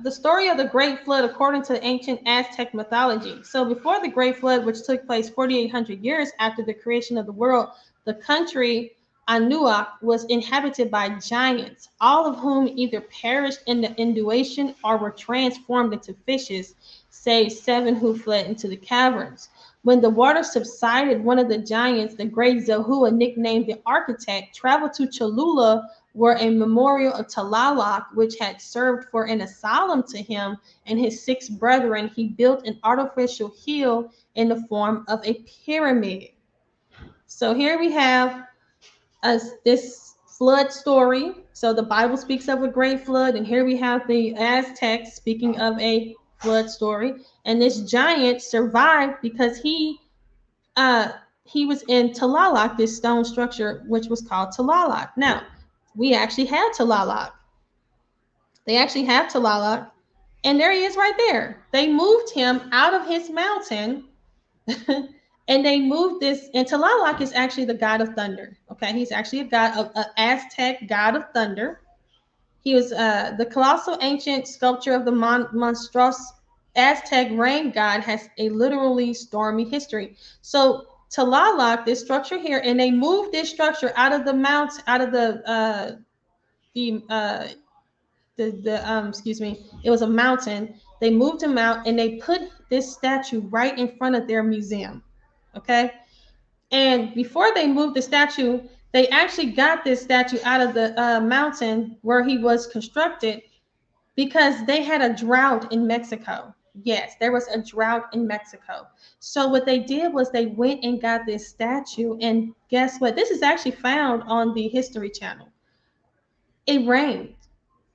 S2: the story of the Great Flood, according to ancient Aztec mythology. So before the Great Flood, which took place 4,800 years after the creation of the world, the country Anuak was inhabited by giants, all of whom either perished in the inundation or were transformed into fishes, save 7 who fled into the caverns. When the water subsided, one of the giants, the great Zahua, nicknamed the architect, traveled to Cholula, where a memorial of Tlaloc, which had served for an asylum to him and his 6 brethren, he built an artificial hill in the form of a pyramid. So here we have this flood story. So the Bible speaks of a great flood, and here we have the Aztecs speaking of a flood story. And this giant survived because he was in Tlaloc, this stone structure, which was called Tlaloc. Now, we actually had Tlaloc. They actually have Tlaloc, and there he is right there. They moved him out of his mountain and they moved this, and Tlaloc is actually the god of thunder. Okay, he's actually a god, an Aztec god of thunder. He was the colossal ancient sculpture of the monstrous Aztec rain god, has a literally stormy history. So Tlaloc, this structure here, and they moved this structure out of the mount, out of the excuse me, it was a mountain. They moved him out and they put this statue right in front of their museum. Okay, and before they moved the statue, they actually got this statue out of the mountain where he was constructed because they had a drought in Mexico. Yes, there was a drought in Mexico. So what they did was they went and got this statue, and guess what? This is actually found on the History Channel. It rained.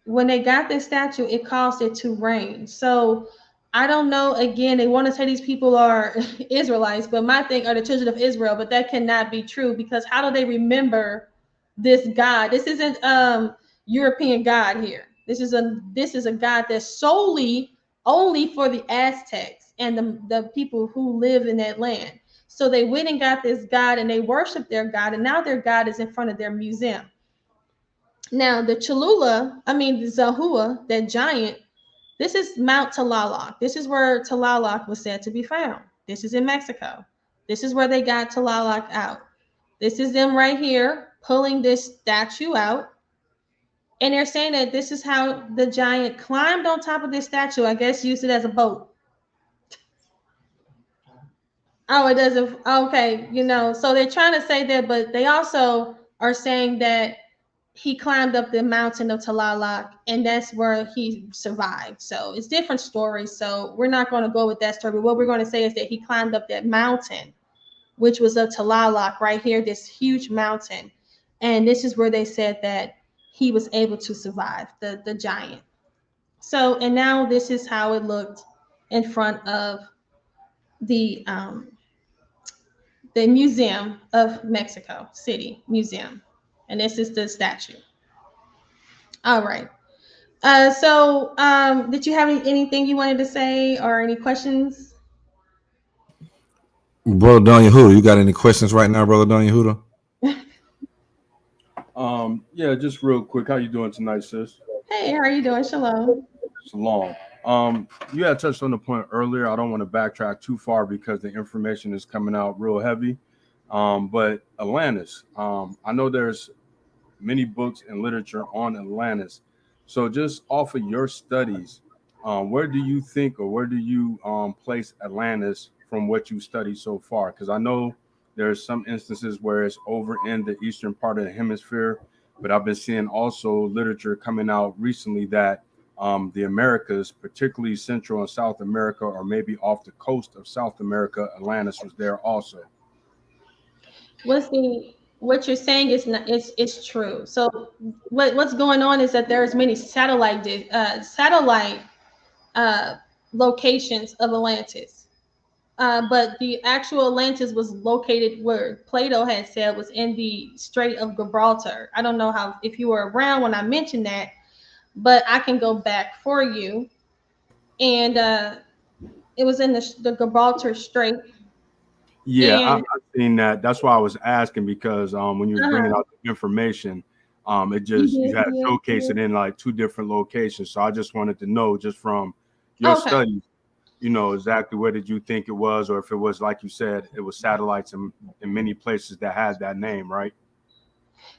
S2: When they got this statue, it caused it to rain. So I don't know. Again, they want to say these people are Israelites, but my thing are the children of Israel, but that cannot be true, because how do they remember this God? This isn't European God here. This is a God that's solely only for the Aztecs and the people who live in that land. So they went and got this God and they worshiped their God, and now their God is in front of their museum. Now the Cholula, the Zahua, that giant, this is Mount Tlaloc. This is where Tlaloc was said to be found. This is in Mexico. This is where they got Tlaloc out. This is them right here pulling this statue out. And they're saying that this is how the giant climbed on top of this statue. I guess used it as a boat. Oh, it doesn't. Okay, so they're trying to say that, but they also are saying that he climbed up the mountain of Tlaloc, and that's where he survived. So it's different stories. So we're not going to go with that story. But what we're going to say is that he climbed up that mountain, which was of Tlaloc right here, this huge mountain. And this is where they said that he was able to survive, the giant. So, and now this is how it looked in front of the Museum of Mexico City Museum. And this is the statue. All right. So did you have anything you wanted to say or any questions?
S1: Brother Don Yehuda, you got any questions right now, Brother Don Yehuda?
S3: Yeah, just real quick. How you doing tonight, sis?
S2: Hey, how are you doing? Shalom.
S3: Shalom. You had touched on the point earlier. I don't want to backtrack too far because the information is coming out real heavy. But Atlantis, I know there's many books and literature on Atlantis. So just off of your studies, where do you think, or where do you place Atlantis from what you studied so far? Because I know there's some instances where it's over in the eastern part of the hemisphere, but I've been seeing also literature coming out recently that the Americas, particularly Central and South America, or maybe off the coast of South America, Atlantis was there also.
S2: What you're saying is not, it's true. So what's going on is that there's many satellite uh, locations of Atlantis. But the actual Atlantis was located where Plato had said was in the Strait of Gibraltar. I don't know how if you were around when I mentioned that, but I can go back for you. And it was in the Gibraltar Strait.
S3: Yeah,
S2: And
S3: I've seen that. That's why I was asking because when you was bringing
S2: uh-huh,
S3: out the information, it
S2: you
S3: just you
S2: did,
S3: had to showcase it in like two different locations. So I just wanted to know just from your
S2: okay.
S3: studies, exactly where did you think it was, or if it was like you said, it was satellites in many places that had that name, right?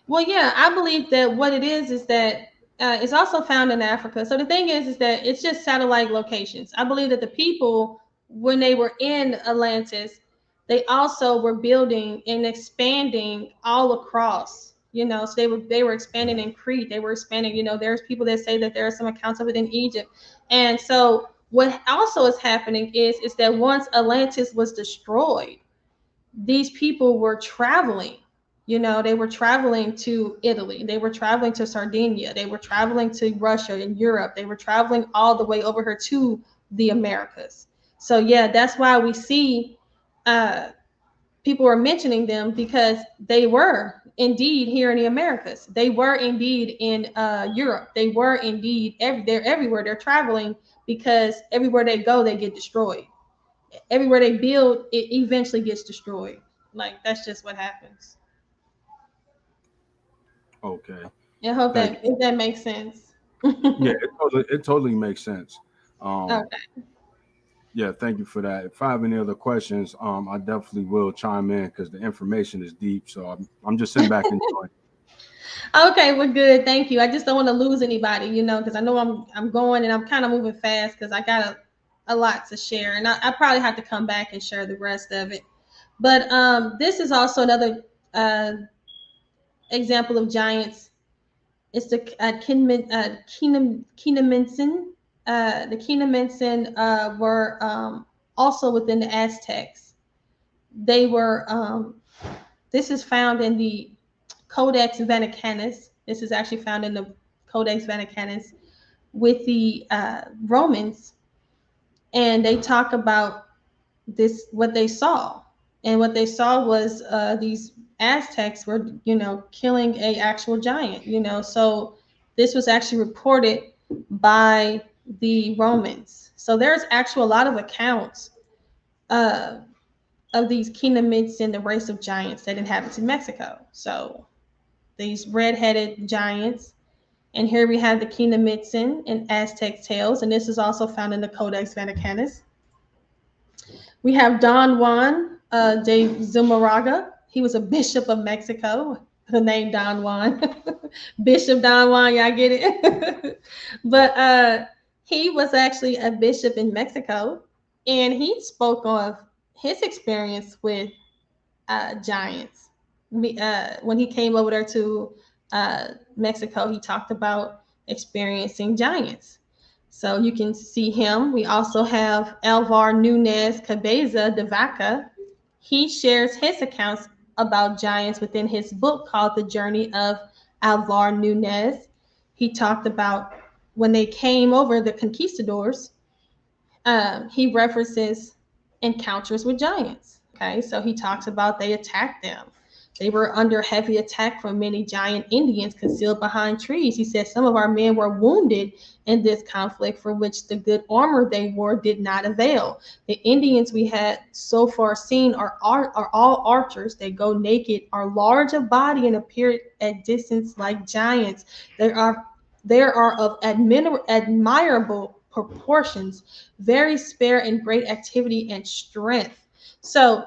S2: Well, yeah, I believe that what it is that it's also found in Africa. So the thing is that it's just satellite locations. I believe that the people, when they were in Atlantis, they also were building and expanding all across. So they were expanding in Crete. They were expanding. There's people that say that there are some accounts of it in Egypt, and so what also is happening is that once Atlantis was destroyed, these people were traveling. They were traveling to Italy, they were traveling to Sardinia, they were traveling to Russia and Europe, they were traveling all the way over here to the Americas. So yeah, that's why we see uh, people are mentioning them, because they were indeed here in the Americas, they were indeed in Europe, they were indeed they're everywhere, they're traveling, because everywhere they go they get destroyed. Everywhere they build, it eventually gets destroyed. Like, that's just what happens.
S3: Okay,
S2: I hope
S3: thank
S2: that if that makes sense.
S3: you. Yeah,
S2: Okay.
S3: it totally makes sense. Um, yeah, thank you for that. If I have any other questions, I definitely will chime in because the information is deep. So I'm just sitting back enjoying.
S2: Okay, well, good. Thank you. I just don't want to lose anybody, because I know I'm going and I'm kind of moving fast because I got a lot to share, and I probably have to come back and share the rest of it. But this is also another uh, example of giants. It's the Kinaminsin. The Kinaminsin were also within the Aztecs. They were. This is found in the Codex Vaticanus. This is actually found in the Codex Vaticanus with the Romans, and they talk about this what they saw, and what they saw was these Aztecs were killing a actual giant. So this was actually reported by the Romans. So there's actually a lot of accounts uh, of these kingdoms in the race of giants that inhabits in Mexico. So these red-headed giants. And here we have the Kingdom Mitzin and Aztec tales, and this is also found in the Codex Vaticanus. We have Don Juan de Zumaraga. He was a bishop of Mexico. The name Don Juan, Bishop Don Juan, y'all get it? But he was actually a bishop in Mexico, and he spoke of his experience with giants. When he came over there to Mexico, he talked about experiencing giants. So you can see him. We also have Alvar Nunez Cabeza de Vaca. He shares his accounts about giants within his book called The Journey of Alvar Nunez. He talked about when they came over, the conquistadors. He references encounters with giants. Okay, so he talks about they attacked them. They were under heavy attack from many giant Indians concealed behind trees. He said some of our men were wounded in this conflict, for which the good armor they wore did not avail. The Indians we had so far seen are all archers. They go naked, are large of body, and appear at distance like giants. There are of admirable proportions, very spare in great activity and strength. So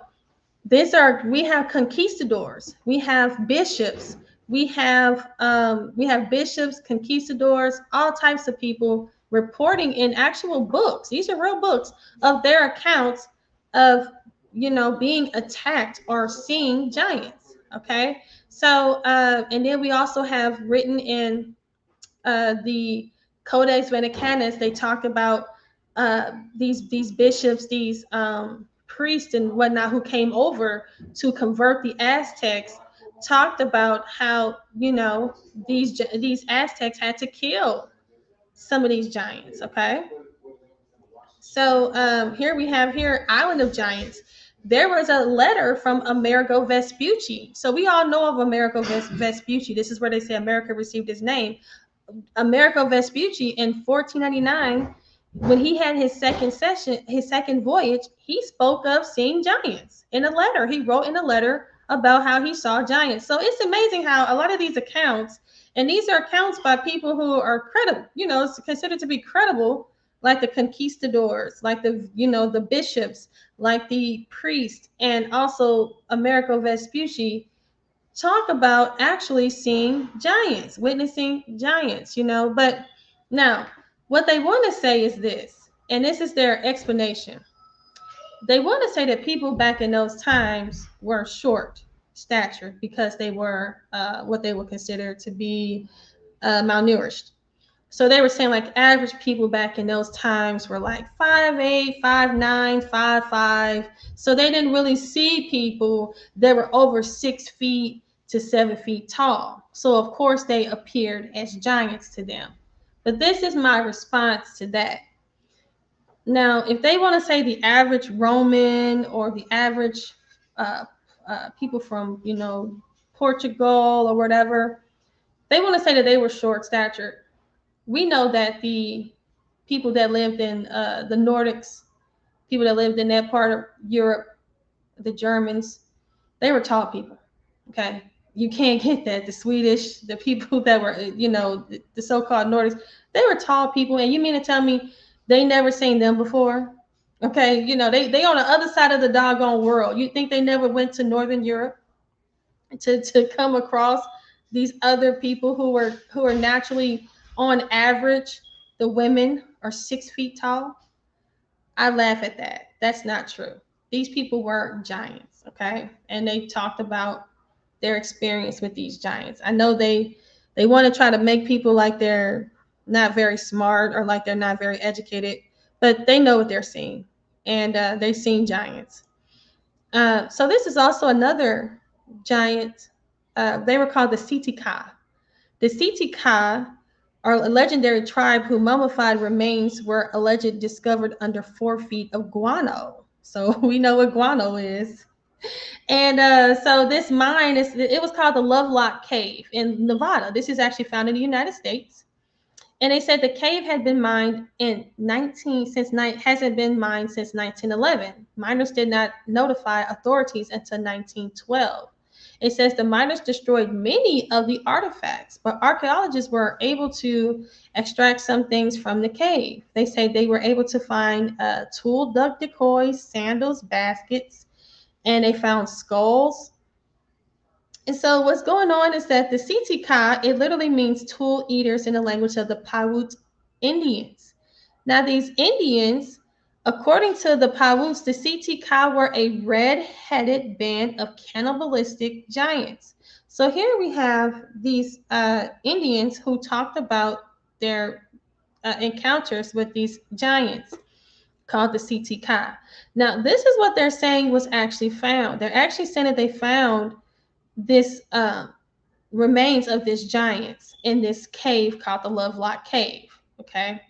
S2: we have conquistadors, we have bishops, we have bishops, conquistadors, all types of people reporting in actual books. These are real books of their accounts of being attacked or seeing giants. Okay, so and then we also have written in the Codex Vaticanus, they talk about these bishops, these priests and whatnot who came over to convert the Aztecs. Talked about how these Aztecs had to kill some of these giants. Okay, So here we have here Island of Giants. There was a letter from Amerigo Vespucci. So we all know of Amerigo Vespucci. This is where they say America received his name. Amerigo Vespucci in 1499, when he had his second voyage, he spoke of seeing giants in a letter. He wrote in a letter about how he saw giants. So it's amazing how a lot of these accounts, and these are accounts by people who are credible, it's considered to be credible, like the conquistadors, like the bishops, like the priests, and also Amerigo Vespucci talk about actually seeing giants, witnessing giants, But now, what they want to say is this, and this is their explanation. They want to say that people back in those times were short stature because they were what they would consider to be malnourished. So they were saying like average people back in those times were like 5'8", 5'9", 5'5". So they didn't really see people that were over 6 feet to 7 feet tall. So of course they appeared as giants to them. But this is my response to that. Now, if they want to say the average Roman or the average people from, Portugal or whatever, they want to say that they were short statured. We know that the people that lived in the Nordics, people that lived in that part of Europe, the Germans, they were tall people. Okay. You can't get that. The Swedish, the people that were, the so-called Nordics, they were tall people. And you mean to tell me they never seen them before? Okay. They on the other side of the doggone world. You think they never went to Northern Europe to come across these other people who are naturally, on average, the women are 6 feet tall? I laugh at that. That's not true. These people were giants, okay? And they talked about their experience with these giants. I know they want to try to make people like they're not very smart or like they're not very educated, but they know what they're seeing, and they've seen giants. So this is also another giant. They were called the Sitika. The Sitika are a legendary tribe whose mummified remains were alleged discovered under 4 feet of guano. So we know what guano is. And so this mine it was called the Lovelock Cave in Nevada. This is actually found in the United States. And they said the cave had been mined hasn't been mined since 1911. Miners did not notify authorities until 1912. It says the miners destroyed many of the artifacts, but archaeologists were able to extract some things from the cave. They say they were able to find tool duck decoys, sandals, baskets, and they found skulls. And so what's going on is that the Sitika, it literally means tool eaters in the language of the Paiute Indians. Now these Indians, according to the Paiutes, the Sitika were a red-headed band of cannibalistic giants. So here we have these Indians who talked about their encounters with these giants called the Sitika. Now this is what they're saying was actually found. They're actually saying that they found this remains of this giants in this cave called the Lovelock Cave. Okay.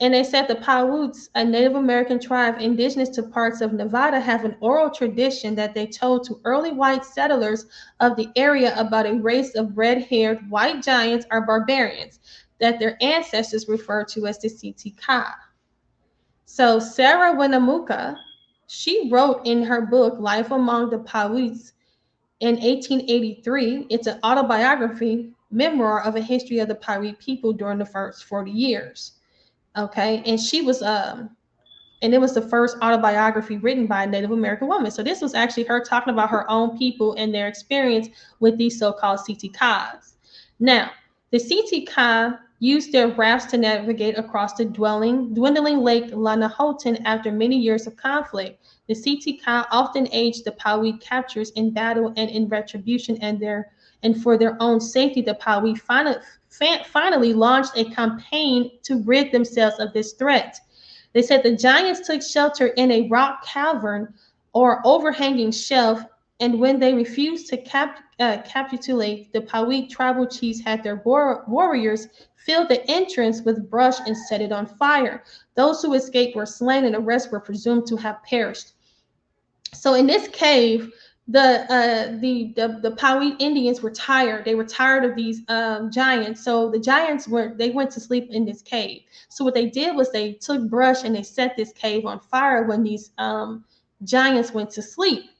S2: And they said the Paiutes, a Native American tribe indigenous to parts of Nevada, have an oral tradition that they told to early white settlers of the area about a race of red-haired white giants or barbarians that their ancestors referred to as the Sitika. So Sarah Winnemucca, she wrote in her book Life Among the Paiutes in 1883. It's an autobiography memoir of a history of the Paiute people during the first 40 years. Okay. And she was, and it was the first autobiography written by a Native American woman. So this was actually her talking about her own people and their experience with these so-called Sitikas. Now, the Sitika used their rafts to navigate across the dwindling Lake Lanahotan after many years of conflict. The Sitika often aided the Paiute captures in battle and in retribution, and for their own safety, the Paiute finally launched a campaign to rid themselves of this threat. They said the giants took shelter in a rock cavern or overhanging shelf And when they refused to capitulate, the Pawik tribal chiefs had their warriors fill the entrance with brush and set it on fire. Those who escaped were slain, and the rest were presumed to have perished. So in this cave, the Pawik Indians were tired. They were tired of these giants. So the giants went to sleep in this cave. So what they did was they took brush and they set this cave on fire when these giants went to sleep.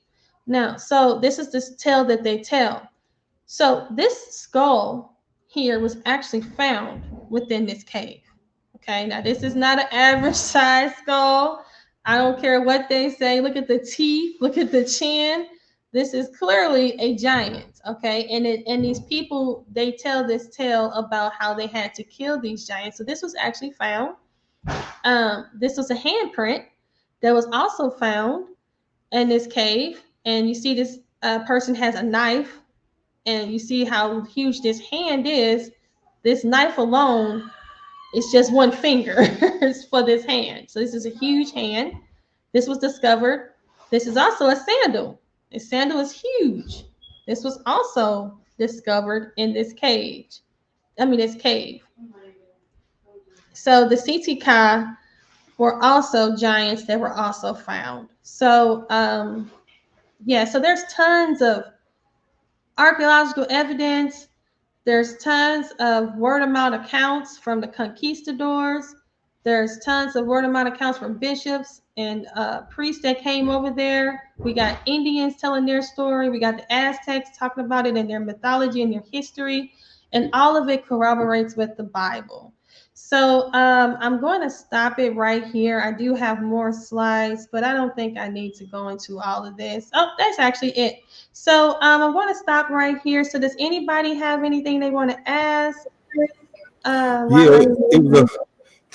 S2: Now, so this is this tale that they tell. So this skull here was actually found within this cave. Okay, now this is not an average size skull. I don't care what they say. Look at the teeth, look at the chin. This is clearly a giant. Okay, and these people, they tell this tale about how they had to kill these giants. So this was actually found. This was a handprint that was also found in this cave. And you see this person has a knife, and you see how huge this hand is. This knife alone is just one finger for this hand. So this is a huge hand. This was discovered. This is also a sandal. This sandal is huge. This was also discovered in this cage. This cave. So the CTK were also giants that were also found. So so there's tons of archaeological evidence. There's tons of word of mouth accounts from the conquistadors. There's tons of word of mouth accounts from bishops and priests that came over there. We got Indians telling their story. We got the Aztecs talking about it in their mythology and their history. And all of it corroborates with the Bible. So I'm going to stop it right here. I do have more slides, but I don't think I need to go into all of this. Oh, that's actually it. So I'm going to stop right here. So does anybody have anything they want to ask?
S1: It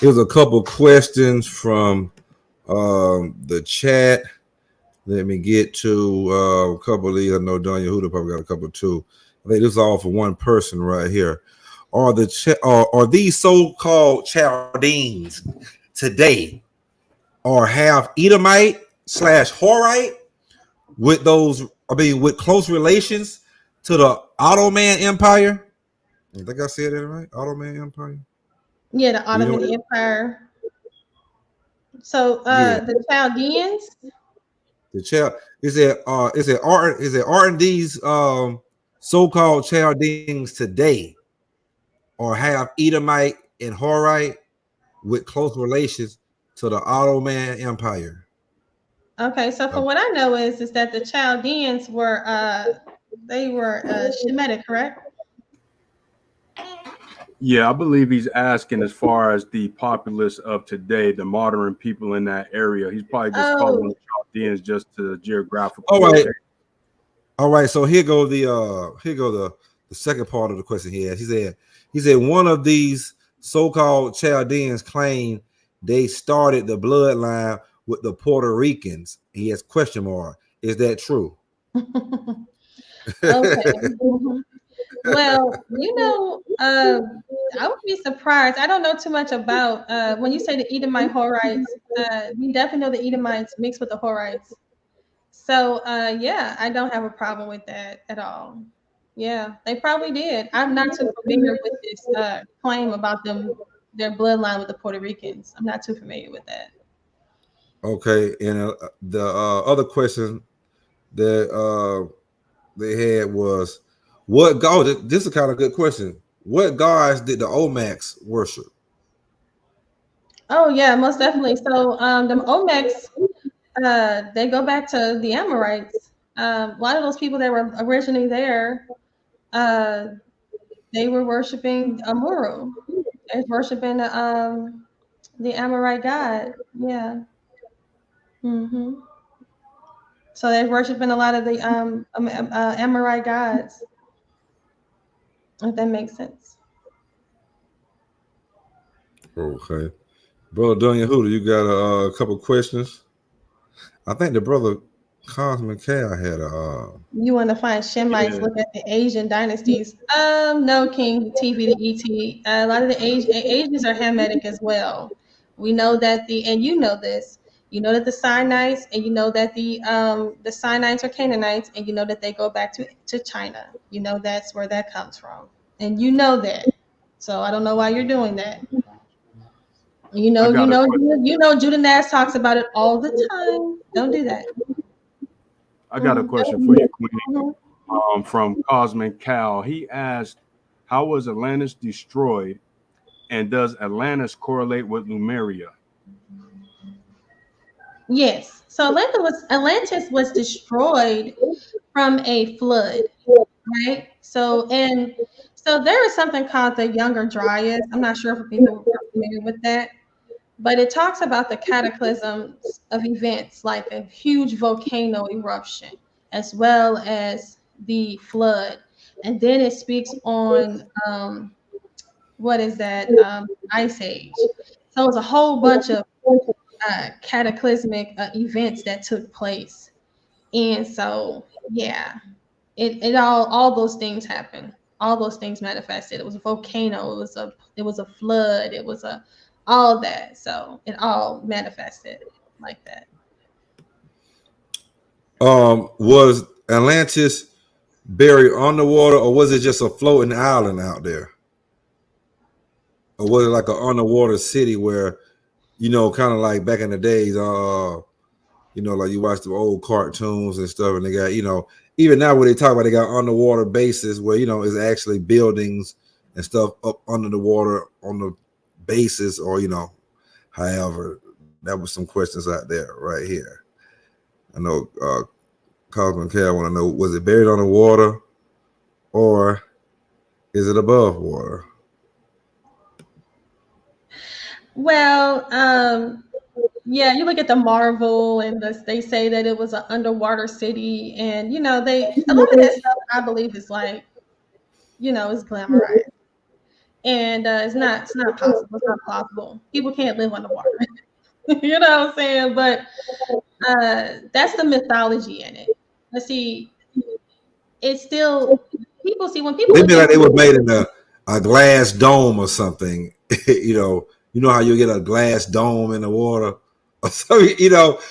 S1: was a couple questions from the chat. Let me get to a couple of these. I know Don Yehuda probably got a couple too. I think this is all for one person right here. Are these so-called Chaldeans today, or have Edomite / Horite with with close relations to the Ottoman Empire? I think I said that right. Ottoman Empire.
S2: Yeah, the Ottoman Empire. So the Chaldeans. Aren't these so-called Chaldeans today, or have Edomite and Horite with close relations to the Ottoman Empire? Okay, so from what I know is that the Chaldeans were Shemitic, correct?
S3: Yeah, I believe he's asking as far as the populace of today, the modern people in that area. He's probably just calling them Chaldeans just to geographical.
S1: All right. So here go the second part of the question he asked. He said one of these so-called Chaldeans claim they started the bloodline with the Puerto Ricans. He has question mark. Is that true?
S2: Okay. Well, I would be surprised. I don't know too much about when you say the Edomite Horites. We definitely know the Edomites mixed with the Horites. So I don't have a problem with that at all. Yeah, they probably did. I'm not too familiar with this claim about their bloodline with the Puerto Ricans. I'm not too familiar with that.
S1: Okay, and the other question that they had was, what god? This is a kind of good question. What gods did the Olmecs worship?
S2: Oh yeah, most definitely. So the Olmecs, they go back to the Amorites. A lot of those people that were originally there, they were worshiping Amuru. They were worshiping the Amorite god. Yeah. So they're worshiping a lot of the Amorite gods. If that makes sense.
S1: Okay, brother Don Yehuda, you got a couple questions. I think the brother Cosmic Cal had a.
S2: You want to find Shemites? Look at the Asian dynasties. No, King TBDET. A lot of the Asians are Hamitic as well. We know that and you know this. You know that the Sinaites, and you know that the Sinaites are Canaanites, and you know that they go back to China. You know that's where that comes from, and you know that. So I don't know why you're doing that.
S3: I got a question.
S2: You know, Judah Nash talks about it all the time. Don't do that.
S3: I got a question for you, Queen. From Cosmic Cal. He asked, how was Atlantis destroyed, and does Atlantis correlate with Lemuria?
S2: Yes. So Atlantis was destroyed from a flood, right? So there is something called the Younger Dryas. I'm not sure if people are familiar with that, but it talks about the cataclysms of events like a huge volcano eruption, as well as the flood, and then it speaks on what is that ice age. So it's a whole bunch of cataclysmic events that took place, and so yeah, it all those things happened. All those things manifested. It was a volcano. It was a flood. It was a all that. So it all manifested like that.
S1: Was Atlantis buried underwater, or was it just a floating island out there? Or was it like an underwater city where, kind of like back in the days, like you watch the old cartoons and stuff, and they got, even now when they talk about, they got underwater bases where, it's actually buildings and stuff up under the water on the bases, or, however, that was some questions out there right here. I know Cosmic Cal want to know, was it buried underwater or is it above water?
S2: Well, yeah, you look at the Marvel, and they say that it was an underwater city, and a lot of that stuff I believe is like, it's glamorized, and it's not possible. It's not possible. People can't live underwater. You know what I'm saying? But that's the mythology in it. Let's see, it's still people see when people
S1: They
S2: look
S1: be
S2: at
S1: like they were made in a glass dome or something. You know how you get a glass dome in the water, or so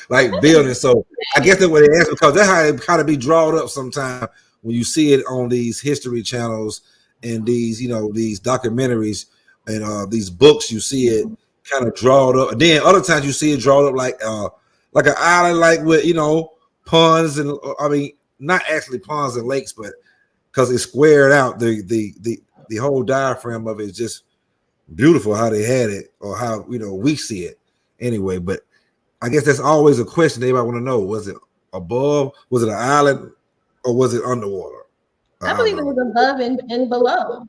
S1: like building. So I guess that's what they ask, because that's how it kind of be drawn up sometimes when you see it on these history channels and these these documentaries and these books. You see it kind of drawn up, and then other times you see it drawn up like an island, like with ponds and I mean not actually ponds and lakes, but because it's squared out, the whole diaphragm of it is just beautiful how they had it, or how we see it anyway. But I guess that's always a question they might want to know: was it above? Was it an island, or was it underwater?
S2: I believe it was above and below.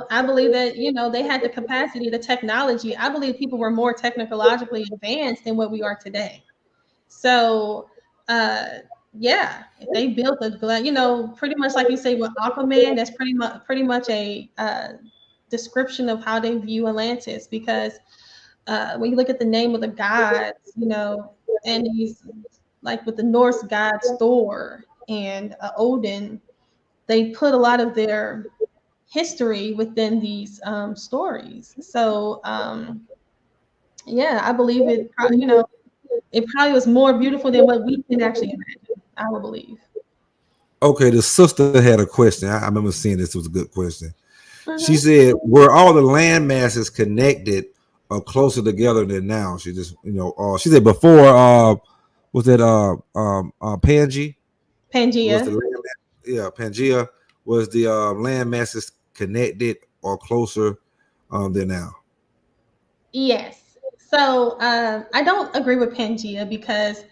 S2: I believe that they had the capacity, the technology. I believe people were more technologically advanced than what we are today. So yeah, if they built pretty much like you say with Aquaman, that's pretty much a description of how they view Atlantis, because when you look at the name of the gods, and he's like with the Norse gods Thor and Odin, they put a lot of their history within these stories. So yeah, I believe it. It probably was more beautiful than what we can actually imagine. I would believe.
S1: Okay, the sister had a question. I remember seeing this. It was a good question. She
S2: Mm-hmm.
S1: said, "Were all the land masses connected or closer together than now?" She just, she said before. Was that Pangaea? Was the
S2: Pangea.
S1: land? Yeah, Pangaea. Was the land masses connected or closer than now?
S2: Yes. So I don't agree with Pangea, because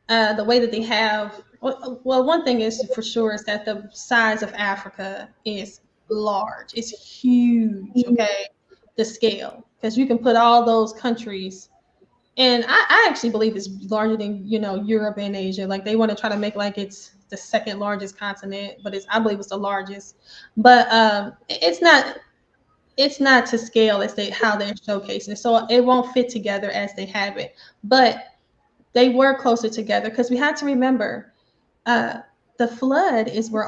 S2: the way that they have, well, one thing is for sure is that the size of Africa is large. It's huge. Okay, the scale, because you can put all those countries. And I actually believe it's larger than Europe and Asia. Like they want to try to make like it's the second largest continent, but I believe it's the largest. But it's not to scale as how they're showcasing it. So it won't fit together as they have it. But they were closer together, because we had to remember uh, the flood is where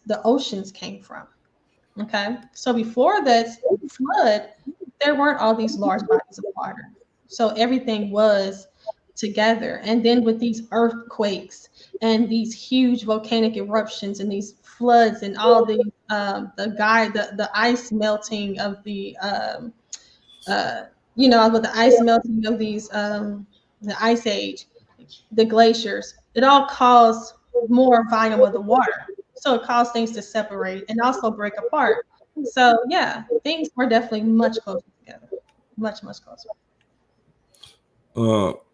S2: the oceans came from. Okay, so before this flood, there weren't all these large bodies of water. So everything was together. And then with these earthquakes and these huge volcanic eruptions and these floods and all the ice melting of the with the ice melting of these the ice age, the glaciers, it all caused more volume of the water. So it caused things to separate and also break apart. So yeah, things were definitely much closer together. Much, much closer.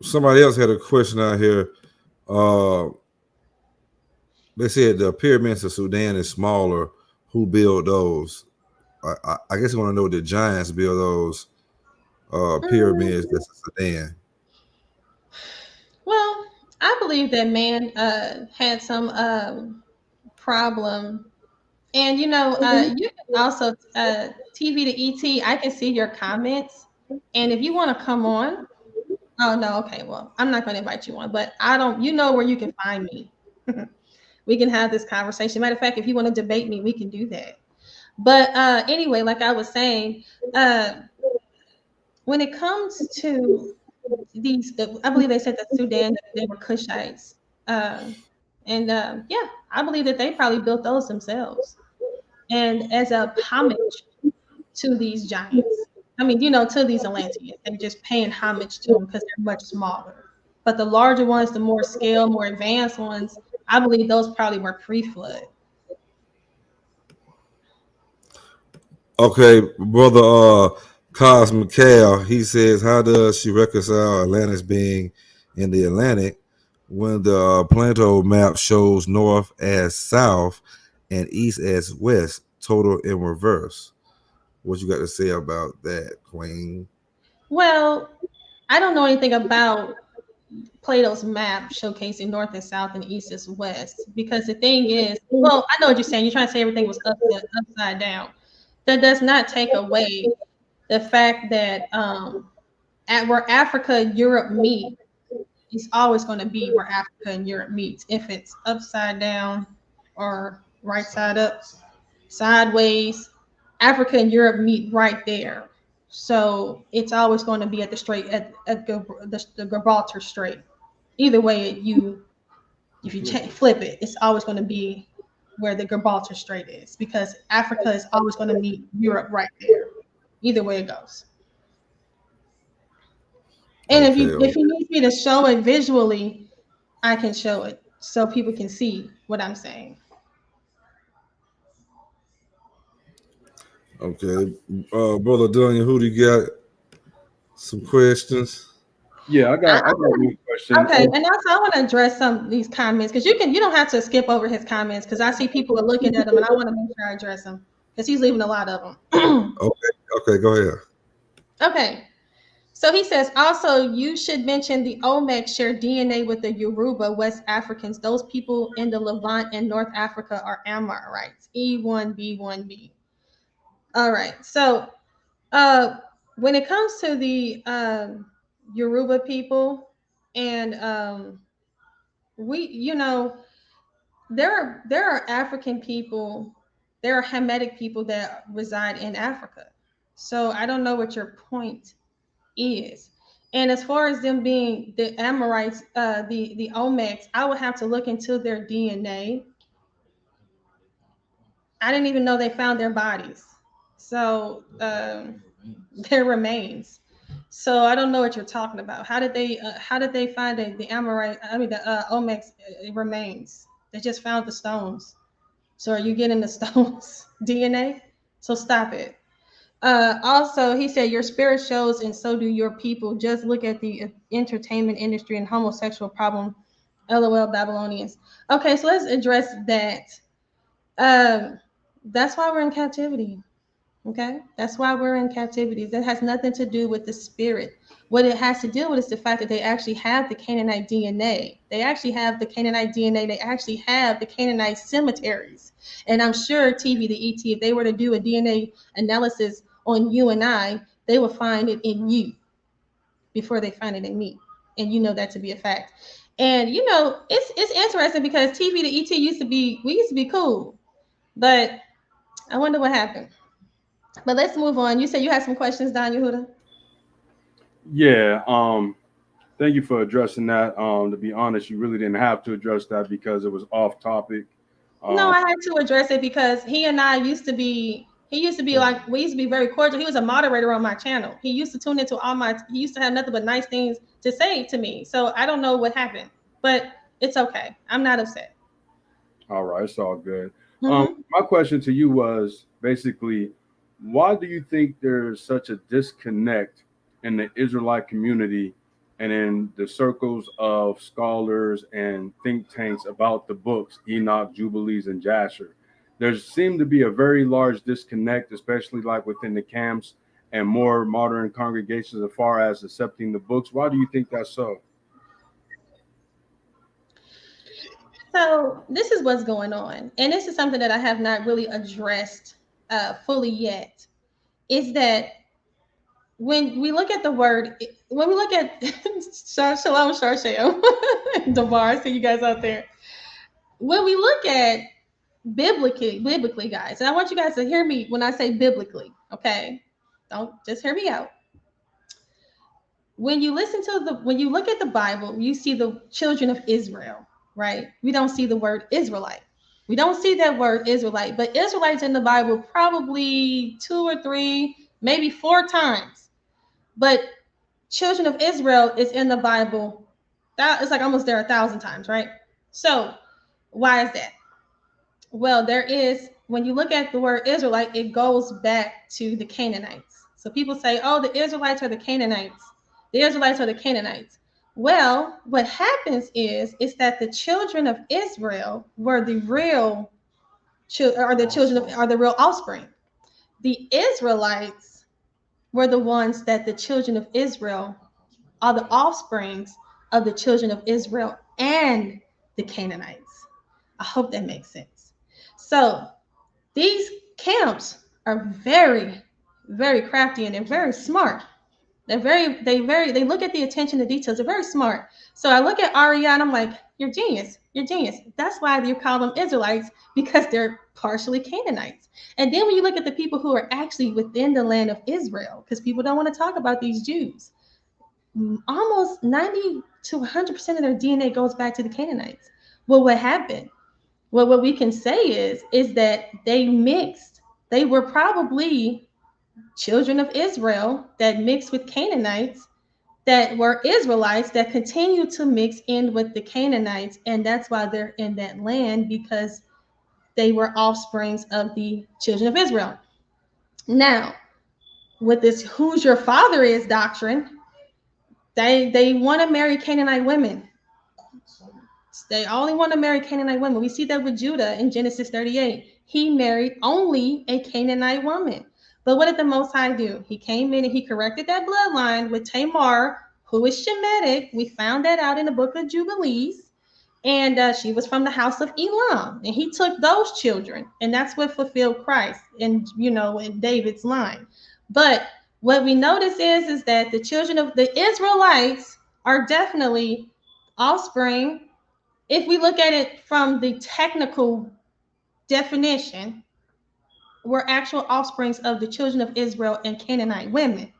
S1: Somebody else had a question out here. They said the pyramids of Sudan is smaller. Who built those? I guess you want to know the giants build those pyramids that's in Sudan.
S2: Well, I believe that man had some problem. And you can also TV to ET. I can see your comments, and if you want to come on, oh no, okay, well, I'm not going to invite you on, but I don't. You know where you can find me. We can have this conversation. Matter of fact, if you want to debate me, we can do that. But anyway, like I was saying, when it comes to these, I believe they said that Sudan, they were Kushites, yeah, I believe that they probably built those themselves, and as a homage to these giants. I mean, to these Atlanteans, and just paying homage to them because they're much smaller. But the larger ones, the more scale, more advanced ones, I believe those probably were pre-flood.
S1: Okay, brother Cosmic Cal, he says, how does she reconcile Atlantis being in the Atlantic when the Plato map shows north as south and east as west, total in reverse? What you got to say about that, Queen?
S2: Well, I don't know anything about Plato's map showcasing north and south and east and west, because the thing is, well, I know what you're saying. You're trying to say everything was upside down. That does not take away the fact that at where Africa and Europe meet, it's always going to be where Africa and Europe meets. If it's upside down or right side up, sideways, Africa and Europe meet right there. So it's always going to be at the straight at the Gibraltar Strait. Either way, if you flip it, it's always going to be where the Gibraltar Strait is, because Africa is always going to meet Europe right there. Either way it goes. And if you need me to show it visually, I can show it so people can see what I'm saying.
S1: Okay, brother Daniel, who do you got some questions?
S3: Yeah, I got one question.
S2: Okay, and also I want to address some of these comments, because you don't have to skip over his comments, because I see people are looking at them, and I want to make sure I address them because he's leaving a lot of them.
S1: Okay, go ahead.
S2: Okay, so he says also you should mention the Olmecs share DNA with the Yoruba West Africans. Those people in the Levant and North Africa are Amorites. E1B1B. All right, so when it comes to the Yoruba people, and there are African people, there are Hamitic people that reside in Africa. So I don't know what your point is. And as far as them being the Amorites, the Olmecs, I would have to look into their DNA. I didn't even know they found their bodies. So their remains. So I don't know what you're talking about. How did they find the Amorite? I mean the Olmecs remains. They just found the stones. So are you getting the stones DNA? So stop it. Also, he said your spirit shows, and so do your people. Just look at the entertainment industry and homosexual problem. LOL, Babylonians. Okay, so let's address that. That's why we're in captivity. Okay, that's why we're in captivity. That has nothing to do with the spirit. What it has to do with is the fact that they actually have the Canaanite DNA. They actually have the Canaanite DNA. They actually have the Canaanite cemeteries. And I'm sure TV, the ET, if they were to do a DNA analysis on you and I, they would find it in you before they find it in me. And you know that to be a fact. And it's interesting because TV, the ET used to be cool, but I wonder what happened. But let's move on. You said you had some questions, Don Yehuda?
S3: Yeah. Thank you for addressing that. To be honest, you really didn't have to address that because it was off topic.
S2: No, I had to address it because he and I used to be. He used to be like, we used to be very cordial. He was a moderator on my channel. He used to tune into all my. He used to have nothing but nice things to say to me. So I don't know what happened, but it's okay. I'm not upset.
S3: All right, it's all good.
S2: Mm-hmm.
S3: My question to you was basically, why do you think there's such a disconnect in the Israelite community and in the circles of scholars and think tanks about the books Enoch, Jubilees, and Jasher? There seemed to be a very large disconnect, especially like within the camps and more modern congregations as far as accepting the books. Why do you think that's so?
S2: So this is what's going on, and this is something that I have not really addressed fully yet. Is that when we look at the word, when we look at Shalom Sharshayo, Devar, see you guys out there. When we look at biblically, guys, and I want you guys to hear me when I say biblically, okay? Don't just hear me out. When you when you look at the Bible, you see the children of Israel, right? We don't see the word Israelite. We don't see that word Israelite, but Israelites in the Bible probably 2 or 3, maybe 4 times. But children of Israel is in the Bible. That is like almost there 1,000 times, right? So why is that? Well, there is, when you look at the word Israelite, it goes back to the Canaanites. So people say, oh, the Israelites are the Canaanites. The Israelites are the Canaanites. Well, what happens is that the children of Israel were the real the real offspring. The Israelites were the ones that the children of Israel are the offsprings of the children of Israel and the Canaanites. I hope that makes sense. So these camps are very, very crafty and they're very smart. They look at the attention to details. They're very smart. So I look at Aria and I'm like, you're genius. You're genius. That's why you call them Israelites, because they're partially Canaanites. And then when you look at the people who are actually within the land of Israel, because people don't want to talk about these Jews, almost 90 to 100% of their DNA goes back to the Canaanites. Well, what happened? Well, what we can say is that they mixed. They were probably children of Israel that mixed with Canaanites, that were Israelites that continue to mix in with the Canaanites. And that's why they're in that land, because they were offsprings of the children of Israel. Now, with this who's your father is doctrine, they want to marry Canaanite women. They only want to marry Canaanite women. We see that with Judah in Genesis 38. He married only a Canaanite woman. But what did the Most High do? He came in and he corrected that bloodline with Tamar, who is Shemitic. We found that out in the book of Jubilees. And she was from the house of Elam. And he took those children. And that's what fulfilled Christ in David's line. But what we notice is that the children of the Israelites are definitely offspring. If we look at it from the technical definition, we're actual offsprings of the children of Israel and Canaanite women.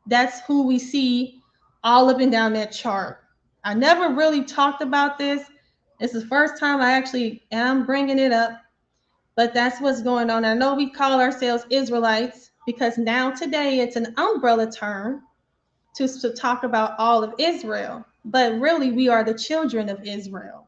S2: That's who we see all up and down that chart. I never really talked about this. This is the first time I actually am bringing it up, but that's what's going on. I know we call ourselves Israelites because now today it's an umbrella term to talk about all of Israel, but really we are the children of Israel.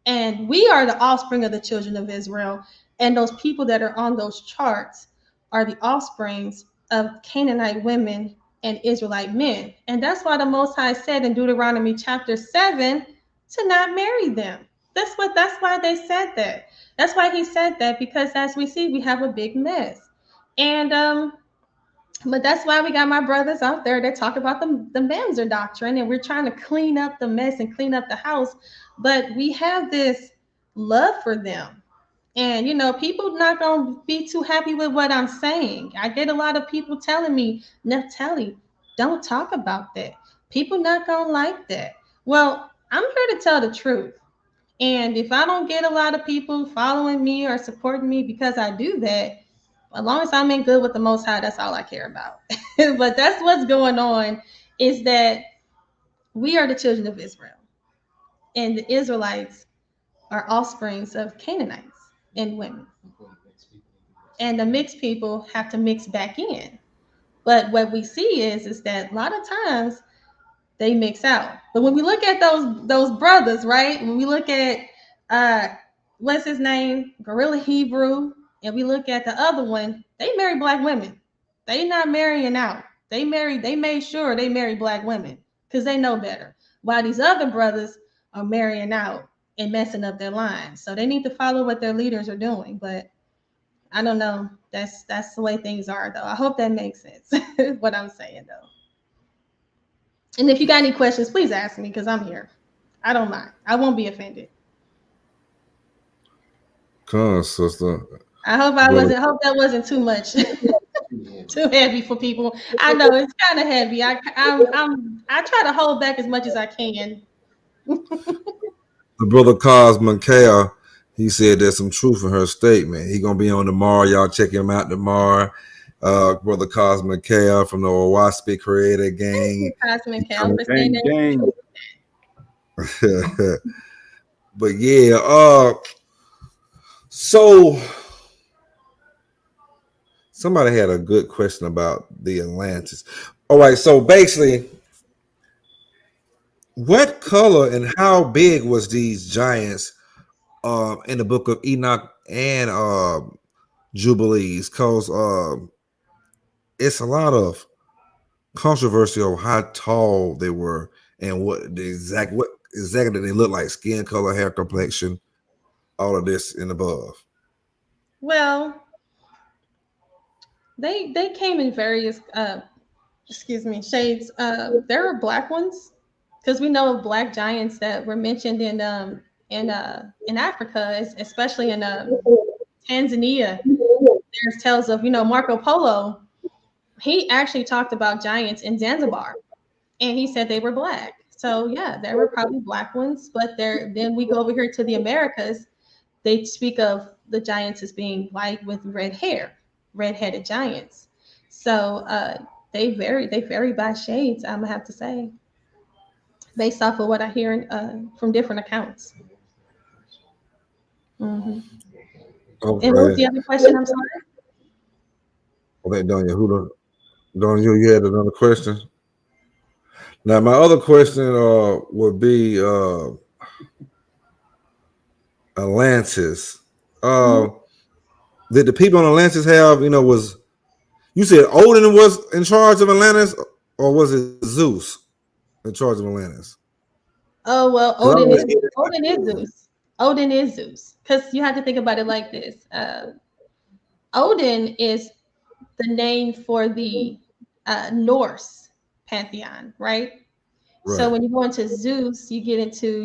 S2: And we are the offspring of the children of Israel. And those people that are on those charts are the offsprings of Canaanite women and Israelite men. And that's why the Most High said in Deuteronomy chapter 7 to not marry them. That's why they said that. That's why he said that, because as we see, we have a big mess. And but that's why we got my brothers out there that talk about the Mamzer doctrine, and we're trying to clean up the mess and clean up the house. But we have this love for them. And, people not going to be too happy with what I'm saying. I get a lot of people telling me, Naphtali, don't talk about that. People not going to like that. Well, I'm here to tell the truth. And if I don't get a lot of people following me or supporting me because I do that, as long as I'm in good with the Most High, that's all I care about. But that's what's going on, is that we are the children of Israel, and the Israelites are offsprings of Canaanites and women. And the mixed people have to mix back in. But what we see is that a lot of times they mix out. But when we look at those brothers, right? When we look at what's his name, Gorilla Hebrew, and we look at the other one, they marry black women. They not marrying out. They made sure they marry black women because they know better. While these other brothers are marrying out and messing up their lines. So they need to follow what their leaders are doing. But I don't know. That's the way things are, though. I hope that makes sense. What I'm saying, though. And if you got any questions, please ask me because I'm here. I don't mind. I won't be offended.
S1: Come on, sister.
S2: I hope hope that wasn't too much, too heavy for people. I know it's kind of heavy. I try to hold back as much as I can.
S1: The brother Cosman Kale, he said there's some truth in her statement. He gonna be on tomorrow. Y'all check him out tomorrow. Brother Cosman Kale from the Owaspi Creator Gang.
S2: Cosman Kale for saying
S1: that. But yeah, so somebody had a good question about the Atlantis. All right, so basically, what color and how big was these giants in the book of Enoch and Jubilees? Because it's a lot of controversy on how tall they were and what exactly they look like: skin color, hair complexion, all of this and above.
S2: Well, they came in various shades. There are black ones because we know of black giants that were mentioned in Africa, especially in Tanzania. There's tales of Marco Polo. He actually talked about giants in Zanzibar, and he said they were black. So yeah, there were probably black ones, but then we go over here to the Americas. They speak of the giants as being white with red hair, red-headed giants. So they vary by shades, I'm gonna have to say, based off of what I hear from different accounts. Mm-hmm. Okay. And what was the other question? I'm sorry.
S1: Okay, Donya, you had another question? Now, my other question would be Atlantis. Did the people on Atlantis have, you said Odin was in charge of Atlantis, or was it Zeus in charge of Atlantis?
S2: Oh, well, Odin is Zeus. Odin is Zeus. Because you have to think about it like this. Odin is the name for the Norse pantheon, right? So when you go into Zeus, you get into,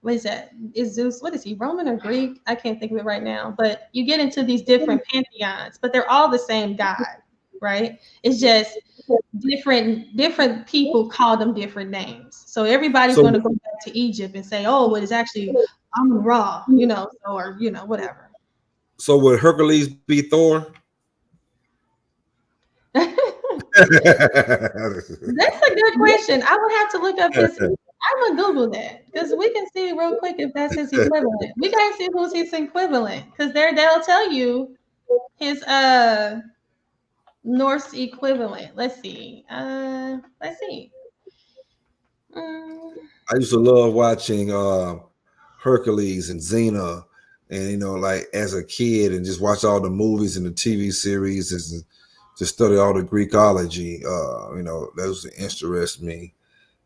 S2: what is that? Is Zeus, what is he, Roman or Greek? I can't think of it right now. But you get into these different pantheons, but they're all the same god, right? It's just different people call them different names. So everybody's going to go back to Egypt and say, oh, well, it's actually Amun-Ra, or whatever.
S1: So would Hercules be Thor?
S2: That's a good question. I would have to look up his. I'm gonna Google that because we can see real quick if that's his equivalent. We gotta see who's his equivalent because they'll tell you his Norse equivalent. Let's see. Let's see.
S1: I used to love watching Hercules and Xena, and like as a kid, and just watch all the movies and the TV series and just study all the Greekology. Those interest me.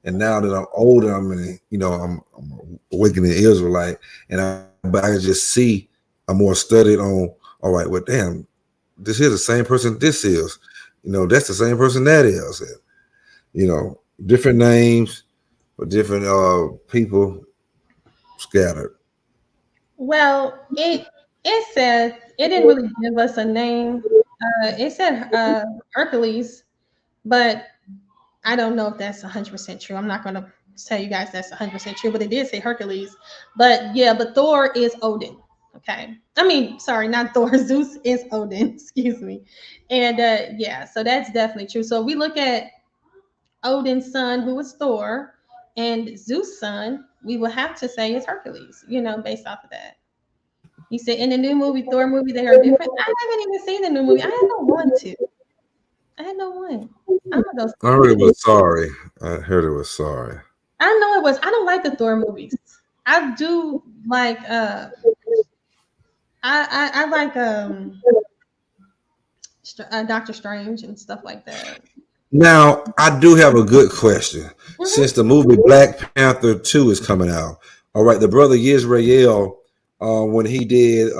S1: And now that I'm older, I'm awakening Israelite, but I can just see I'm more studied on. All right, well, damn, this is the same person. This is, that's the same person that is. Different names, but different people scattered.
S2: Well, it said it didn't really give us a name. It said Hercules, but I don't know if that's 100% true. I'm not going to tell you guys that's 100% true, but it did say Hercules. But yeah, but Thor is Odin. Okay. I mean, sorry, not Thor. Zeus is Odin. Excuse me. And yeah, so that's definitely true. So we look at Odin's son, who was Thor, and Zeus' son, we will have to say is Hercules, based off of that. He said in the new movie, Thor movie, they are different. I haven't even seen the new movie. I had no one to. I had no one. I'm gonna go.
S1: I heard it was sorry. I heard it was sorry.
S2: I know it was. I don't like the Thor movies. I do like I like Doctor Strange and stuff like that.
S1: Now, I do have a good question. Mm-hmm. Since the movie Black Panther 2 is coming out, all right, the brother Yisrael, when he did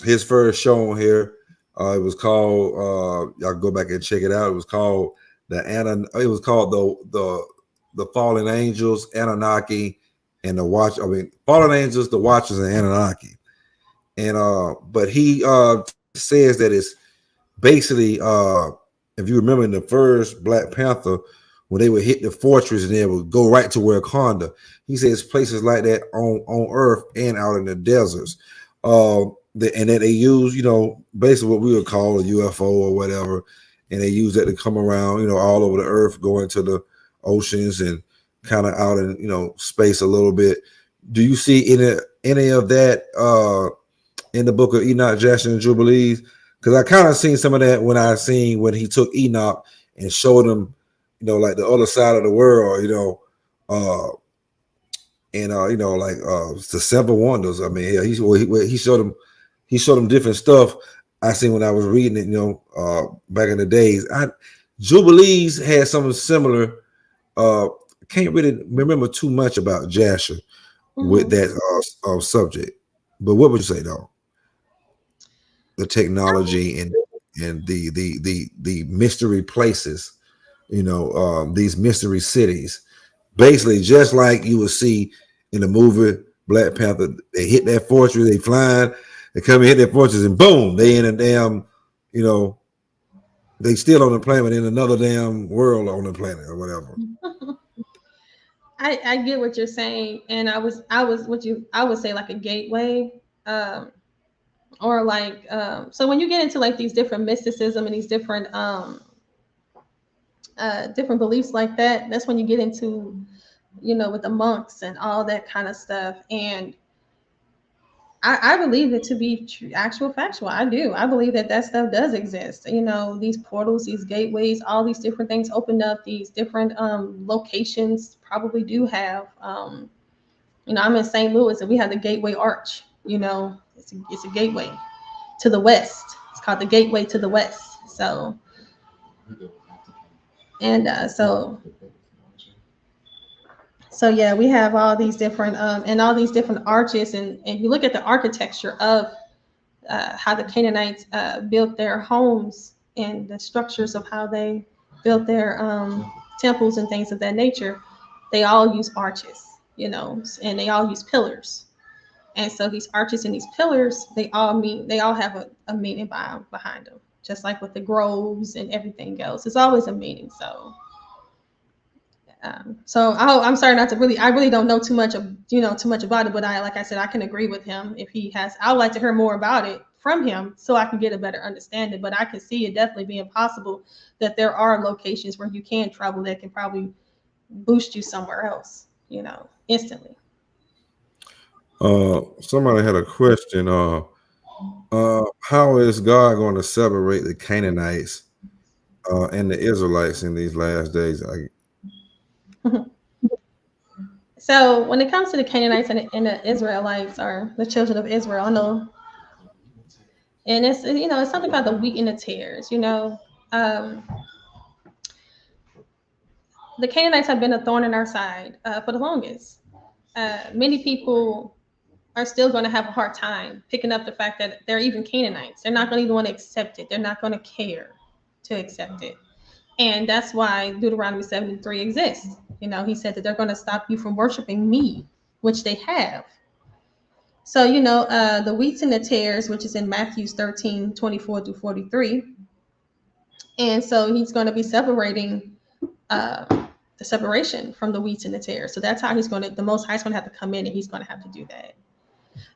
S1: his first show on here, it was called y'all go back and check it out. It was called the Fallen Angels, Anunnaki, and Fallen Angels, the Watchers, and Anunnaki. And but he says that it's basically if you remember in the first Black Panther, when they would hit the fortress and they would go right to Wakanda, he says places like that on Earth and out in the deserts. And that they use, basically what we would call a UFO or whatever, and they use that to come around, all over the Earth, go into the oceans and kind of out in, space a little bit. Do you see any of that in the book of Enoch, Jasher, and Jubilees? Because I kind of seen some of that when he took Enoch and showed him, like the other side of the world, like the seven wonders. I mean, yeah, he showed him different stuff. I seen when I was reading it, back in the days. Jubilees had something similar. Can't really remember too much about Jasher with that subject. But what would you say though? The technology and the mystery places, these mystery cities, basically just like you would see in the movie Black Panther. They hit that fortress, they flying, they come and hit that fortress, and boom, they in a damn, they still on the planet in another damn world on the planet or whatever.
S2: I get what you're saying, and I would say like a gateway. Or like so when you get into like these different mysticism and these different different beliefs like that, that's when you get into with the monks and all that kind of stuff. And I believe it to be actual factual. I do. I believe that stuff does exist. These portals, these gateways, all these different things opened up. These different locations probably do have I'm in St. Louis and we have the Gateway Arch. It's a gateway to the west. It's called the Gateway to the West. So, and so yeah, we have all these different arches, and you look at the architecture of how the Canaanites built their homes and the structures of how they built their temples and things of that nature. They all use arches, and they all use pillars. And so these arches and these pillars, they all have a meaning behind them, just like with the groves and everything else. It's always a meaning. So, I'm sorry not to I really don't know too much about it, but like I said, I can agree with him if he has. I would like to hear more about it from him so I can get a better understanding. But I can see it definitely being possible that there are locations where you can travel that can probably boost you somewhere else, instantly.
S1: Somebody had a question. How is God going to separate the Canaanites and the Israelites in these last days?
S2: So when it comes to the Canaanites and the Israelites, or the children of Israel, I know, and it's it's something about the wheat and the tares. The Canaanites have been a thorn in our side for the longest. Many people are still going to have a hard time picking up the fact that they're even Canaanites. They're not going to even want to accept it. They're not going to care to accept it. And that's why Deuteronomy 73 exists. He said that they're going to stop you from worshiping me, which they have. So, the wheats and the tares, which is in Matthew 13, 24 through 43. And so he's going to be separating the separation from the wheats and the tares. So that's how the Most High is going to have to come in, and he's going to have to do that.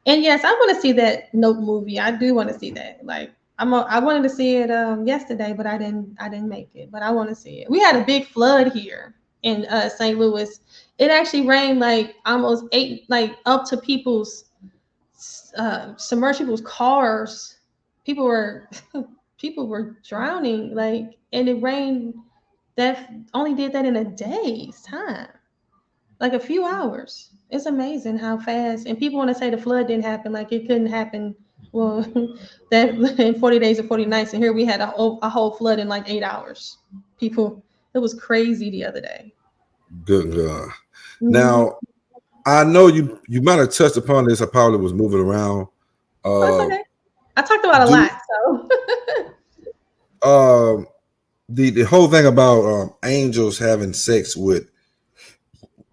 S2: And yes, I want to see that Nope movie. I do want to see that. Like, I wanted to see it yesterday, but I didn't make it. But I want to see it. We had a big flood here in St. Louis. It actually rained like almost like up to people's submerged people's cars. People were people were drowning, like, and it rained that only did that in a day's time, like a few hours. It's amazing how fast. And people want to say the flood didn't happen, like it couldn't happen. Well, that in 40 days or 40 nights, and here we had a whole flood in like 8 hours. People, it was crazy the other day.
S1: Good God. Now, I know you might have touched upon this. I probably was moving around.
S2: That's okay. I talked about a lot, so.
S1: The whole thing about angels having sex with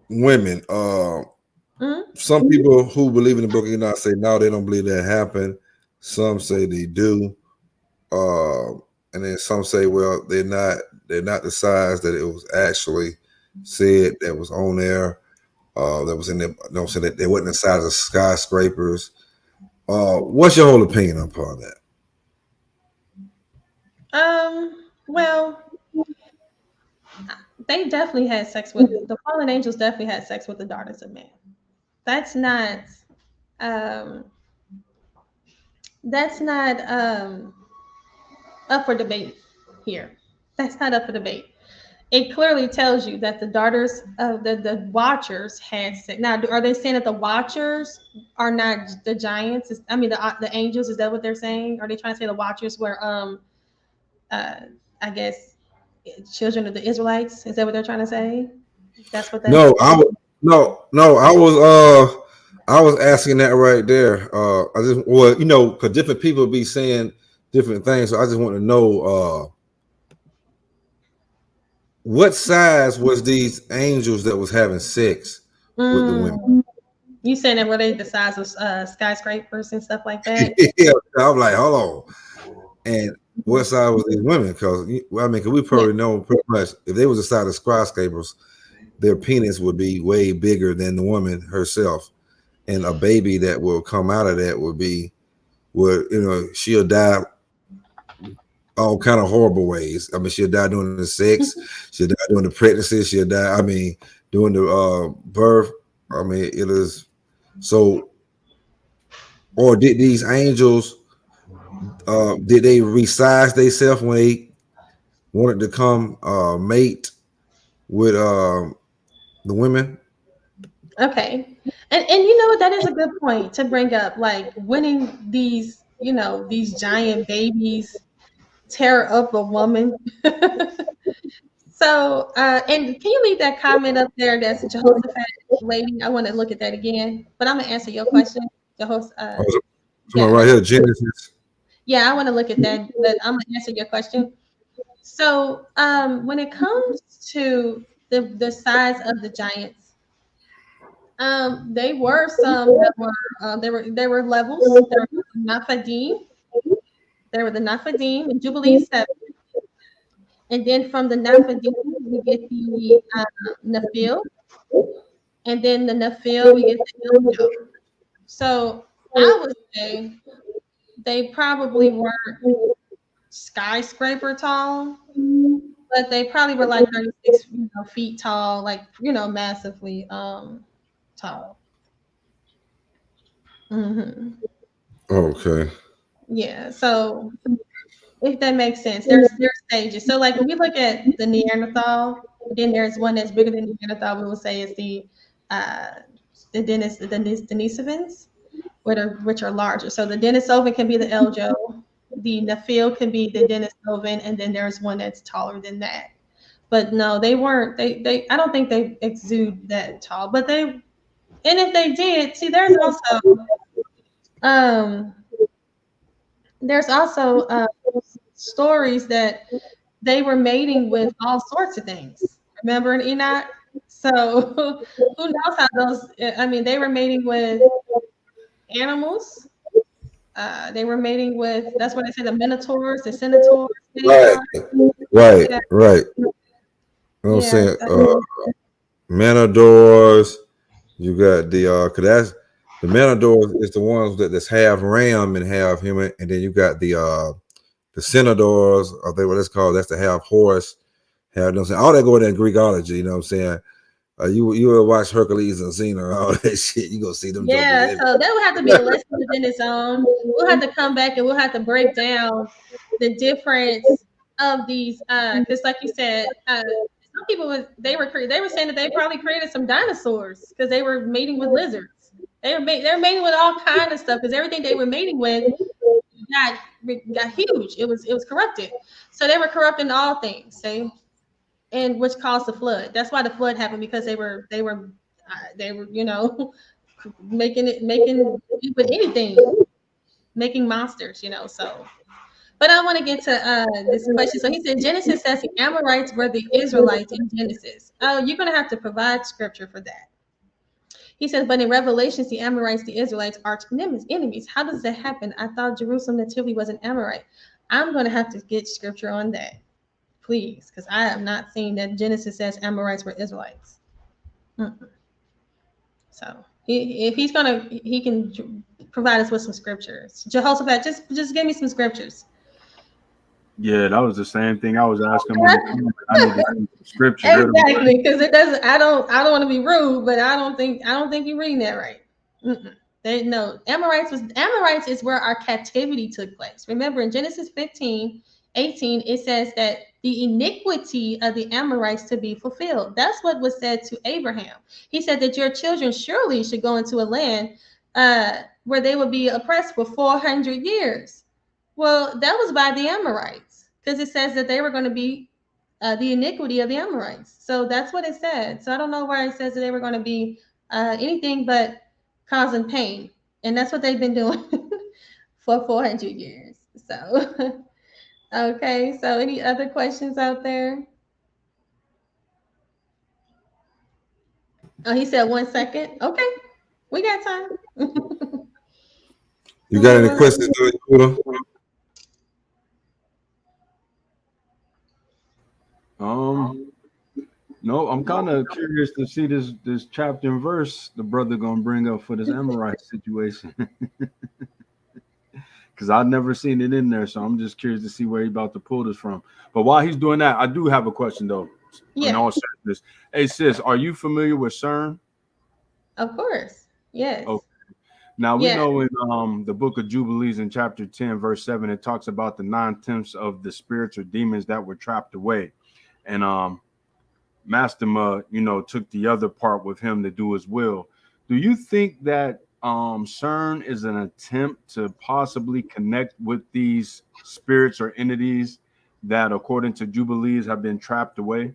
S1: women. Some people who believe in the book of Enoch say no, they don't believe that happened. Some say they do, and then some say, well, they're not the size that it was actually said that was on there. That was in there. Don't say that they wasn't the size of skyscrapers. What's your whole opinion upon that?
S2: Well, they definitely had sex with the fallen angels. Definitely had sex with the daughters of men. That's not. That's not up for debate here. That's not up for debate. It clearly tells you that the daughters of the Watchers had sex. Now, are they saying that the Watchers are not the giants? I mean, the angels. Is that what they're saying? Are they trying to say the Watchers were, I guess, children of the Israelites? Is that what they're trying to say? That's what.
S1: No, I was asking that right there. I just, well, because different people be saying different things, so I just want to know what size was these angels that was having sex with the women?
S2: You saying that were they the size of skyscrapers and stuff like that?
S1: Yeah, I'm like, hold on. And what size was these women? Because we probably know pretty much if they was the size of skyscrapers, their penis would be way bigger than the woman herself, and a baby that will come out of that she'll die all kind of horrible ways. I mean, she'll die during the sex, she'll die during the pregnancy, she'll die. I mean, during the birth. I mean, it is so. Or did these angels? Did they resize themselves when they wanted to come mate with the women?
S2: Okay, and you know what? That is a good point to bring up. Like winning these, these giant babies tear up a woman. So, and can you leave that comment up there? That's Jehoshaphat waiting. I want to look at that again, but I'm gonna answer your question, Jehoshaphat.
S1: Right here, Genesis.
S2: Yeah, I want to look at that, but I'm gonna answer your question. So, when it comes to the size of the giants, they were some that were there were levels. There were Naphtali. There were the Naphtali and Jubilees 7. And then from the Naphtali, we get the Nephil. And then the Nephil, we get the Eljo. So I would say they probably weren't skyscraper tall, but they probably were like 36 feet tall, like, massively tall.
S1: Okay.
S2: Yeah. So if that makes sense, there's stages. So like when we look at the Neanderthal, then there's one that's bigger than Neanderthal. We will say is the Denisovans, which are larger. So the Denisovan can be the Eljo, the Nephil can be the Denisovan, and then there's one that's taller than that. But no, they weren't. They I don't think they exude that tall. But and if they did, see, there's also stories that they were mating with all sorts of things. Remember in Enoch? So who knows how those? I mean, they were mating with animals. They were mating with. That's what they say. The minotaurs, the centaurs.
S1: Right. You know what I'm saying? Manadors. You got the cause the Manadors is the ones that's half ram and half human, and then you got the the centaurs, or they what it's called. That's the half horse, have, you know what I'm saying? All that go in that Greekology, you know what I'm saying? You will watch Hercules and Xena and all that shit. You gonna see them.
S2: Yeah, so that would have to be a lesson within its own. We'll have to come back and we'll have to break down the difference of these. Because, like you said, some people they were saying that they probably created some dinosaurs because they were mating with lizards. They were mating with all kind of stuff because everything they were mating with got huge. It was corrupted. So they were corrupting all things. See, and which caused the flood. That's why the flood happened, because they were you know making with anything, making monsters, you know. So, but I want to get to this question. So he said Genesis says the Amorites were the Israelites in Genesis. Oh, you're gonna have to provide scripture for that. He says, but in Revelations, the Amorites, the Israelites, are enemies. How does that happen? I thought Jerusalem natively was an Amorite. I'm gonna have to get scripture on that, please, because I have not seen that Genesis says Amorites were Israelites. Mm-mm. So if he's gonna, he can provide us with some scriptures. Jehoshaphat, just give me some scriptures.
S3: Yeah, that was the same thing I was asking. I need to see scripture.
S2: Exactly, because it doesn't. I don't want to be rude, but I don't think you're reading that right. No, Amorites is where our captivity took place. Remember in Genesis 15:18, it says that the iniquity of the Amorites to be fulfilled. That's what was said to Abraham. He said that your children surely should go into a land where they would be oppressed for 400 years. Well, that was by the Amorites, because it says that they were going to be the iniquity of the Amorites. So that's what it said. So I don't know why it says that they were going to be anything but causing pain. And that's what they've been doing for 400 years. So, okay. So any other questions out there? Oh, he said 1 second. Okay. We got time.
S1: You got any questions, Kuda?
S3: No, I'm kind of curious to see this chapter and verse the brother gonna bring up for this Amorite situation. Because I've never seen it in there, so I'm just curious to see where he's about to pull this from. But while he's doing that, I do have a question though.
S2: Yeah.
S3: In all seriousness, hey sis, are you familiar with CERN?
S2: Of course, yes.
S3: Okay. Now we know in the book of Jubilees in chapter 10, verse 7, it talks about the 9/10 of the spirits or demons that were trapped away, and Mastema, took the other part with him to do his will. Do you think that CERN is an attempt to possibly connect with these spirits or entities that, according to Jubilees, have been trapped away?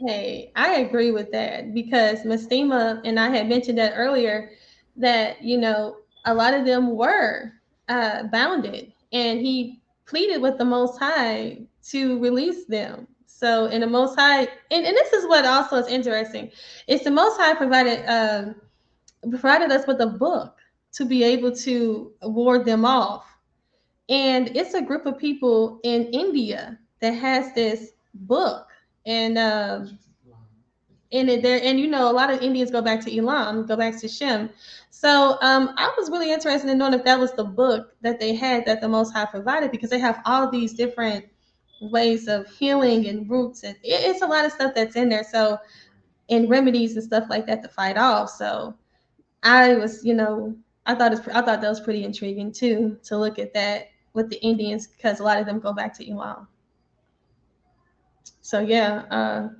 S2: Hey, I agree with that, because Mastema, and I had mentioned that earlier, that a lot of them were bounded, and he pleaded with the Most High to release them. So, and the Most High, and this is what also is interesting, is the Most High provided us with a book to be able to ward them off. And it's a group of people in India that has this book, and in it there, and a lot of Indians go back to Elam, go back to Shem. So I was really interested in knowing if that was the book that they had, that the Most High provided, because they have all these different ways of healing and roots, and it's a lot of stuff that's in there. So, and remedies and stuff like that to fight off. So I was, I thought that was pretty intriguing too, to look at that with the Indians, because a lot of them go back to Elam. So yeah,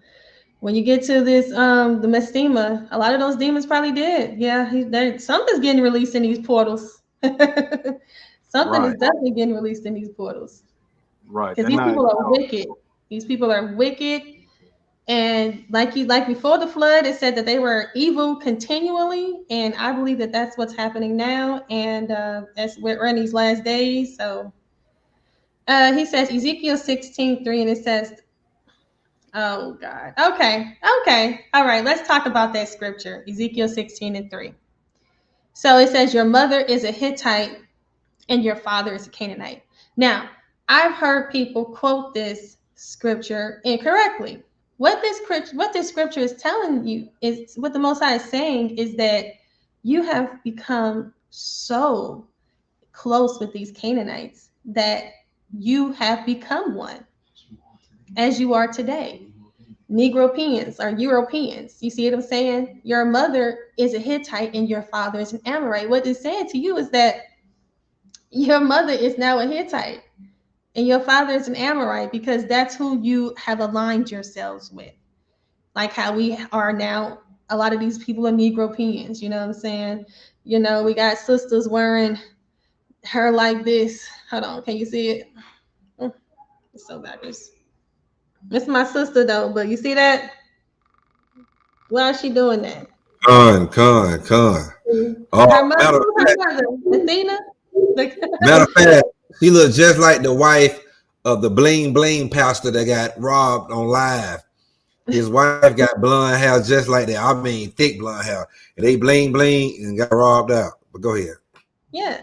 S2: when you get to this, the Mastema, a lot of those demons probably did. Yeah, something's getting released in these portals. Something is definitely getting released in these portals.
S3: Right.
S2: Because these people are wicked. These people are wicked. And like before the flood, it said that they were evil continually. And I believe that that's what's happening now. And as we're in these last days. So he says Ezekiel 16:3, and it says, oh God. Okay. All right. Let's talk about that scripture. Ezekiel 16:3. So it says, your mother is a Hittite and your father is a Canaanite. Now, I've heard people quote this scripture incorrectly. What this scripture is telling you, is what the Most High is saying, is that you have become so close with these Canaanites that you have become one, as you are today. Negropeans are Europeans. You see what I'm saying? Your mother is a Hittite and your father is an Amorite. What it's saying to you is that your mother is now a Hittite and your father is an Amorite, because that's who you have aligned yourselves with. Like how we are now, a lot of these people are Negropeans, you know what I'm saying? You know, we got sisters wearing hair like this. Hold on, can you see it? Oh, it's so backwards. It's my sister though, but you see that? Why is she doing that?
S1: Con.
S2: Her
S1: Oh,
S2: mother, who's her mother? Athena? Like,
S1: matter of fact, she looked just like the wife of the bling bling pastor that got robbed on live. His wife got blonde hair just like that. I mean, thick blonde hair. And they bling bling and got robbed out. But go ahead.
S2: yeah.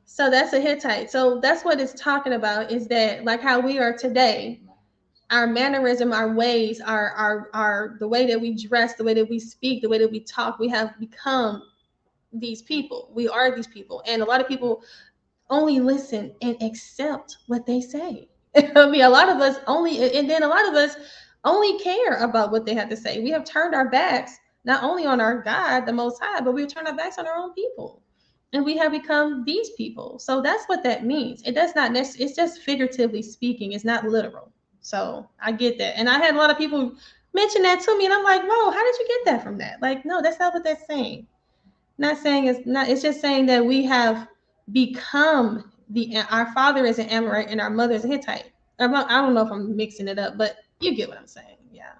S2: So that's a Hittite. So that's what it's talking about, is that like how we are today, our mannerism, our ways, our the way that we dress, the way that we speak, the way that we talk, we have become these people. We are these people. And a lot of people only listen and accept what they say. I mean, a lot of us only, and then a lot of us only care about what they have to say. We have turned our backs not only on our God, the Most High, but we've turned our backs on our own people. And we have become these people. So that's what that means. It does not necessarily, it's just figuratively speaking, it's not literal. So I get that. And I had a lot of people mention that to me, and I'm like, whoa, how did you get that from that? Like, no, that's not what that's saying. Not saying it's not, it's just saying that we have become our father is an Amorite and our mother is a Hittite. I don't know if I'm mixing it up, but you get what I'm saying. Yeah.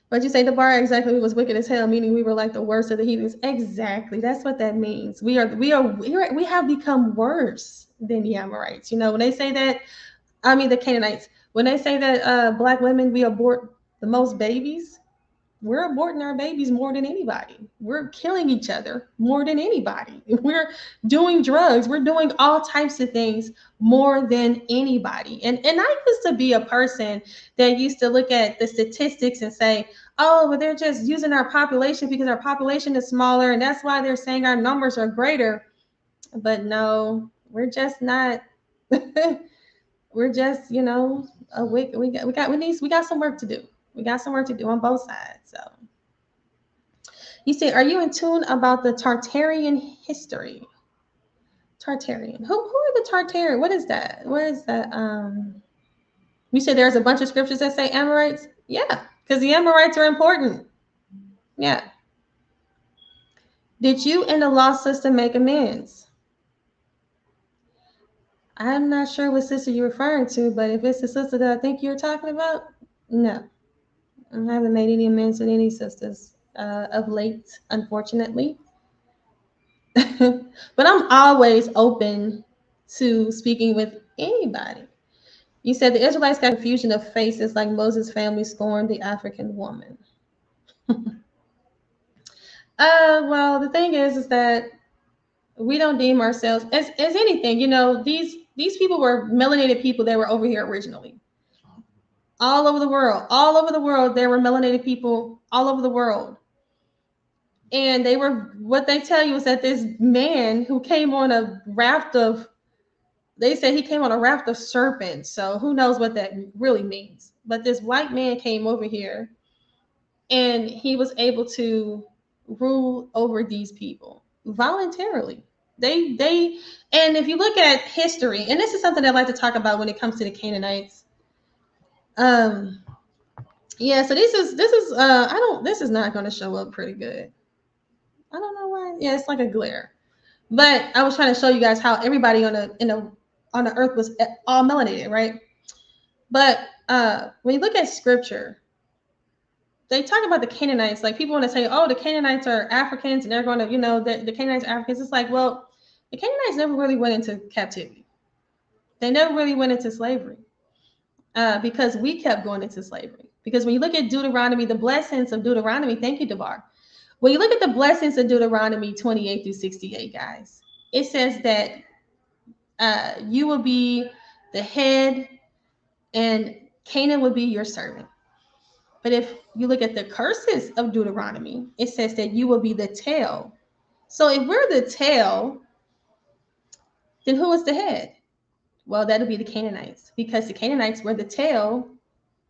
S2: But you say the bar exactly was wicked as hell, meaning we were like the worst of the heathens. Exactly. That's what that means. We have become worse than the Amorites. You know, when they say that, I mean the Canaanites, when they say that black women, we abort the most babies, we're aborting our babies more than anybody. We're killing each other more than anybody. We're doing drugs. We're doing all types of things more than anybody. And I used to be a person that used to look at the statistics and say, oh, but they're just using our population because our population is smaller, and that's why they're saying our numbers are greater. But no, we're just not. We're just, you know, we got some work to do. We got some work to do on both sides. So you say, are you in tune about the Tartarian history? Tartarian. Who are the Tartarian? What is that? Where is that? You said there's a bunch of scriptures that say Amorites? Yeah, because the Amorites are important. Yeah. Did you and the law system make amends? I'm not sure what sister you're referring to, but if it's the sister that I think you're talking about, no. I haven't made any amends with any sisters of late, unfortunately. But I'm always open to speaking with anybody. You said the Israelites got confusion of faces like Moses' family scorned the African woman. Well, the thing is that we don't deem ourselves as anything. You know, these people were melanated people that were over here originally. All over the world, there were melanated people all over the world. And they were, what they tell you is that this man who came on a raft of, they said he came on a raft of serpents. So who knows what that really means. But this white man came over here and he was able to rule over these people voluntarily. They and if you look at history, and this is something I like to talk about when it comes to the Canaanites. Yeah, so this is this is not going to show up pretty good. I don't know why. Yeah, it's like a glare. But I was trying to show you guys how everybody on the earth was all melanated, right? But when you look at scripture, they talk about the Canaanites. Like people want to say, oh, the Canaanites are Africans and they're going to, you know, the Canaanites are Africans. It's like, well, the Canaanites never really went into captivity. They never really went into slavery because we kept going into slavery. Because when you look at Deuteronomy, the blessings of Deuteronomy, thank you, Debar. When you look at the blessings of Deuteronomy 28 through 68, guys, it says that you will be the head and Canaan will be your servant. But if you look at the curses of Deuteronomy, it says that you will be the tail. So if we're the tail, then who is the head? Well, that'll be the Canaanites, because the Canaanites were the tail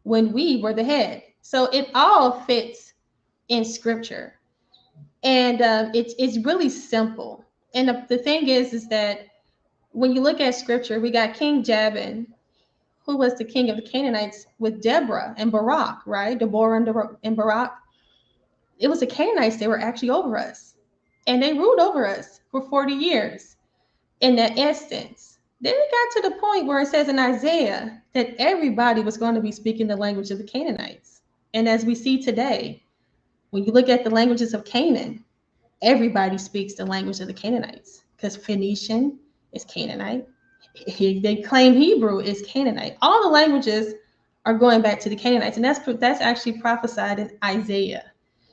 S2: when we were the head. So it all fits in scripture. And it's really simple. And the thing is that when you look at scripture, we got King Jabin, who was the king of the Canaanites, with Deborah and Barak, right? Deborah and Barak. It was the Canaanites, they were actually over us. And they ruled over us for 40 years in that instance. Then it got to the point where it says in Isaiah that everybody was going to be speaking the language of the Canaanites. And as we see today, when you look at the languages of Canaan, everybody speaks the language of the Canaanites, because Phoenician is Canaanite. They claim Hebrew is Canaanite. All the languages are going back to the Canaanites, and that's actually prophesied in Isaiah.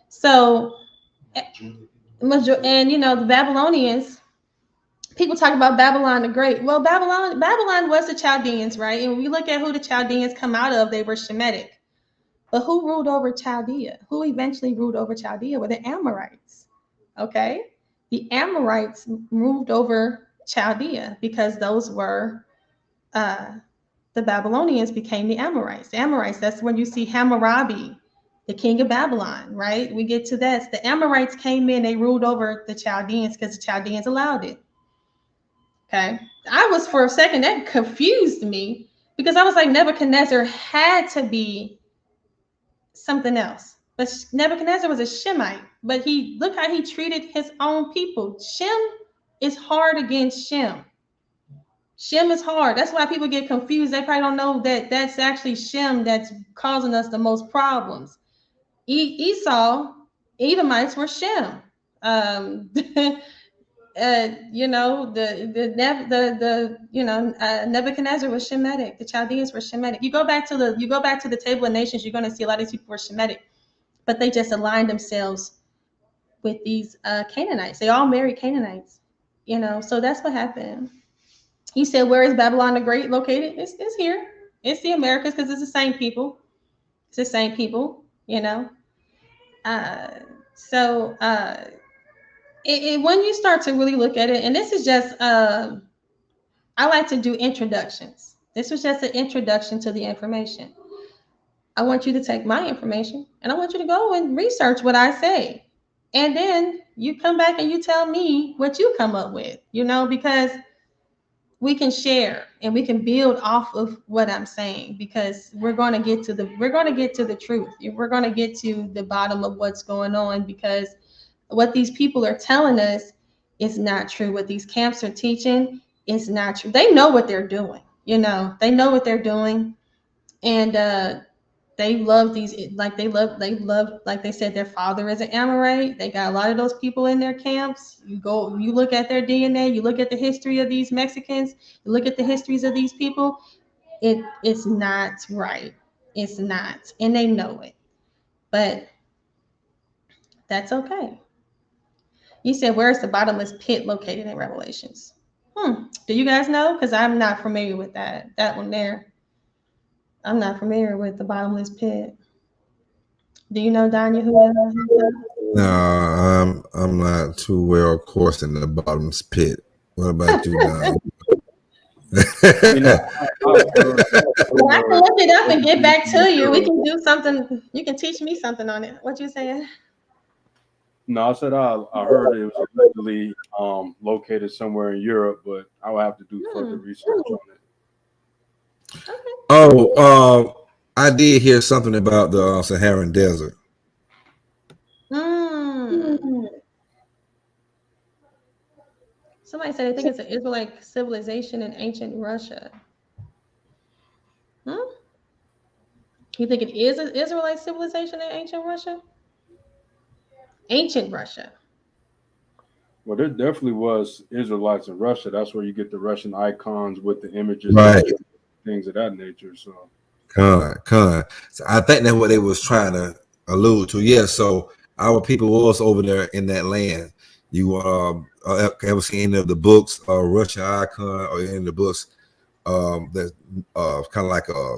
S2: So, and you know, the Babylonians, people talk about Babylon the Great. Well, Babylon was the Chaldeans, right? And when we look at who the Chaldeans come out of, they were Shemitic. But who ruled over Chaldea? Who eventually ruled over Chaldea were the Amorites. Okay? The Amorites moved over Chaldea because those were the Babylonians became the Amorites. The Amorites, that's when you see Hammurabi, the king of Babylon, right? We get to that. The Amorites came in, they ruled over the Chaldeans because the Chaldeans allowed it. Okay. I was, for a second, that confused me, because I was like, Nebuchadnezzar had to be something else. But Nebuchadnezzar was a Shemite, but look how he treated his own people. Shem is hard against Shem. Shem is hard. That's why people get confused. They probably don't know that that's actually Shem that's causing us the most problems. Esau, Edomites were Shem. You know, Nebuchadnezzar was Shemitic. The Chaldeans were Shemitic. You go back to the table of nations, you're going to see a lot of these people were Shemitic, but they just aligned themselves with these Canaanites. They all married Canaanites, you know. So that's what happened. He said, "Where is Babylon the Great located?" It's here. It's the Americas, because it's the same people. It's the same people, you know. When you start to really look at it, and this is just, I like to do introductions. This was just an introduction to the information. I want you to take my information, and I want you to go and research what I say. And then you come back and you tell me what you come up with, you know, because we can share and we can build off of what I'm saying, because we're going to get to the truth. We're going to get to the bottom of what's going on, because what these people are telling us is not true. What these camps are teaching is not true. They know what they're doing, you know. They know what they're doing, and they love these, like they love, like they said, their father is an Amorite. They got a lot of those people in their camps. You look at their DNA, you look at the history of these Mexicans, you look at the histories of these people. It's not right. It's not, and they know it, but that's okay. You said, where's the bottomless pit located in Revelations? Do you guys know? Because I'm not familiar with that one there. I'm not familiar with the bottomless pit. Do you know, Danya, who is that?
S1: No, I'm not too well coursed in the bottomless pit. What about you, Don?
S3: You know,
S2: Well, I can look it up and get back to you. We can do something. You can teach me something on it. What you saying?
S3: No, I said I heard it was originally located somewhere in Europe, but I will have to do further research on it.
S2: Okay.
S1: Oh, I did hear something about the Saharan desert.
S2: Somebody said they think it's an Israelite civilization in ancient Russia. You think it is an Israelite civilization in ancient Russia? Ancient Russia.
S3: Well, there definitely was Israelites in Russia. That's where you get the Russian icons with the images,
S1: right,
S3: and things of that nature. So,
S1: so I think that's what they was trying to allude to. Yeah, so our people was over there in that land. You ever seen any of the books, Russian icon, or any of the books that kind of like a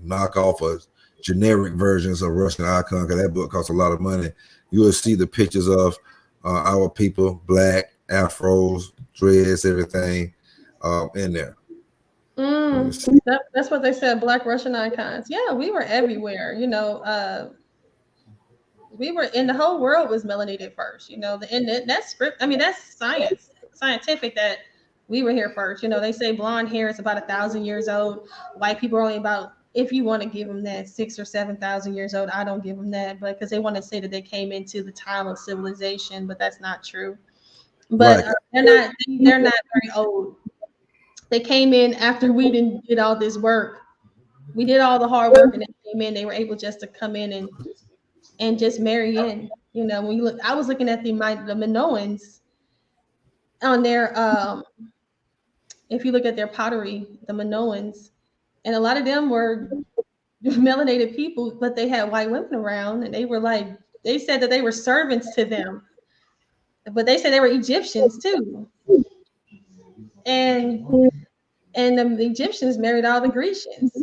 S1: knockoff of generic versions of Russian icon? Because that book costs a lot of money. You will see the pictures of our people, black, afros, dreads, everything in there.
S2: That's what they said. Black Russian icons. Yeah, we were everywhere. We were in the whole world was melanated first. That's script. I mean, that's scientific that we were here first. They say blonde hair is about 1,000 years old. White people are only about, if you want to give them that, 6,000 or 7,000 years old. I don't give them that, but because they want to say that they came into the time of civilization, but that's not true. But
S1: Right.
S2: they're not very old. They came in after we did all this work. We did all the hard work, and they came in. They were able just to come in and just marry in. When you look, I was looking at the Minoans on their if you look at their pottery, the Minoans, and a lot of them were melanated people, but they had white women around, and they said that they were servants to them, but they said they were Egyptians too, and the Egyptians married all the Grecians,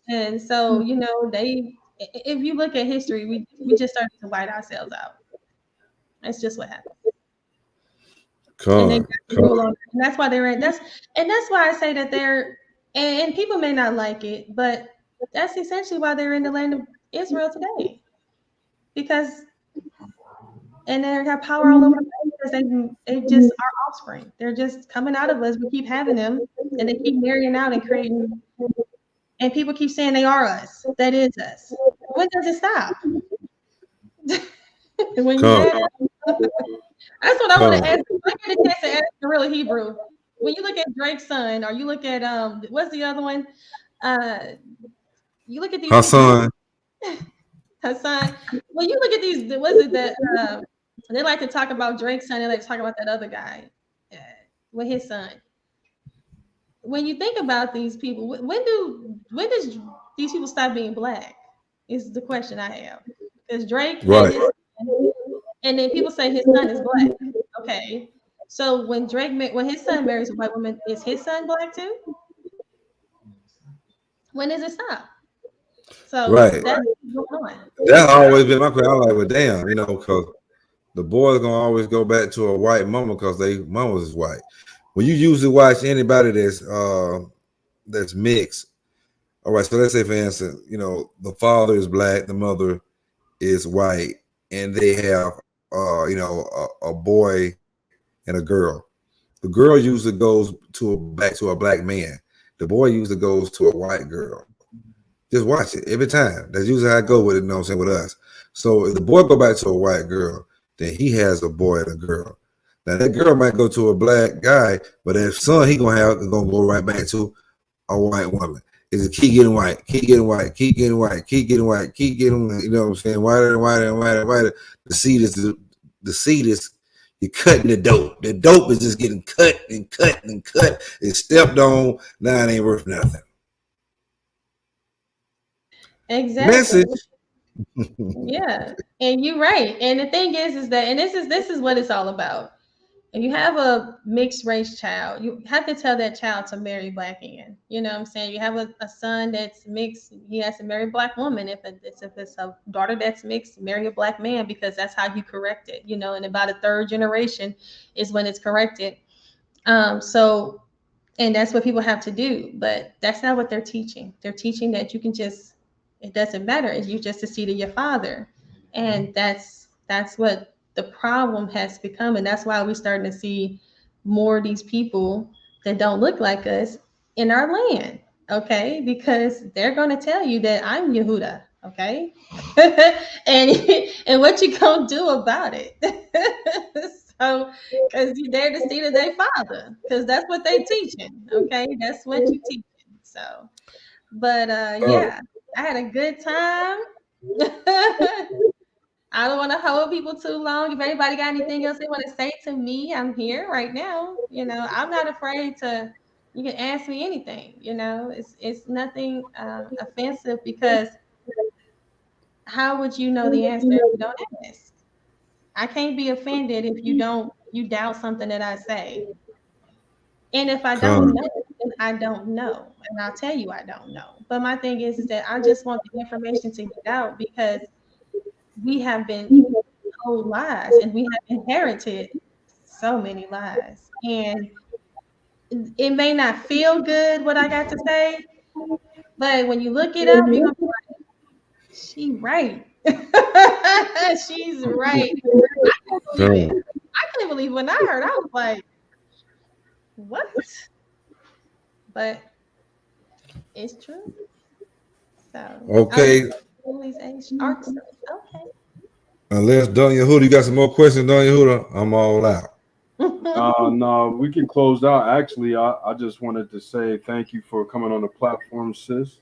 S2: and so if you look at history, we just started to white ourselves out. That's just what happened. And they rule on, and that's why that's why I say that they're, and people may not like it, but that's essentially why they're in the land of Israel today, because and they have power all over the place because they just are offspring. They're just coming out of us. We keep having them, and they keep marrying out and creating, and people keep saying they are us. That is us. When does it stop? When you have that's what I want to ask. I get a chance to ask the real Hebrew. When you look at Drake's son, or you look at what's the other one? You look at these
S1: Hassan.
S2: Hassan. When you look at these, was it that they like to talk about Drake's son? They like to talk about that other guy with his son. When you think about these people, when does these people stop being black? Is the question I have. Because Drake had his son, and then people say his son is black. Okay, so when his son marries a white woman, is his son black too? When does it stop? So
S1: Right.
S2: that's going on.
S1: That's always been my question. I'm like, well, damn, because the boys gonna always go back to a white mama because they mamas is white. When you usually watch anybody that's mixed, all right. So let's say, for instance, the father is black, the mother is white, and they have a boy and a girl. The girl usually goes back to a black man. The boy usually goes to a white girl. Just watch it every time. That's usually how I go with it, what I'm saying, with us. So if the boy go back to a white girl, then he has a boy and a girl. Now that girl might go to a black guy, but that son he gonna go right back to a white woman. Is it keep getting white, keep getting white, keep getting white, keep getting white, keep getting, what I'm saying, whiter and whiter and whiter and whiter. The seed is you're cutting the dope. The dope is just getting cut and cut and cut. It's stepped on. Now it ain't worth nothing.
S2: Exactly.
S1: Message.
S2: Yeah, and you're right. And the thing is that, and this is what it's all about. If you have a mixed race child, you have to tell that child to marry black in. You know what I'm saying? You have a son that's mixed, he has to marry a black woman. If it's a daughter that's mixed, marry a black man, because that's how you correct it. And about a third generation is when it's corrected. So, and that's what people have to do, but that's not what they're teaching. They're teaching that you can it doesn't matter. You're just a seed of your father. And that's what the problem has become. And that's why we're starting to see more of these people that don't look like us in our land. Okay. Because they're going to tell you that I'm Yehuda. Okay. and what you gonna do about it? So, because they're the seed of their father, because that's what they teaching. Okay, that's what you teaching. So, but yeah, I had a good time. I don't want to hold people too long. If anybody got anything else they want to say to me, I'm here right now. I'm not afraid to. You can ask me anything. It's nothing offensive, because how would you know the answer if you don't ask? I can't be offended if you doubt something that I say. And if I don't know, then I don't know. And I'll tell you I don't know. But my thing is that I just want the information to get out, because we have been told lies, and we have inherited so many lies. And it may not feel good what I got to say, but when you look it up, you're gonna be like, she right. She's right. I can't believe it. I can't believe when I heard, I was like, what? But it's true. So
S1: Okay.
S2: Okay.
S1: Unless Don Yehuda, you got some more questions, Don Yehuda, I'm all out.
S3: No, we can close out. Actually, I just wanted to say thank you for coming on the platform, sis.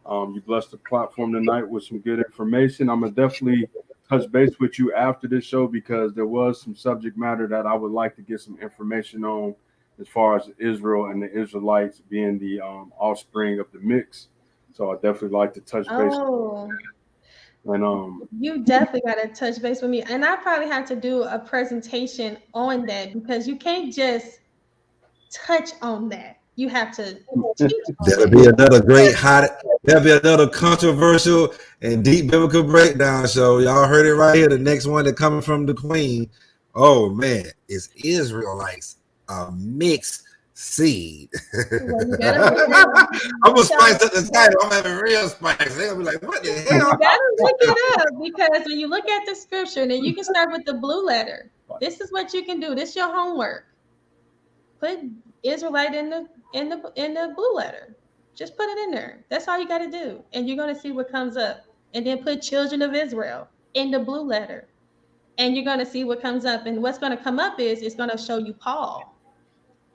S3: You blessed the platform tonight with some good information. I'm gonna definitely touch base with you after this show because there was some subject matter that I would like to get some information on as far as Israel and the Israelites being the offspring of the mix. So I definitely like to touch base.
S2: Oh.
S3: And
S2: you definitely got to touch base with me, and I probably have to do a presentation on that because you can't just touch on that. You have to teach.
S1: That'll be another great hot. That'll be another controversial and deep biblical breakdown show. Y'all heard it right here. The next one that coming from the Queen. Oh man, it's Israelites, a mixed seed.
S2: Well,
S1: I'm gonna spice up the title. I'm having real spice. They'll be like, "What the hell?"
S2: You gotta look it up because when you look at the scripture, then you can start with the blue letter. This is what you can do. This is your homework. Put Israelite in the blue letter. Just put it in there. That's all you got to do, and you're gonna see what comes up. And then put children of Israel in the blue letter, and you're gonna see what comes up. And what's gonna come up is it's gonna show you Paul.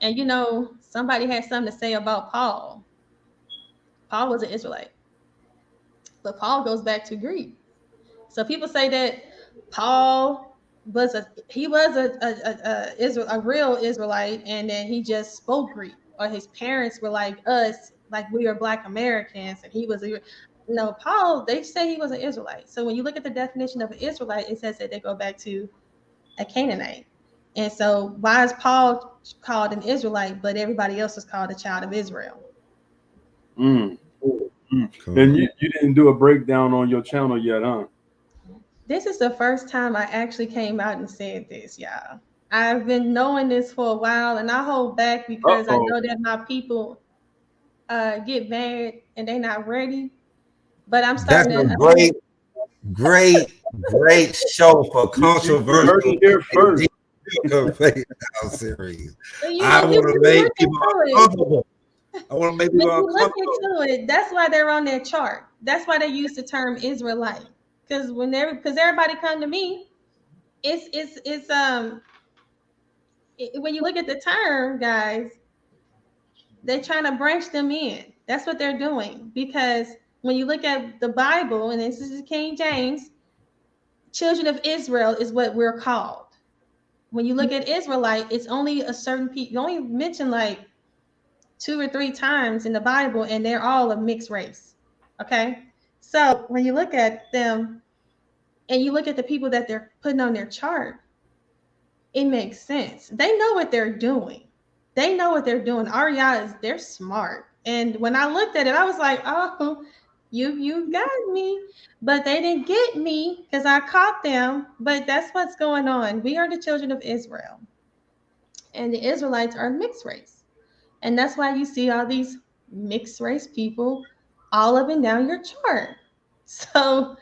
S2: And you know, somebody had something to say about Paul. Paul was an Israelite, but Paul goes back to Greek. So people say that Paul was a real Israelite, and then he just spoke Greek, or his parents were like us, like we are Black Americans, and he was no, Paul. They say he was an Israelite. So when you look at the definition of an Israelite, it says that they go back to a Canaanite. And so why is Paul called an Israelite, but everybody else is called a child of Israel?
S3: And you didn't do a breakdown on your channel yet, huh?
S2: This is the first time I actually came out and said this, y'all. I've been knowing this for a while, and I hold back because I know that my people get mad and they're not ready. But I'm starting
S1: That's a great show for controversial.
S3: Here first.
S1: Series.
S2: I want to make people
S1: uncomfortable. I want to make people
S2: uncomfortable. Look into it. That's why they're on their chart. That's why they use the term Israelite. Because everybody come to me, when you look at the term, guys, they're trying to branch them in. That's what they're doing. Because when you look at the Bible, and this is King James, children of Israel is what we're called. When you look at Israelite, it's only a certain people. You only mention like 2 or 3 times in the Bible, and they're all a mixed race. Okay? So when you look at them and you look at the people that they're putting on their chart, it makes sense. They know what they're doing. They know what they're doing. They're smart. And when I looked at it, I was like, oh, you got me. But they didn't get me because I caught them. But that's what's going on. We are the children of Israel. And the Israelites are mixed race. And that's why you see all these mixed race people all up and down your chart. So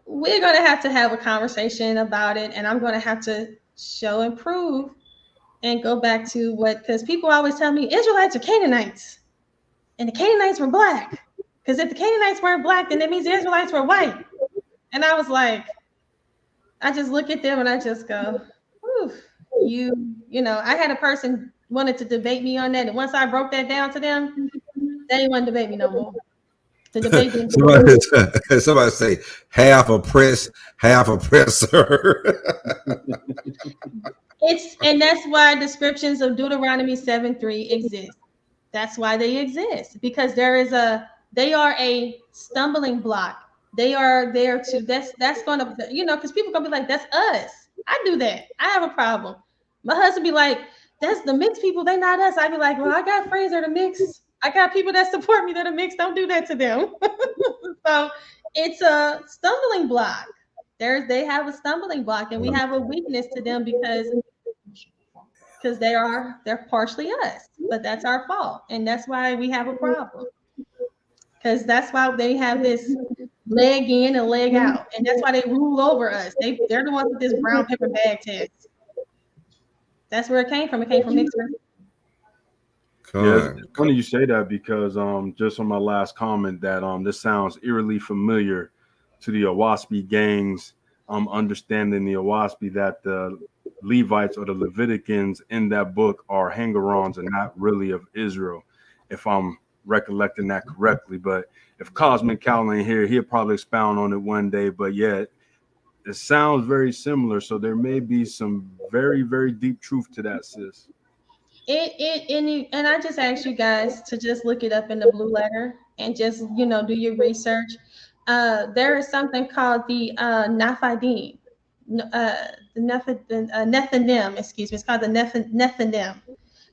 S2: we're going to have a conversation about it. And I'm going to have to show and prove and go back to because people always tell me Israelites are Canaanites and the Canaanites were Black. Because if the Canaanites weren't Black, then that means the Israelites were white. And I was like, I just look at them and I just go, you know, I had a person wanted to debate me on that. And once I broke that down to them, they didn't want to debate me no more. The debate didn't
S1: somebody say half oppressed, half oppressor.
S2: And that's why descriptions of Deuteronomy 7:3 exist. That's why they exist, because they are a stumbling block. They are there to that's gonna, you know, because people gonna be like, that's us. I do that. I have a problem. My husband be like, that's the mixed people, they not us. I be like, well, I got friends that are mixed. I got people that support me that are mixed. Don't do that to them. So it's a stumbling block. They have a stumbling block, and we have a weakness to them because because they're partially us, but that's our fault, and that's why we have a problem. Because that's why they have this leg in and leg out, and that's why they rule over us. They're the ones with this brown paper bag test. That's where it came from. It came from Nixon.
S3: Yeah, it's funny you say that because just on my last comment that this sounds eerily familiar to the Owaspy gangs. Understanding the Owaspy that the Levites or the Leviticans in that book are hangerons and not really of Israel, if I'm recollecting that correctly. But if Cosmic Cal ain't here, he'll probably expound on it one day. But yeah, it sounds very similar. So there may be some very, very deep truth to that, sis.
S2: And I just ask you guys to just look it up in the blue letter and just do your research. There is something called the Nephidim, the Nephidim. Excuse me, it's called the Nephidim.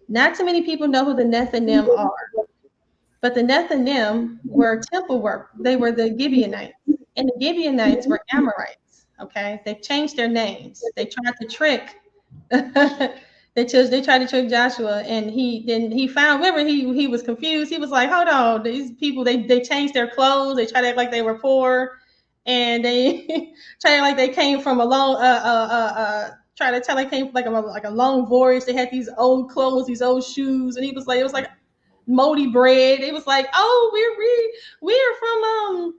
S2: Not too many people know who the Nephidim are, but the Nephidim were temple work. They were the Gibeonites, and the Gibeonites were Amorites. Okay, they've changed their names. They tried to trick. They tried to trick Joshua, and he found. Remember, he was confused. He was like, "Hold on, these people they changed their clothes. They tried to act like they were poor, and they tried to act like they came from a long try to tell they came from like a long voyage. They had these old clothes, these old shoes, and he was like, it was like moldy bread. It was like, oh, we're from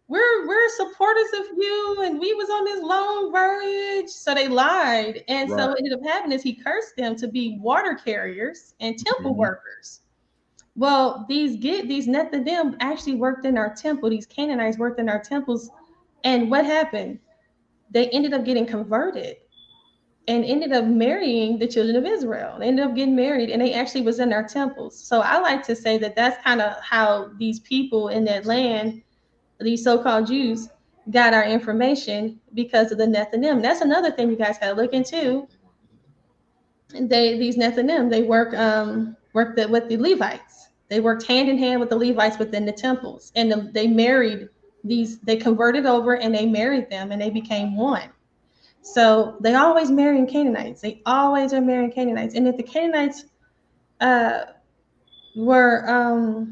S2: we're supporters of you, and we was on this long voyage. So they lied, and so what ended up happening is he cursed them to be water carriers and temple workers. Well, these Nephilim actually worked in our temple. These Canaanites worked in our temples, and what happened? They ended up getting converted and ended up marrying the children of Israel. They ended up getting married, and they actually was in our temples. So I like to say that that's kind of how these people in that land, these so-called Jews, got our information because of the Nephilim. That's another thing you guys got to look into. These Nephilim, they worked with the Levites. They worked hand in hand with the Levites within the temples, and they married these. They converted over and they married them, and they became one. So they always marrying Canaanites. They always are marrying Canaanites, and if the Canaanites were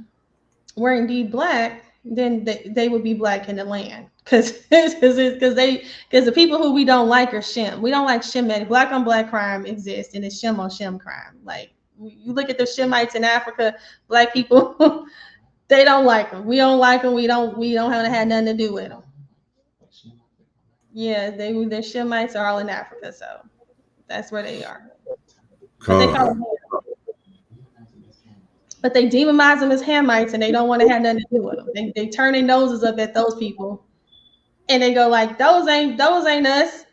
S2: indeed black, then they would be black in the land, because the people who we don't like are Shem. We don't like Shemitic. Black on black crime exists, and it's Shem on Shem crime. Like, you look at the Shemites in Africa, black people, they don't like them. We don't like them. We don't have had nothing to do with them. Yeah, their Shemites are all in Africa, so that's where they are. But they demonize them as Hamites, and they don't want to have nothing to do with them. They turn their noses up at those people, and they go like, those ain't us.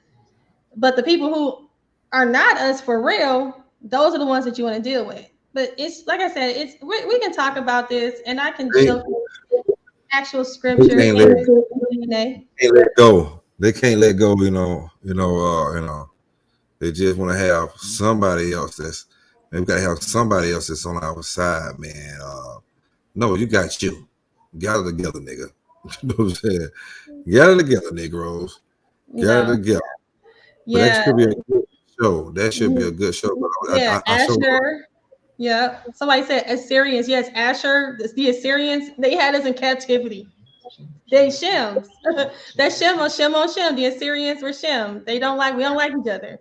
S2: But the people who are not us for real, those are the ones that you want to deal with. But it's like I said, we can talk about this, and I can show actual scripture.
S1: They can't let go. They can't let go. They just want to have somebody else they've got to have somebody else that's on our side, man. No, you got you. Gather together, nigga. You know what I'm saying? Gather together, Negroes. Gather together. Yeah. That should be a good show. That should be a good show.
S2: Yeah, Asher. Yeah. Somebody said Assyrians. Yes, Asher. The Assyrians, they had us in captivity. They Shems. That's Shem on Shem on Shem. The Assyrians were Shem. We don't like each other.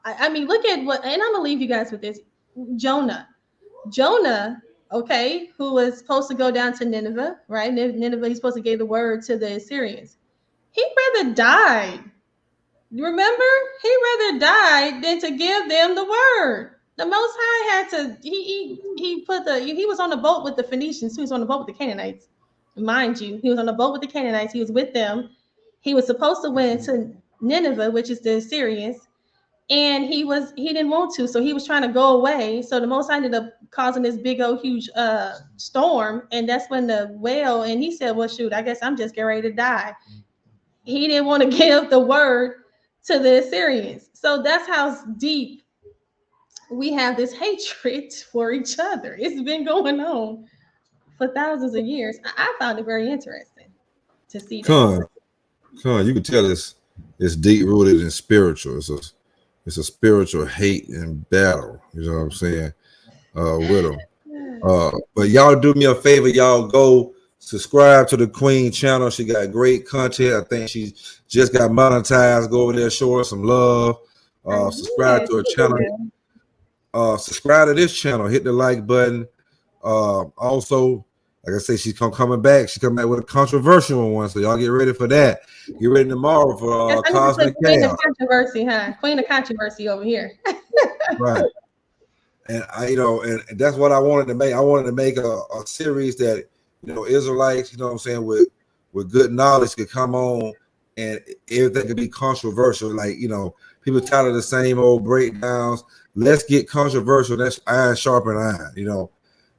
S2: I mean, look at what, and I'm gonna leave you guys with this. Jonah, okay, who was supposed to go down to Nineveh, right? Nineveh, he's supposed to give the word to the Assyrians. He'd rather die. You remember? He'd rather die than to give them the word. The Most High had to. He was on the boat with the Phoenicians. He was on the boat with the Canaanites. Mind you, he was on the boat with the Canaanites. He was with them. He was supposed to went to Nineveh, which is the Assyrians, and he didn't want to, so he was trying to go away. So the Most High ended up causing this big old huge storm, and that's when the whale. And he said, "Well, shoot, I guess I'm just getting ready to die." He didn't want to give the word to the Assyrians. So that's how deep we have this hatred for each other. It's been going on for thousands of years. I found it very interesting to see that.
S1: You can tell it's deep rooted and spiritual. It's a spiritual hate and battle. You know what I'm saying? With them. But y'all do me a favor. Y'all go subscribe to the Queen channel. She got great content. I think she just got monetized. Go over there, show her some love. Subscribe to her channel. Subscribe to this channel. Hit the like button. Also, like I say, she's coming back. She's coming back with a controversial one. So y'all get ready for that. Get ready tomorrow for Cosmic
S2: Queen
S1: Chaos.
S2: of controversy, huh? Queen of controversy over here.
S1: Right. And and that's what I wanted to make. I wanted to make a series that, Israelites, you know what I'm saying, with good knowledge could come on and everything could be controversial. Like, people tired of the same old breakdowns. Let's get controversial. That's iron sharpen iron.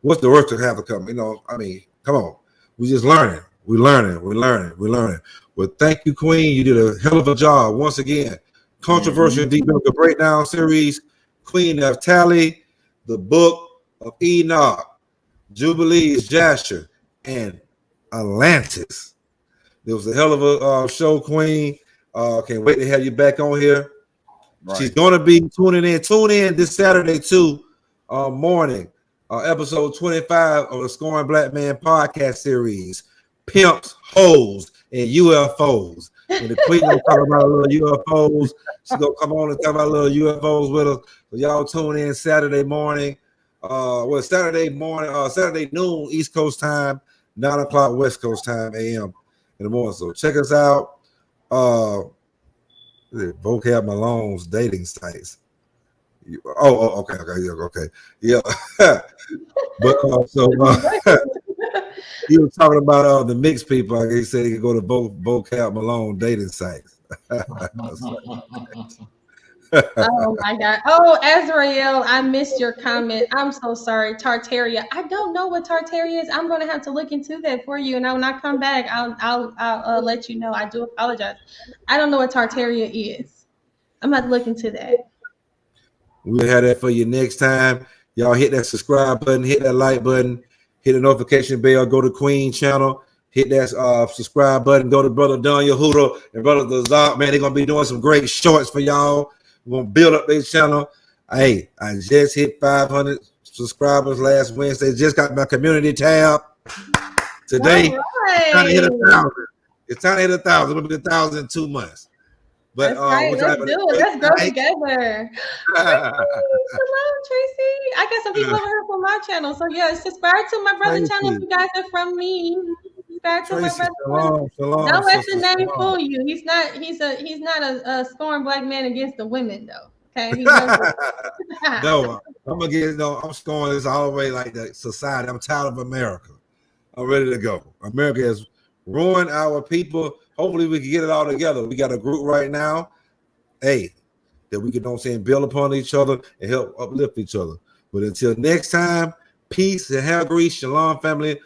S1: What's the worst that have to come? Come on. We just learning. We're learning. Well, thank you, Queen. You did a hell of a job. Once again, controversial deep biblical breakdown series, Queen Naphtali, the book of Enoch, Jubilees, Jasher, and Atlantis. It was a hell of a show, Queen. Can't wait to have you back on here. Right. She's going to be tuning in. Tune in this Saturday too, morning, episode 25 of the Scoring Black Man podcast series, Pimps, Hoes, and UFOs. And the Queen gonna talk about a little UFOs. She's gonna come on and talk about a little UFOs with us. So y'all tune in Saturday morning. Saturday noon East Coast time, 9 o'clock West Coast time, AM in the morning. So check us out. Vocab Malone's dating sites. Okay. Yeah. But he was talking about the mixed people. Like he said he could go to both Vocab Malone dating sites.
S2: Oh my God. Oh, Azrael, I missed your comment. I'm so sorry. Tartaria. I don't know what Tartaria is. I'm gonna have to look into that for you. And when I come back, I'll let you know. I do apologize. I don't know what Tartaria is. I'm about to look into that.
S1: We'll have that for you next time. Y'all hit that subscribe button, hit that like button, hit the notification bell, go to Queen channel, hit that subscribe button, go to Brother Don Yehuda and Brother Dazak. Man, they're gonna be doing some great shorts for y'all. We're gonna build up their channel. Hey, I just hit 500 subscribers last Wednesday. Just got my community tab today. It's time to hit 1,000. It's time to hit 1,000. It'll be 1,000 in 2 months. But
S2: that's right. Let's do it. Let's grow together. Hello, Tracy. I got some people over here from my channel. So yeah, subscribe to my brother's channel if you guys are from me. Subscribe to my brother's channel. Don't let the name fool you. He's not a scoring black man against the women though. Okay.
S1: No, I'm scoring this all the way like the society. I'm tired of America. I'm ready to go. America has ruined our people. Hopefully we can get it all together. We got a group right now, that we can, build upon each other and help uplift each other. But until next time, peace and have grease. Shalom, family.